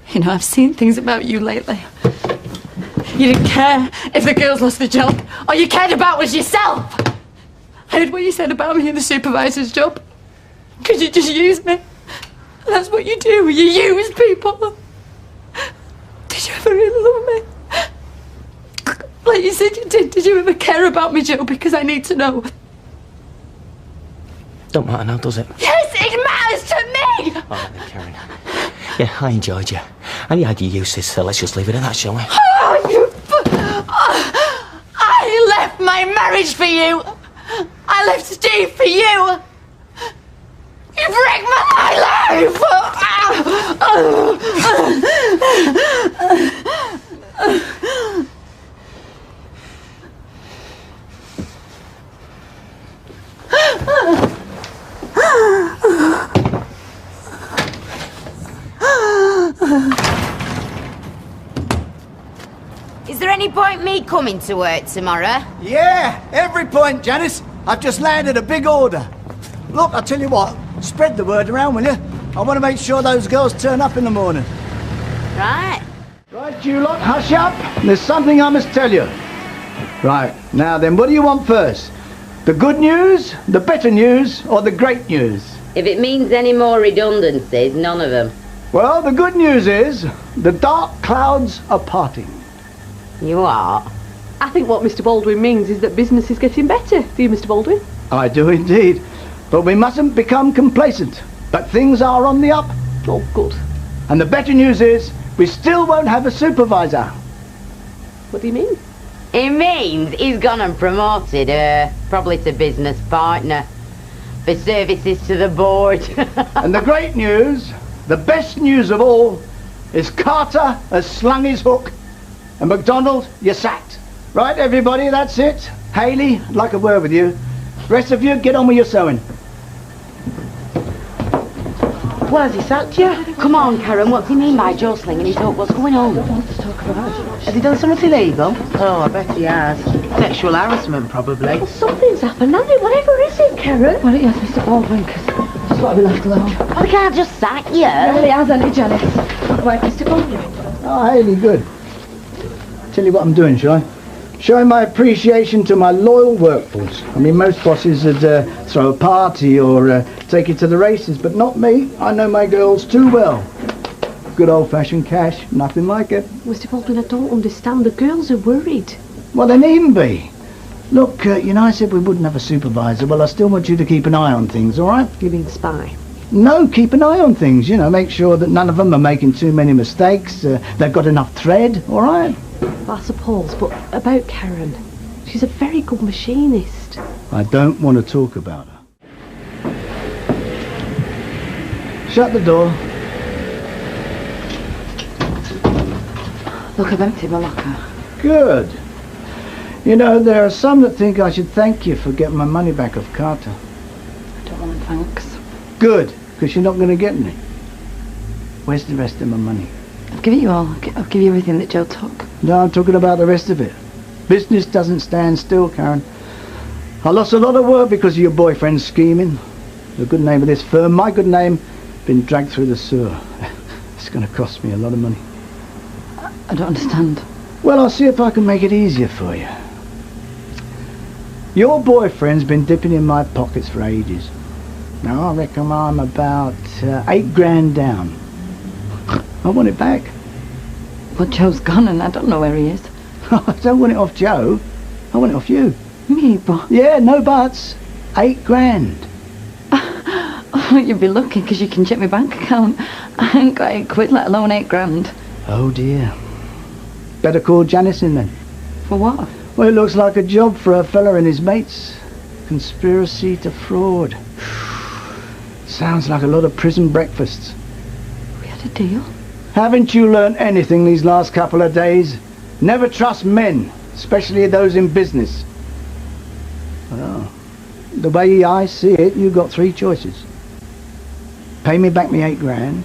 You know, I've seen things about you lately. You didn't care if the girls lost the job. All you cared about was yourself. I heard what you said about me in the supervisor's job. Because you just used me. That's what you do. You use people. Did you ever really love me? Like you said you did. Did you ever care about me, Joe? Because I need to know. Don't matter now, does it? Yes, it matters to me! All right then, Karen. Yeah, I enjoyed you. And you had your uses, so let's just leave it at that, shall we? I left my marriage for you. I left Steve for you. You've wrecked my life. Is there any point me coming to work tomorrow? Yeah, every point, Janice. I've just landed a big order. Look, I'll tell you what, spread the word around, will you? I want to make sure those girls turn up in the morning. Right. Right, you lot, hush up. There's something I must tell you. Right, now then, what do you want first? The good news, the better news, or the great news? If it means any more redundancies, none of them. Well, the good news is the dark clouds are parting. You are? I think what Mr. Baldwin means is that business is getting better. Do you, Mr. Baldwin? I do indeed. But we mustn't become complacent. But things are on the up. Oh, good. And the better news is, we still won't have a supervisor. What do you mean? It means he's gone and promoted her, probably to business partner, for services to the board. And the great news, the best news of all, is Carter has slung his hook. And MacDonald, you're sacked. Right, everybody, that's it. Hayley, I'd like a word with you. Rest of you, get on with your sewing. Well, has he sacked you? Come on, Karen, what's he mean by Joe slinging his hook? What's going on? What wants to talk about? Has he done something illegal? Oh, I bet he has. Sexual harassment, probably. Well, something's happened, hasn't it? Whatever is it, Karen? Why don't you ask Mr. Baldwin, because I just want to be left alone. Well, he can't just sack you. Well, he has, hasn't he, Janice? Talk about Mr. Baldwin. Oh, Hayley, good. Tell you what I'm doing, shall I? Showing my appreciation to my loyal workforce. I mean, most bosses would throw a party or take it to the races, but not me. I know my girls too well. Good old-fashioned cash, nothing like it. Mr. Baldwin, I don't understand. The girls are worried. Well, they needn't be. Look, you know I said we wouldn't have a supervisor. Well, I still want you to keep an eye on things, all right? You mean spy? No, keep an eye on things, you know, make sure that none of them are making too many mistakes. They've got enough thread, all right? I suppose, but about Karen, she's a very good machinist. I don't want to talk about her. Shut the door. Look, I've emptied my locker. Good. You know, there are some that think I should thank you for getting my money back off Carter. I don't want thanks. Good, because you're not going to get any. Where's the rest of my money? I've given you all. I'll give you everything that Joe took. No, I'm talking about the rest of it. Business doesn't stand still, Karen. I lost a lot of work because of your boyfriend's scheming. The good name of this firm, my good name, been dragged through the sewer. It's going to cost me a lot of money. I don't understand. Well, I'll see if I can make it easier for you. Your boyfriend's been dipping in my pockets for ages. Now, I reckon I'm about 8 grand down. I want it back. Well, Joe's gone and I don't know where he is. I don't want it off Joe. I want it off you. Me, but... Yeah, no buts. 8 grand. Oh, you'd be lucky because you can check my bank account. I ain't got 8 quid, let alone 8 grand. Oh, dear. Better call Janice in then. For what? Well, it looks like a job for a fella and his mates. Conspiracy to fraud. Sounds like a lot of prison breakfasts. We had a deal. Haven't you learnt anything these last couple of days? Never trust men, especially those in business. Well, the way I see it, you've got 3 choices. Pay me back me 8 grand,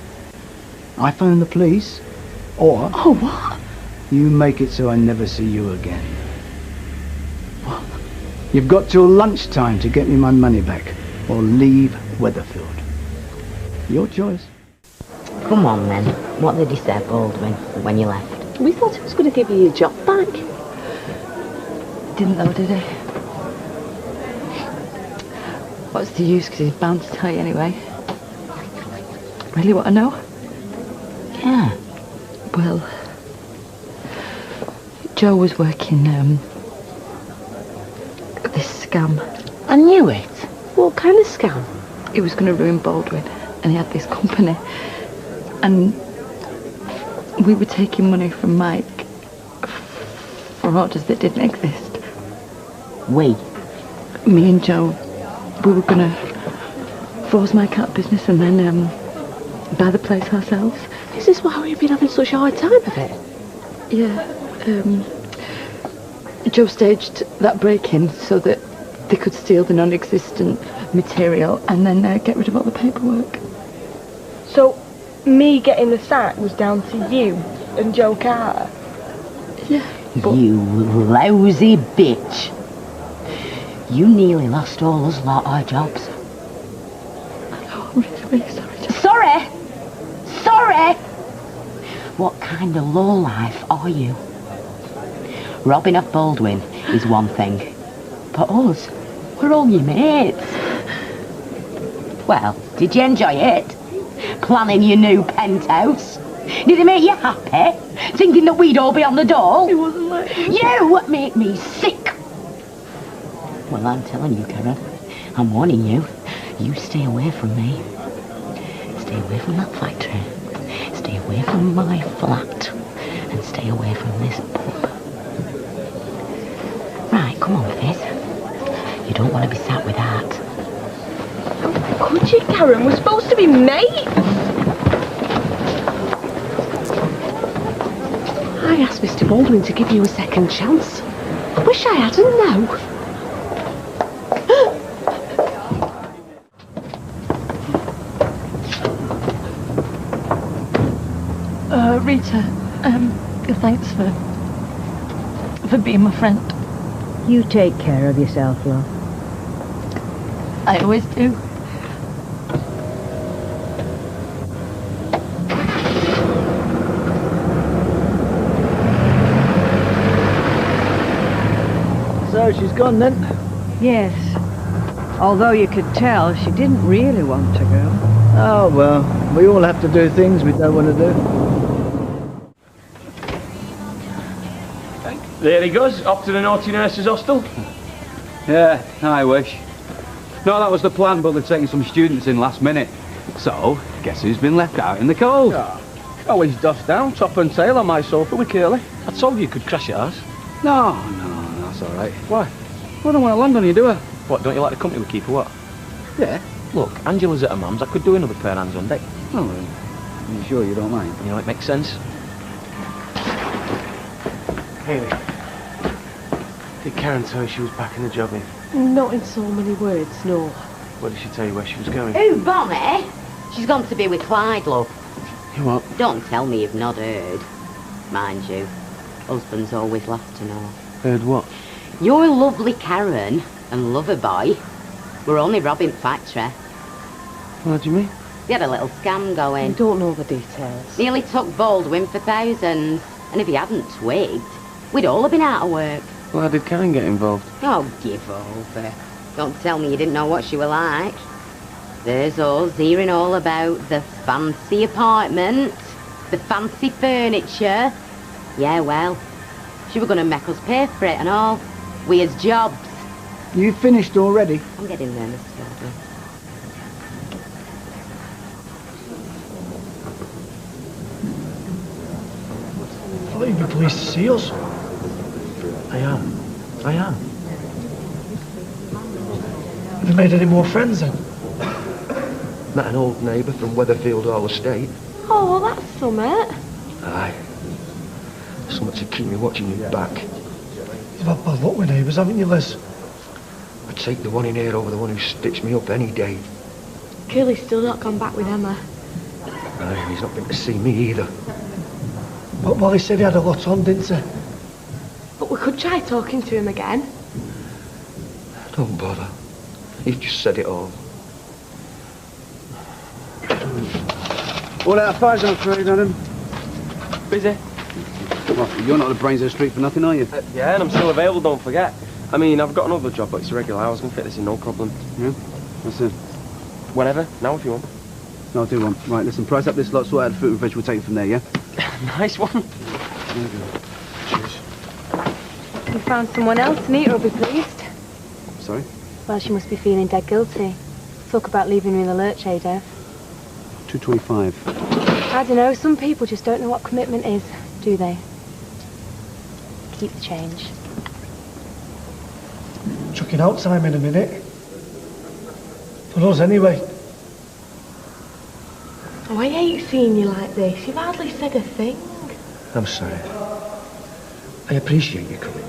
I phone the police, or... Oh, what? You make it so I never see you again. What? You've got till lunchtime to get me my money back, or leave Weatherfield. Your choice. Come on then. What did he say, Baldwin, when you left? We thought he was going to give you your job back. Didn't though, did he? What's the use, because he's bound to tell you anyway. Really want to know? Yeah. Well, Joe was working this scam. I knew it. What kind of scam? He was going to ruin Baldwin, and he had this company. And we were taking money from Mike for orders that didn't exist. We? Me and Joe, we were going to force Mike out of business and then buy the place ourselves. Is this why we've been having such a hard time of it? Yeah. Joe staged that break-in so that they could steal the non-existent material and then get rid of all the paperwork. So, me getting the sack was down to you and Joe Carter? Yeah. You lousy bitch. You nearly lost all us lot our jobs. Oh, I'm really sorry, Joe. Sorry? Sorry? What kind of lowlife are you? Robbing off Baldwin is one thing, but us, we're all your mates. Well, did you enjoy it? Planning your new penthouse? Did it make you happy? Thinking that we'd all be on the dole? It wasn't like You make me sick! Well, I'm telling you, Karen. I'm warning you. You stay away from me. Stay away from that factory. Stay away from my flat. And stay away from this pub. Right, come on, Fizz. You don't want to be sat with that. Could you, Karen? We're supposed to be mates. I asked Mr. Baldwin to give you a second chance. I wish I hadn't now. Rita, thanks for being my friend. You take care of yourself, love. I always do. So she's gone then? Yes. Although you could tell she didn't really want to go. Oh, well, we all have to do things we don't want to do. There he goes, off to the naughty nurses hostel. Yeah, I wish. No, that was the plan, but they're taking some students in last minute. So, guess who's been left out in the cold? Oh, he's dossed down, top and tail on my sofa with Curly. I told you you could crash at ours. No, that's all right. Why? Well, I don't want to land on you, do I? What, don't you like the company we keep or what? Yeah. Look, Angela's at her mum's. I could do another pair of hands on deck. Oh, well, are you sure you don't mind? You know, it makes sense. Hayley, did Karen tell you she was back in the job in? Not in so many words, no. What did she tell you where she was going? Who, Bonnie? She's gone to be with Clyde, love. You what? Don't tell me you've not heard. Mind you, husbands always love to know. Heard what? Your lovely Karen and lover boy were only robbing factory. What do you mean? They had a little scam going. I don't know the details. Nearly took Baldwin for thousands. And if he hadn't twigged, we'd all have been out of work. Well, how did Karen get involved? Oh, give over. Don't tell me you didn't know what she were like. There's us hearing all about the fancy apartment, the fancy furniture. Yeah, well, she were going to make us pay for it and all. We as jobs. You finished already? I'm getting there, Mr. Baldwin. I thought you'd be pleased to see us. I am. Have you made any more friends then? Met an old neighbour from Weatherfield Hall Estate. Oh, well, that's summit. Aye. Something to keep me watching your back. You've had bad luck with neighbours, haven't you, Liz? I'd take the one in here over the one who stitched me up any day. Curly's still not gone back with Emma. Aye, he's not been to see me either. But Wally said he had a lot on, didn't he? But we could try talking to him again. Don't bother. You've just said it all. All out of fires, I'm afraid, Adam. Busy? Well, you're not the brains of the street for nothing, are you? Yeah, and I'm still available, don't forget. I mean, I've got another job, but it's irregular hours. I can fit this in, no problem. Yeah? That's it. Whenever, now if you want. No, I do want. Right, listen, price up this lot, sort out the fruit and veg, we'll take it from there, yeah? Nice one. We found someone else, Nita will be pleased. Sorry? Well, she must be feeling dead guilty. Talk about leaving me in the lurch, eh, Dev? 225. I don't know, some people just don't know what commitment is, do they? Keep the change. Chucking out time in a minute. For us, anyway. Oh, I hate seeing you like this. You've hardly said a thing. I'm sorry. I appreciate you coming.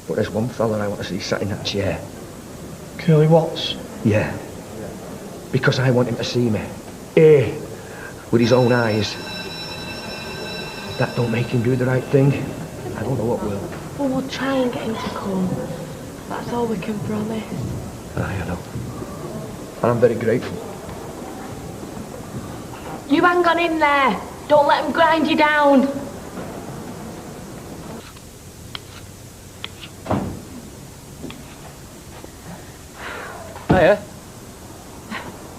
But there's one fella I want to see sat in that chair. Curly Watts? Yeah. Because I want him to see me. Here. With his own eyes. That don't make him do the right thing. I don't know what will. Well, we'll try and get him to come. That's all we can promise. Aye, I know. And I'm very grateful. You hang on in there. Don't let him grind you down. Hiya.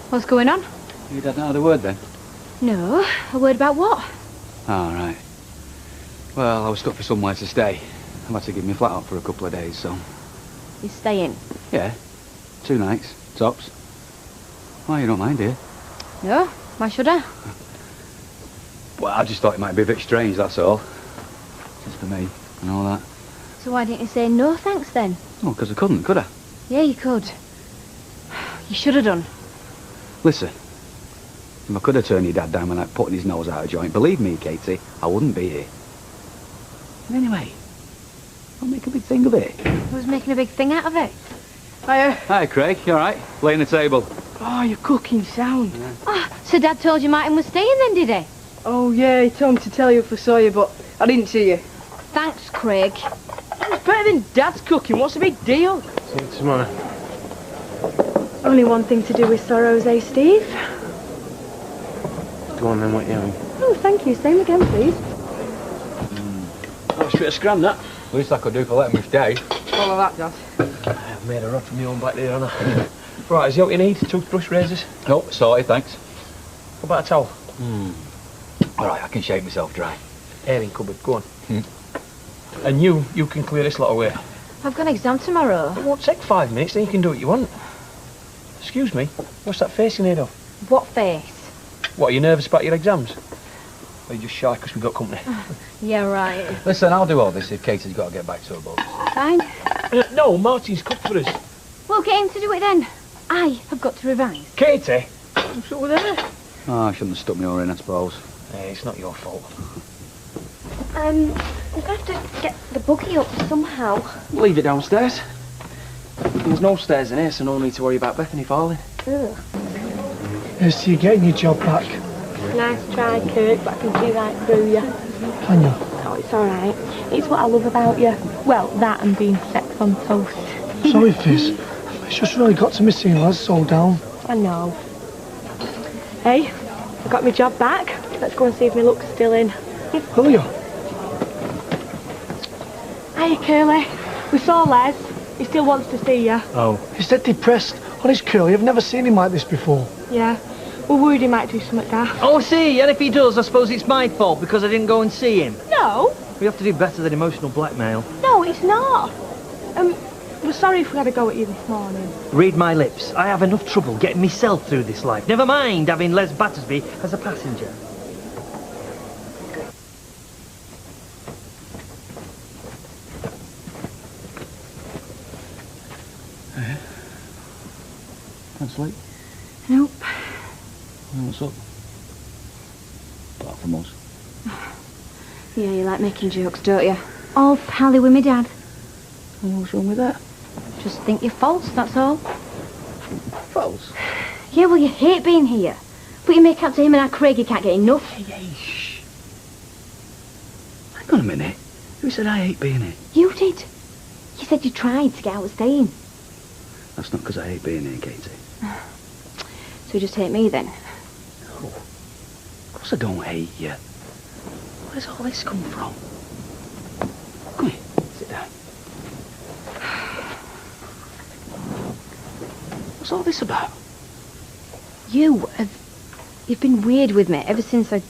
What's going on? You don't know the word then? No. A word about what? Oh, right. Well, I was stuck for somewhere to stay. I've had to give my flat up for a couple of days, so... You staying? Yeah. 2 nights, tops. Why, you don't mind, do you? No, why should I? Well, I just thought it might be a bit strange, that's all. Just for me and all that. So why didn't you say no thanks then? Oh, because I couldn't, could I? Yeah, you could. You should have done. Listen, if I could have turned your dad down when I putting his nose out of joint, believe me, Katie, I wouldn't be here. And anyway, don't make a big thing of it. Who's making a big thing out of it? Hiya. Hi, Craig, you alright? Laying the table. Oh, you're cooking sound. Yeah. Oh, so Dad told you Martin was staying then, did he? Oh, yeah, he told me to tell you if I saw you, but I didn't see you. Thanks, Craig. It's better than Dad's cooking. What's the big deal? See you tomorrow. Only one thing to do with sorrows, eh, Steve? Go on then, what you having? Oh, thank you. Same again, please. That's a bit of scram, that. Least I could do for letting me stay. All of that, Dad. I've made a rod from my own back there, haven't I? Right, is that what you need? Toothbrush, razors? No, sorted, thanks. What about a towel? Alright, I can shake myself dry. Airing cupboard, go on. And you can clear this lot away. I've got an exam tomorrow. It won't take 5 minutes, then you can do what you want. Excuse me, what's that face you made of? What face? What, are you nervous about your exams? Or are you just shy because we've got company? Yeah, right. Listen, I'll do all this if Katie's got to get back to her boat. Fine. No, Martin's cooked for us. We'll get him to do it then. I have got to revise. Katie? What's up with her? Oh, I shouldn't have stuck me over in, I suppose. Hey, it's not your fault. I'm gonna have to get the buggy up somehow. Leave it downstairs. There's no stairs in here, so no need to worry about Bethany falling. Ugh. Yes, you're getting your job back. Nice try, Kirk, but I can see right through you. Can you? Oh, it's all right. It's what I love about you. Well, that and being sex on toast. Sorry, Fizz. It's just really got to me seeing lads so down. I know. Hey, I got my job back. Let's go and see if my luck's still in. Will you? Hiya, Curly. We saw Les. He still wants to see you. Oh. He's dead depressed. Honest, Curly, I've never seen him like this before. Yeah. We're worried he might do something daft. Oh, see, and if he does, I suppose it's my fault because I didn't go and see him. No. We have to do better than emotional blackmail. No, it's not. We're sorry if we had a go at you this morning. Read my lips. I have enough trouble getting myself through this life. Never mind having Les Battersby as a passenger. Can't sleep? Nope. What's up? Apart from us. Yeah, you like making jokes, don't you? All pally with me dad. What's wrong with that? Just think you're false, that's all. False? Yeah, well, you hate being here. But you make out to him and our Craig you can't get enough. Hey, shh. Hang on a minute. Who said I hate being here? You did. You said you tried to get out of staying. That's not because I hate being here, Katie. So you just hate me then? No. Of course I don't hate you. Where's all this come from? Come here, sit down. What's all this about? You've been weird with me ever since I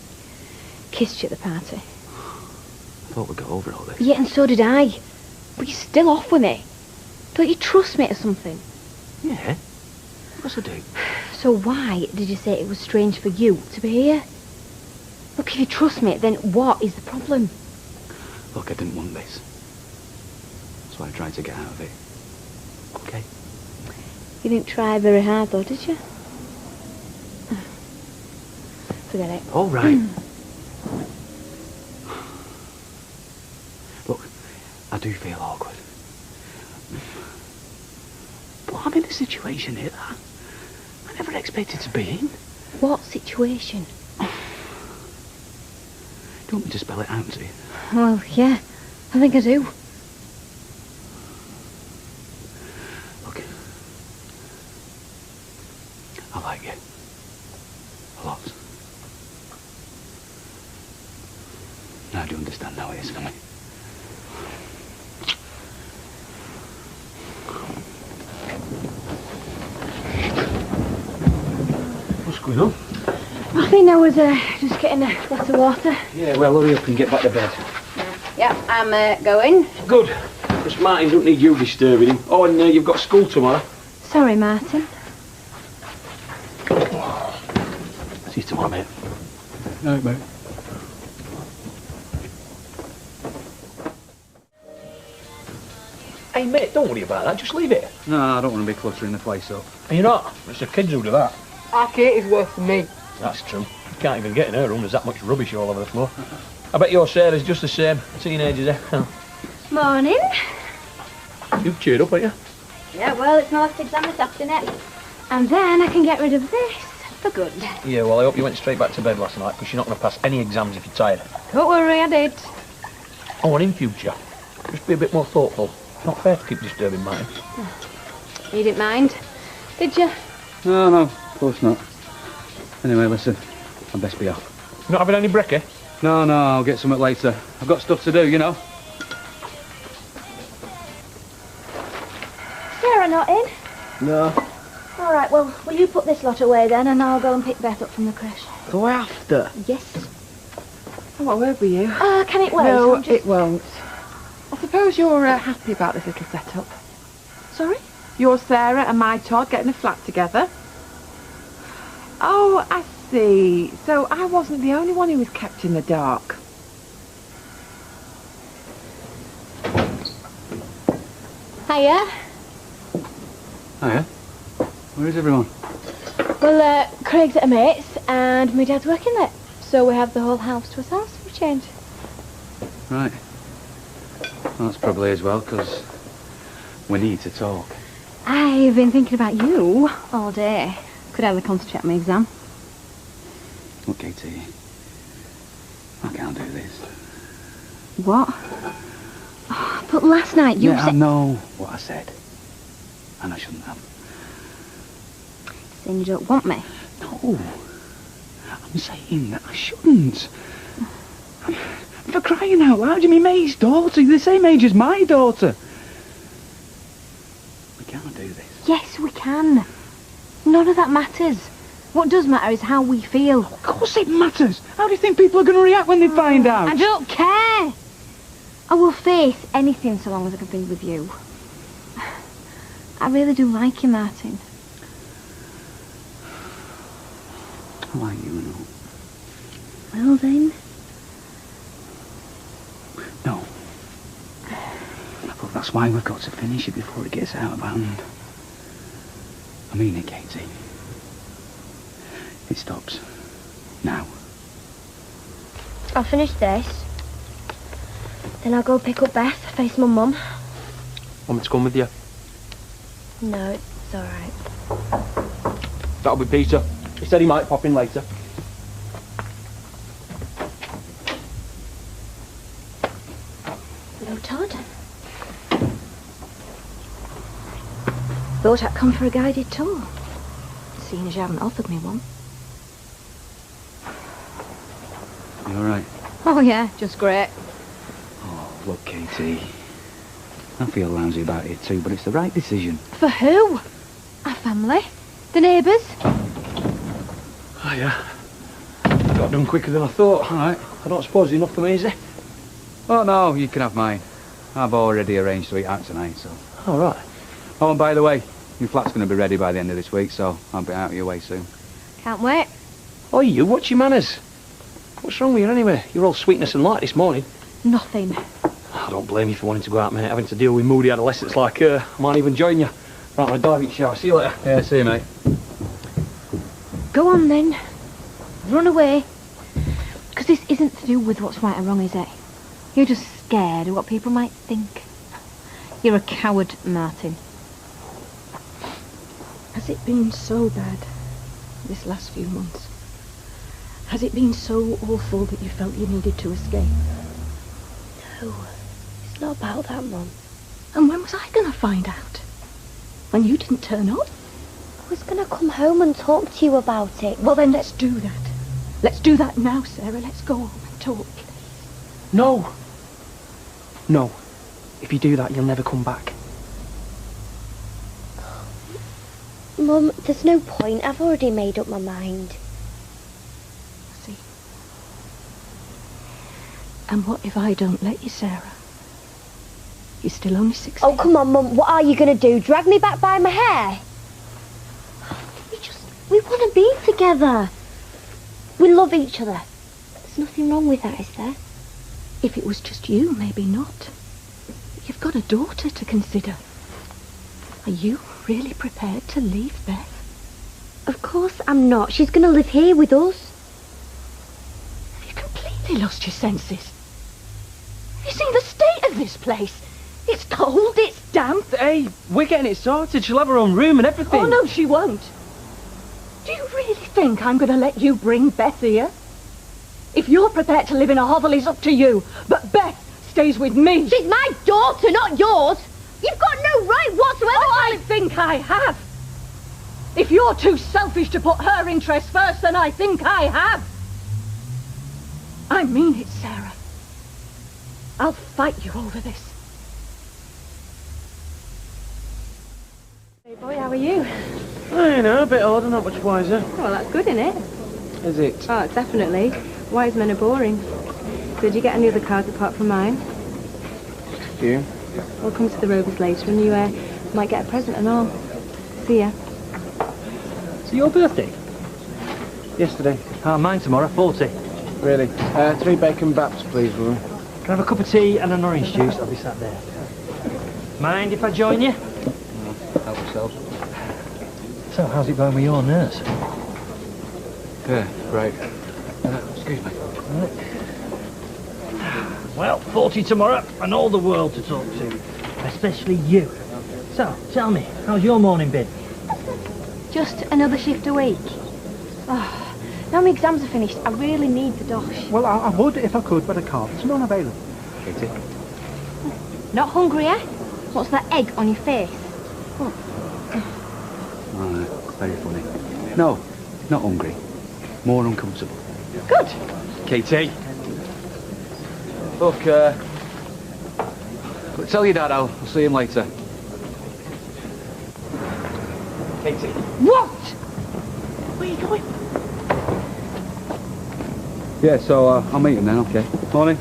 kissed you at the party. I thought we'd go over all this. Yeah, and so did I. But you're still off with me. Don't you trust me or something? Yeah, of course I do. So why did you say it was strange for you to be here? Look, if you trust me, then what is the problem? Look, I didn't want this. That's why I tried to get out of it. Okay? You didn't try very hard though, did you? Forget it. All right. Look, I do feel awkward. But I'm in a situation here that I never expected to be in. What situation? Do you want me to spell it out to you? Well, yeah, I think I do. Look, I like you. A lot. I do understand how it is for me. What's going on? I think I was just getting a glass of water. Yeah, well, hurry up and get back to bed. Yep. Yep, I'm going. Good. Because Martin don't need you disturbing him. Oh, and you've got school tomorrow. Sorry, Martin. See you tomorrow, mate. No, mate. Hey, mate, don't worry about that. Just leave it. No, I don't want to be cluttering the place up. Are you not? It's the kids who do that. Our Katie's worse than me. That's true. You can't even get in her room. There's that much rubbish all over the floor. I bet your Sarah's just the same. Teenagers, eh? Morning. You've cheered up, haven't you? Yeah, well, it's my last exam this afternoon. And then I can get rid of this for good. Yeah, well, I hope you went straight back to bed last night, because you're not going to pass any exams if you're tired. Don't worry, I did. Oh, and in future, just be a bit more thoughtful. It's not fair to keep disturbing Martin. You didn't mind, did you? No, of course not. Anyway, listen, I'd best be off. You're not having any brekkie? No, I'll get some later. I've got stuff to do, you know. Sarah not in? No. All right, well, will you put this lot away then, and I'll go and pick Beth up from the creche. Do I have to? Yes. I want a word with you. Can it wait? No, I'm just- it won't. I suppose you're happy about this little setup. Sorry? You're Sarah and my Todd getting a flat together. Oh, I see. So I wasn't the only one who was kept in the dark. Hiya. Hiya. Where is everyone? Well, Craig's at a mate's, and my dad's working late. So we have the whole house to ourselves for a change. Right. Well, that's probably as well, because we need to talk. I've been thinking about you all day. Could hardly concentrate on my exam. Look, Katie, I can't do this. What? Oh, but last night you Yeah, I said... know what I said. And I shouldn't have. Saying you don't want me? No. I'm saying that I shouldn't. For crying out loud, you're my mate's daughter. You're the same age as my daughter. We can't do this. Yes, we can. None of that matters. What does matter is how we feel. Of course it matters. How do you think people are going to react when they find out? I don't care. I will face anything so long as I can be with you. I really do like you, Martin. I like you and all. Well then. No. Look, that's why we've got to finish it before it gets out of hand. I mean it, Katie. It stops. Now. I'll finish this. Then I'll go pick up Beth, face my mum. Want me to come with you? No, it's alright. That'll be Peter. He said he might pop in later. No, Todd. Thought I'd come for a guided tour. Seeing as you haven't offered me one. You alright? Oh yeah, just great. Oh, look, Katie. I feel lousy about it too, but it's the right decision. For who? Our family? The neighbours? Oh, yeah. Got done quicker than I thought. Alright. I don't suppose it's enough for me, is it? Oh, no, you can have mine. I've already arranged to eat out tonight, so... All right. Oh, and by the way, your flat's going to be ready by the end of this week, so I'll be out of your way soon. Can't wait. Oh, you, what's your manners? What's wrong with you anyway? You're all sweetness and light this morning. Nothing. I don't blame you for wanting to go out, mate. Having to deal with moody adolescents like her. I might even join you. Right, I'm going to dive in the shower. See you later. Yeah, see you, mate. Go on then. Run away. Because this isn't to do with what's right or wrong, is it? You're just scared of what people might think. You're a coward, Martin. Has it been so bad this last few months? Has it been so awful that you felt you needed to escape? No, it's not about that, Mum. And when was I going to find out? When you didn't turn up? I was going to come home and talk to you about it. Well, then let's do that. Let's do that now, Sarah. Let's go home and talk. No. No. If you do that, you'll never come back. Mum, there's no point. I've already made up my mind. See. And what if I don't let you, Sarah? You're still only 16. Oh, come on, Mum. What are you going to do? Drag me back by my hair? We want to be together. We love each other. There's nothing wrong with that, is there? If it was just you, maybe not. You've got a daughter to consider. Are you really prepared to leave Beth? Of course I'm not. She's going to live here with us. Have you completely lost your senses? Have you seen the state of this place? It's cold, it's damp. Hey, we're getting it sorted. She'll have her own room and everything. Oh, no, she won't. Do you really think I'm going to let you bring Beth here? If you're prepared to live in a hovel, it's up to you. But Beth stays with me. She's my daughter, not yours. You've got no right whatsoever. Oh, I think I have. If you're too selfish to put her interests first, then I think I have. I mean it, Sarah. I'll fight you over this. Hey boy, how are you? I know, a bit older, not much wiser. Well, that's good, isn't it? Is it? Oh, definitely. Wise men are boring. Did you get any other cards apart from mine? You? We'll come to the Rovers later and you might get a present and all. See ya. Is it your birthday? Yesterday. Ah, mine tomorrow, 40. Really? 3 bacon baps, please, Will. Can I have a cup of tea and an orange juice? I'll be sat there. Mind if I join you? Help yourself. So, how's it going with your nurse? Yeah, great. Excuse me. Well, 40 tomorrow and all the world to talk to. Especially you. So, tell me, how's your morning been? Just another shift a week. Oh, now my exams are finished, I really need the dosh. Well, I would if I could, but I can't. It's none available. Katie? Not hungry, eh? What's that egg on your face? Oh, very funny. No, not hungry. More uncomfortable. Good. Katie? Look, tell your dad I'll see him later. Katie? What? Where are you going? Yeah, so I'll meet him then, okay. Morning.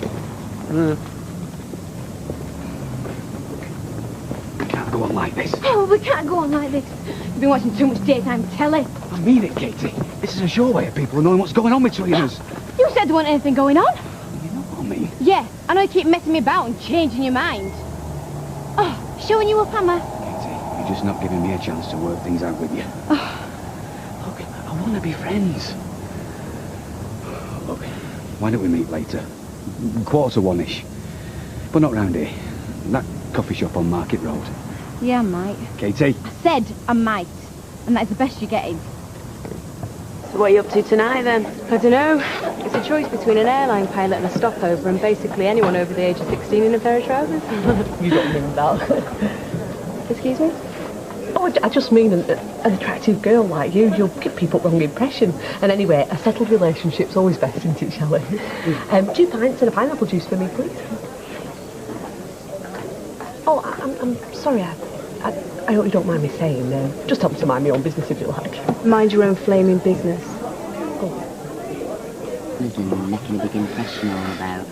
We can't go on like this. Oh, we can't go on like this. You've been watching too much daytime telly. I mean it, Katie. This is a sure way of people knowing what's going on between us. You said there wasn't anything going on. You know what I mean? Yeah, I know you keep messing me about and changing your mind. Oh, showing you up, Emma. Katie, you're just not giving me a chance to work things out with you. Look, I want to be friends. Look, why don't we meet later? 1:45-ish. But not round here. That coffee shop on Market Road. Yeah, I might. Katie? I said I might. And that's the best you're getting. So what are you up to tonight, then? I don't know. It's a choice between an airline pilot and a stopover, and basically anyone over the age of 16 in a pair of trousers. You don't mean that. Excuse me? Oh, I just mean an attractive girl like you. You'll give people the wrong impression. And anyway, a settled relationship's always best, isn't it, Shelley? 2 pints and a pineapple juice for me, please. Oh, I'm sorry. I hope you don't mind me saying, just help me to mind my own business if you like. Mind your own flaming business. You're doing a making a big impression all about.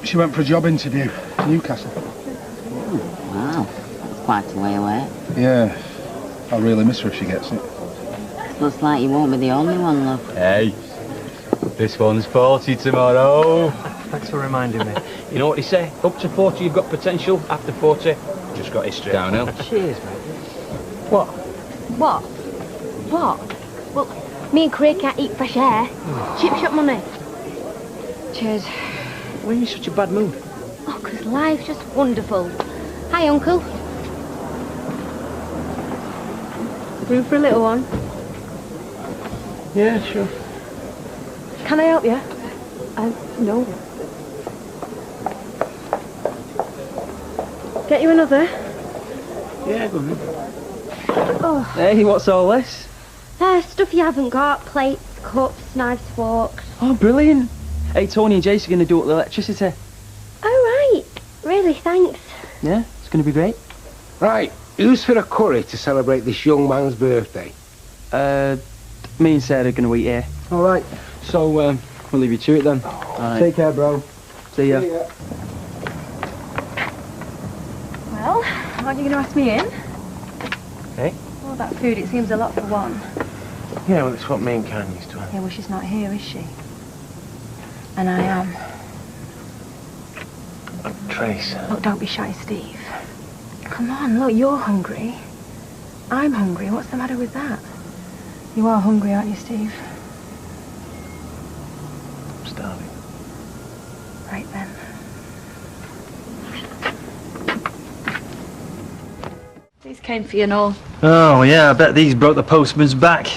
She went for a job interview to Newcastle. Oh, wow. That's quite a way away. Yeah. I'll really miss her if she gets it. Looks like you won't be the only one, love. Hey, this one's 40 tomorrow. Thanks for reminding me. You know what they say? Up to 40 you've got potential, after 40 just got history. Downhill. Cheers, mate. What? What? Well, me and Craig can't eat fresh air. Chip shop money. Cheers. Why are you in such a bad mood? Oh, 'cause life's just wonderful. Hi, Uncle. Room for a little one? Yeah, sure. Can I help you? No. Get you another? Yeah, go on. Oh. Hey, what's all this? Stuff you haven't got. Plates, cups, knives, forks. Oh, brilliant. Hey, Tony and Jace are going to do it with electricity. Oh, right. Really, thanks. Yeah, it's going to be great. Right, who's for a curry to celebrate this young man's birthday? Me and Sarah are going to eat here. All right. So, we'll leave you to it then. Take care, bro. See ya. Well, aren't you going to ask me in? Hey? All that food, it seems a lot for one. Yeah, well, it's what me and Karen used to have. Yeah, well, she's not here, is she? And I am. Trace. Look, don't be shy, Steve. Come on, look, you're hungry. I'm hungry. What's the matter with that? You are hungry, aren't you, Steve? I'm starving. Right then. These came for you and all. Oh, yeah, I bet these broke the postman's back.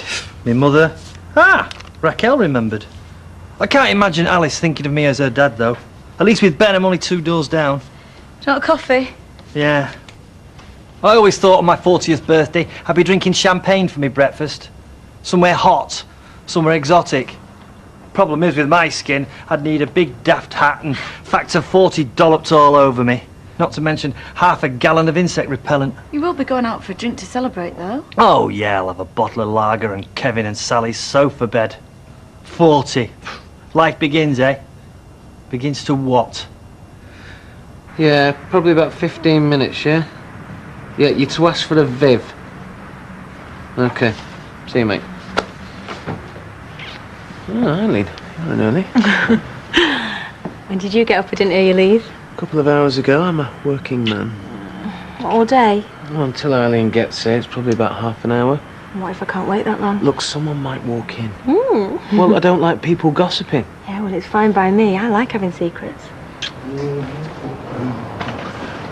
Me mother. Ah, Raquel remembered. I can't imagine Alice thinking of me as her dad, though. At least with Ben, I'm only 2 doors down. Do you want a coffee? Yeah. I always thought on my 40th birthday I'd be drinking champagne for me breakfast. Somewhere hot, somewhere exotic. Problem is, with my skin, I'd need a big daft hat and factor 40 dolloped all over me. Not to mention half a gallon of insect repellent. You will be going out for a drink to celebrate, though. Oh, yeah, I'll have a bottle of lager and Kevin and Sally's sofa bed. 40. Life begins, eh? Begins to what? Yeah, probably about 15 minutes, yeah? Yeah, you're to ask for a Viv. Okay. See you, mate. Oh, Eileen, you're an early. When did you get up? I didn't hear you leave. A couple of hours ago, I'm a working man. All day? Well, until Eileen gets here, it's probably about half an hour. What if I can't wait that long? Look, someone might walk in. Mm. Well, I don't like people gossiping. Yeah, well, it's fine by me. I like having secrets.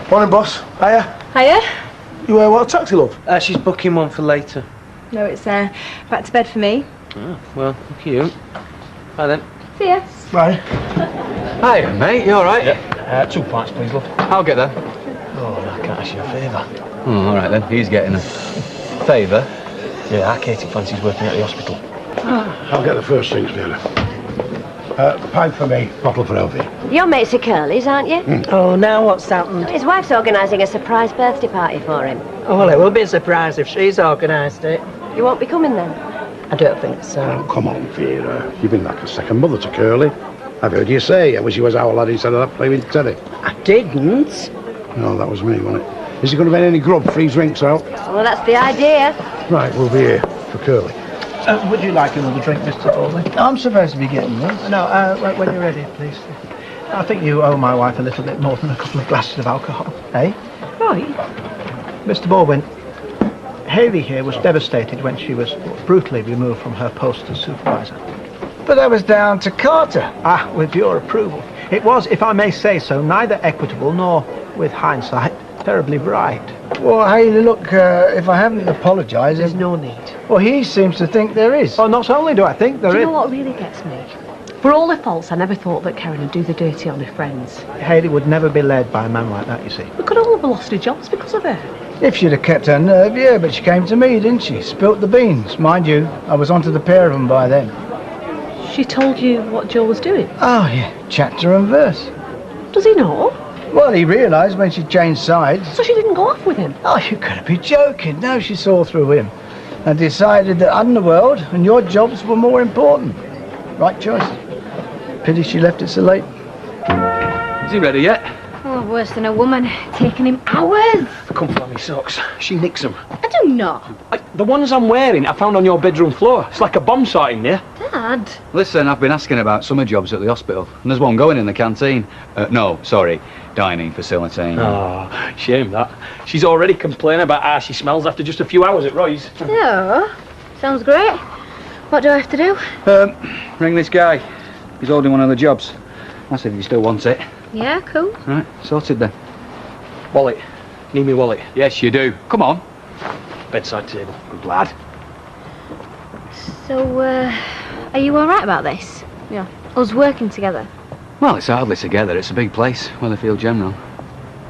Morning, boss. Hiya. Hiya? You want a taxi, love? She's booking one for later. No, it's back to bed for me. Oh, well, look at you. Bye then. See ya. Bye. Hi, mate. You all right? Yeah. 2 pints, please, love. I'll get them. Oh, I can't ask you a favour. All right then. He's getting them. Favour? Yeah, our Katie fancies working at the hospital. I'll get the first things, Fiona. Pint for me, bottle for Elfie. You're mates of Curly's, aren't you? Oh, now what's happened? His wife's organising a surprise birthday party for him. Oh, well, it will be a surprise if she's organised it. You won't be coming then? I don't think so. Oh, come on, Vera. You've been like a second mother to Curly. I've heard you say I wish you was our lad instead of that playing Teddy. I didn't. No, that was me, wasn't it? Is he going to be any grub, free drinks out? Well, that's the idea. Right, we'll be here for Curly. Would you like another drink, Mr. Baldwin? I'm supposed to be getting one. No, when you're ready, please. I think you owe my wife a little bit more than a couple of glasses of alcohol, eh? Right. Mr. Baldwin, Hayley here was devastated when she was brutally removed from her post as supervisor. But that was down to Carter. With your approval. It was, if I may say so, neither equitable nor, with hindsight, terribly bright. Well, Hayley, look, if I haven't apologised... There's no need. Well, he seems to think there is. Well, not only do I think there is... Do you know what really gets me? For all her faults, I never thought that Karen would do the dirty on her friends. Hayley would never be led by a man like that, you see. We could all have lost our jobs because of her. If she'd have kept her nerve, yeah, but she came to me, didn't she? Spilt the beans. Mind you, I was onto the pair of them by then. She told you what Joe was doing? Oh, yeah, chapter and verse. Does he know? Well, he realised when she changed sides. So she didn't go off with him? Oh, you gotta be joking. No, she saw through him and decided that underworld and your jobs were more important. Right choice. Pity she left it so late. Is he ready yet? Oh, worse than a woman. Taking him hours. Come for me socks. She nicks them. I do not. The ones I'm wearing I found on your bedroom floor. It's like a bomb site in there. Dad. Listen, I've been asking about summer jobs at the hospital, and there's one going in the canteen. No, sorry, dining facility. Oh, shame that. She's already complaining about how she smells after just a few hours at Roy's. Oh, sounds great. What do I have to do? Ring this guy. He's holding one of the jobs. That's if you still want it. Yeah, cool. Right, sorted then. Wallet. Need me wallet? Yes, you do. Come on. Bedside table. Good lad. So, are you all right about this? Yeah. Us working together? Well, it's hardly together. It's a big place, Weatherfield General.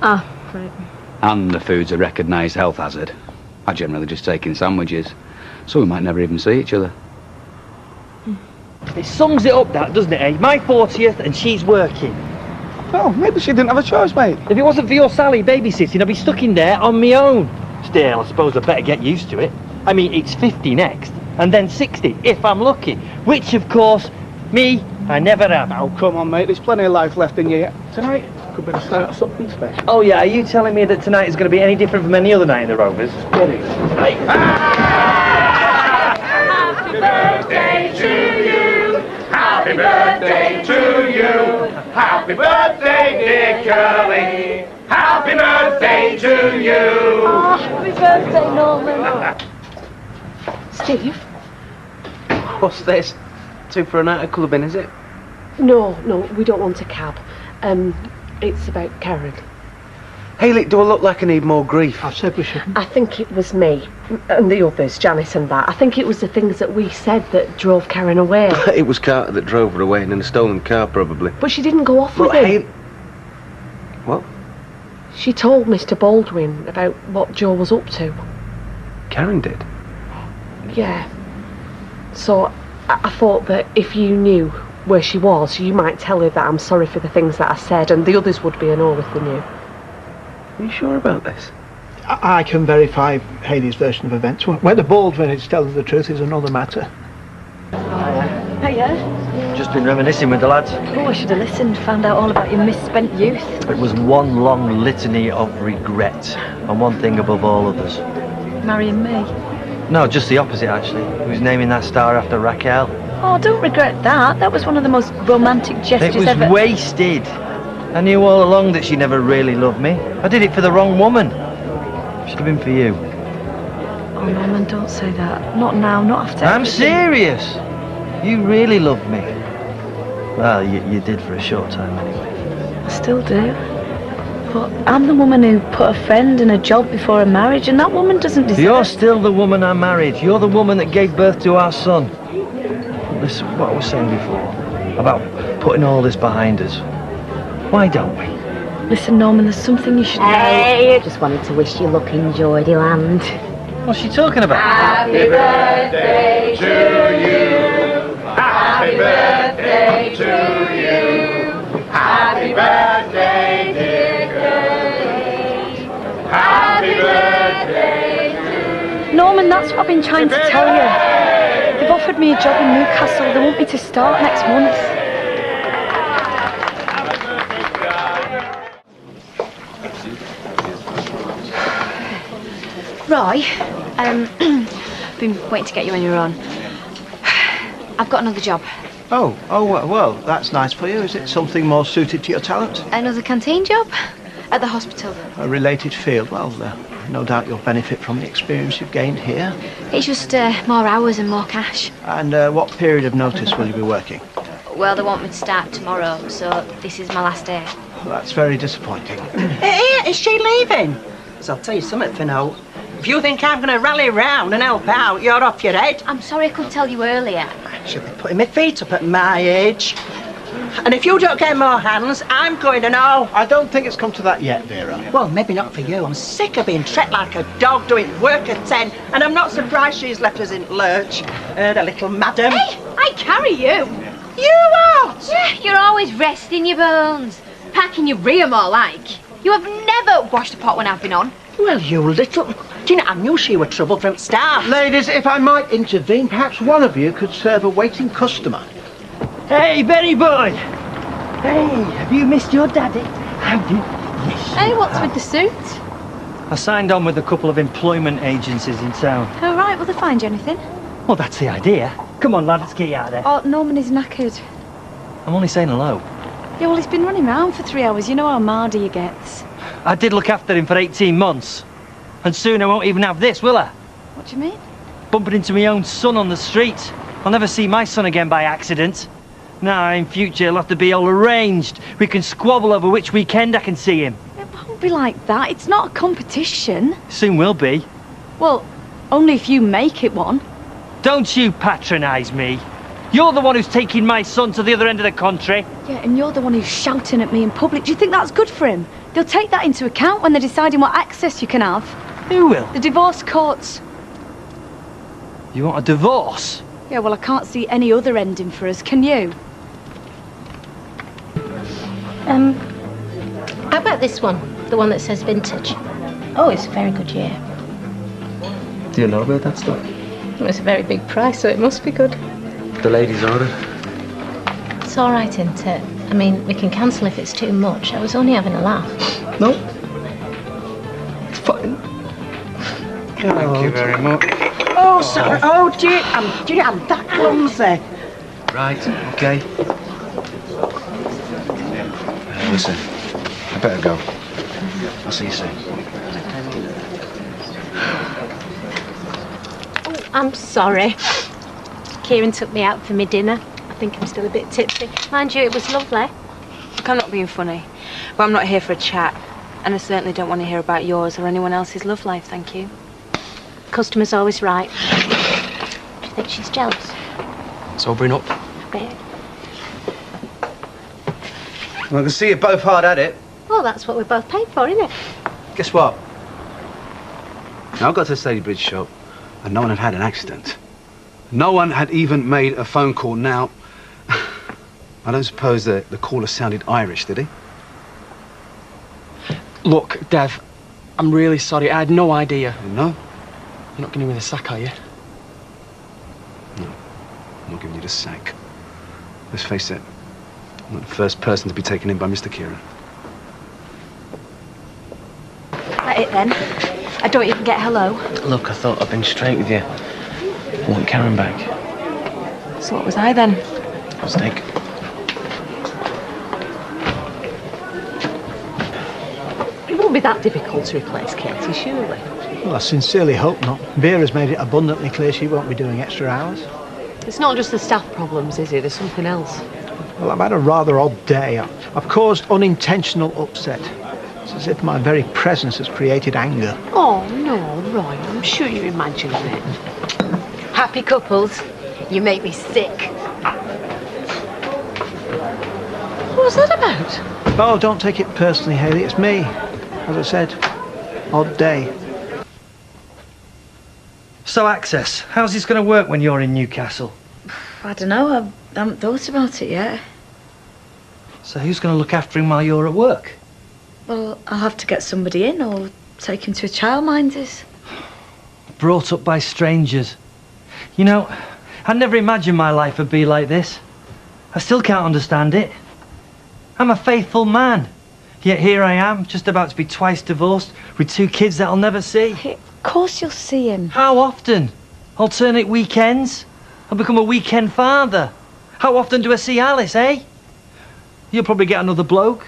Oh, right. And the food's a recognised health hazard. I generally just take in sandwiches, so we might never even see each other. It sums it up, that, doesn't it, eh? My 40th and she's working. Well, maybe she didn't have a choice, mate. If it wasn't for your Sally babysitting, I'd be stuck in there on my own. Still, I suppose I'd better get used to it. I mean, it's 50 next, and then 60, if I'm lucky. Which, of course, me I never have. Oh, come on, mate. There's plenty of life left in you yet. Tonight could be the start of something special. Oh yeah, are you telling me that tonight is going to be any different from any other night in the Rovers? Get it. Happy birthday to you. Happy birthday to you. Happy birthday, dear Curly. Happy birthday to you. Oh, happy birthday, Norman. Steve? What's this? 2 for a night at clubbing, is it? No, we don't want a cab. It's about Karen. Hayley, do I look like I need more grief? I said we shouldn't. I think it was me and the others, Janice and that. I think it was the things that we said that drove Karen away. It was Carter that drove her away in a stolen car, probably. But she didn't go off with him. What? She told Mr. Baldwin about what Joe was up to. Karen did? Yeah. So I thought that if you knew where she was, you might tell her that I'm sorry for the things that I said, and the others would be in awe if they knew. Are you sure about this? I can verify Hayley's version of events. Whether Baldwin is telling the truth is another matter. Hiya. Just been reminiscing with the lads. Oh, I should have listened, found out all about your misspent youth. It was one long litany of regret, and one thing above all others. Marrying me. No, just the opposite actually. He was naming that star after Raquel. Oh, don't regret that. That was one of the most romantic gestures It was ever. wasted. I knew all along that she never really loved me. I did it for the wrong woman. Should have been for you. Oh, Norman, don't say that. Not now, not after I'm everything. serious. You really loved me. Well, you did for a short time anyway. I still do. But I'm the woman who put a friend and a job before a marriage, and that woman doesn't deserve... You're still the woman I married. You're the woman that gave birth to our son. Listen, what I was saying before, about putting all this behind us. Why don't we? Listen, Norman, there's something you should know. Hey, I just wanted to wish you luck in Geordieland. What's she talking about? Happy birthday to you. Happy birthday to you. Happy birthday, dear Curly. Happy birthday to you. Norman, that's what I've been trying to tell you. They've offered me a job in Newcastle. They want me to start next month. Roy, been waiting to get you when you're on. I've got another job. Oh, well, that's nice for you. Is it something more suited to your talent? Another canteen job? At the hospital. A related field. Well, no doubt you'll benefit from the experience you've gained here. It's just more hours and more cash. And what period of notice will you be working? Well, they want me to start tomorrow, so this is my last day. Well, that's very disappointing. Is she leaving? So I'll tell you something for now. If you think I'm going to rally round and help out, you're off your head. I'm sorry I couldn't tell you earlier. She'll be putting my feet up at my age. And if you don't get more hands, I'm going to know. I don't think it's come to that yet, Vera. Well, maybe not for you. I'm sick of being treated like a dog doing work at 10, and I'm not surprised she's left us in lurch. The little madam. Hey, I carry you. You out? Yeah, you're always resting your bones. Packing your rear more like. You have never washed a pot when I've been on. Well, you little... Do you know, I knew she was trouble from the start. Ladies, if I might intervene, perhaps one of you could serve a waiting customer. Hey, Benny boy! Hey, have you missed your daddy? Have you? Yes. Hey, what's with the suit? I signed on with a couple of employment agencies in town. Oh, right, will they find you anything? Well, that's the idea. Come on, lad, let's get you out of there. Oh, Norman is knackered. I'm only saying hello. Yeah, well, he's been running around for 3 hours. You know how mardy he gets. I did look after him for 18 months. And soon I won't even have this, will I? What do you mean? Bumping into my own son on the street. I'll never see my son again by accident. Now, in future, it'll have to be all arranged. We can squabble over which weekend I can see him. It won't be like that. It's not a competition. Soon will be. Well, only if you make it one. Don't you patronise me. You're the one who's taking my son to the other end of the country. Yeah, and you're the one who's shouting at me in public. Do you think that's good for him? They'll take that into account when they're deciding what access you can have. Who will? The divorce courts. You want a divorce? Yeah, well, I can't see any other ending for us, can you? How about this one? The one that says vintage. Oh, it's a very good year. Do you know about that stuff? Well, it's a very big price, so it must be good. The lady's ordered. That's all right, isn't it? I mean, we can cancel if it's too much. I was only having a laugh. No. It's fine. Thank you very much. Oh, sorry. Oh, dear, I'm that clumsy. Right, okay. Listen, I better go. I'll see you soon. Oh, I'm sorry. Kieran took me out for my dinner. I think I'm still a bit tipsy. Mind you, it was lovely. Look, I'm not being funny, but I'm not here for a chat. And I certainly don't want to hear about yours or anyone else's love life, thank you. Customer's always right. Do you think she's jealous? Sobering up. A bit. Well, I can see you're both hard at it. Well, that's what we're both paid for, isn't it? Guess what? Now, I got to the Stadybridge shop and no one had had an accident. No one had even made a phone call. Now, I don't suppose the caller sounded Irish, did he? Look, Dev, I'm really sorry. I had no idea. No? You're not giving me the sack, are you? No. I'm not giving you the sack. Let's face it, I'm not the first person to be taken in by Mr. Kieran. That it then? I don't even get hello. Look, I thought I'd been straight with you. I want Karen back. So what was I then? Mistake. It won't be that difficult to replace Katie, surely. Well, I sincerely hope not. Vera's made it abundantly clear she won't be doing extra hours. It's not just the staff problems, is it? There's something else. Well, I've had a rather odd day. I've caused unintentional upset. It's as if my very presence has created anger. Oh, no, Roy, I'm sure you're imagining it. Happy couples. You make me sick. What was that about? Oh, don't take it personally, Hayley. It's me. As I said, odd day. So, Access, how's this going to work when you're in Newcastle? I don't know, I haven't thought about it yet. So who's going to look after him while you're at work? Well, I'll have to get somebody in or take him to a childminder's. Brought up by strangers. You know, I never imagined my life would be like this. I still can't understand it. I'm a faithful man. Yet here I am, just about to be twice divorced, with 2 kids that I'll never see. Of course you'll see him. How often? Alternate weekends? I'll become a weekend father. How often do I see Alice, eh? You'll probably get another bloke.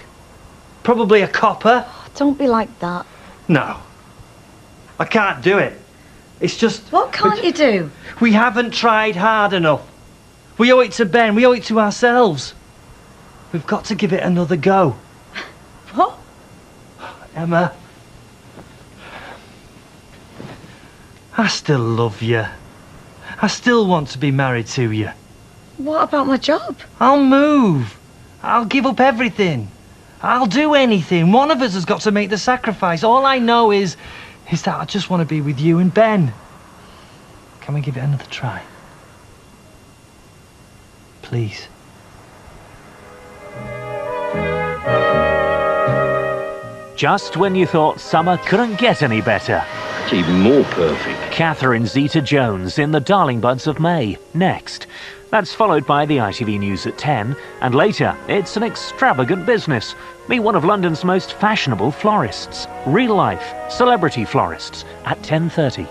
Probably a copper. Oh, don't be like that. No. I can't do it. It's just... What can't you do? We haven't tried hard enough. We owe it to Ben. We owe it to ourselves. We've got to give it another go. What? Emma. I still love you. I still want to be married to you. What about my job? I'll move. I'll give up everything. I'll do anything. One of us has got to make the sacrifice. All I know is that I just want to be with you and Ben. Can we give it another try? Please. Just when you thought summer couldn't get any better. It's even more perfect. Catherine Zeta-Jones in The Darling Buds of May, next. That's followed by the ITV News at 10, and later, it's an extravagant business. Meet one of London's most fashionable florists. Real life, celebrity florists at 10:30.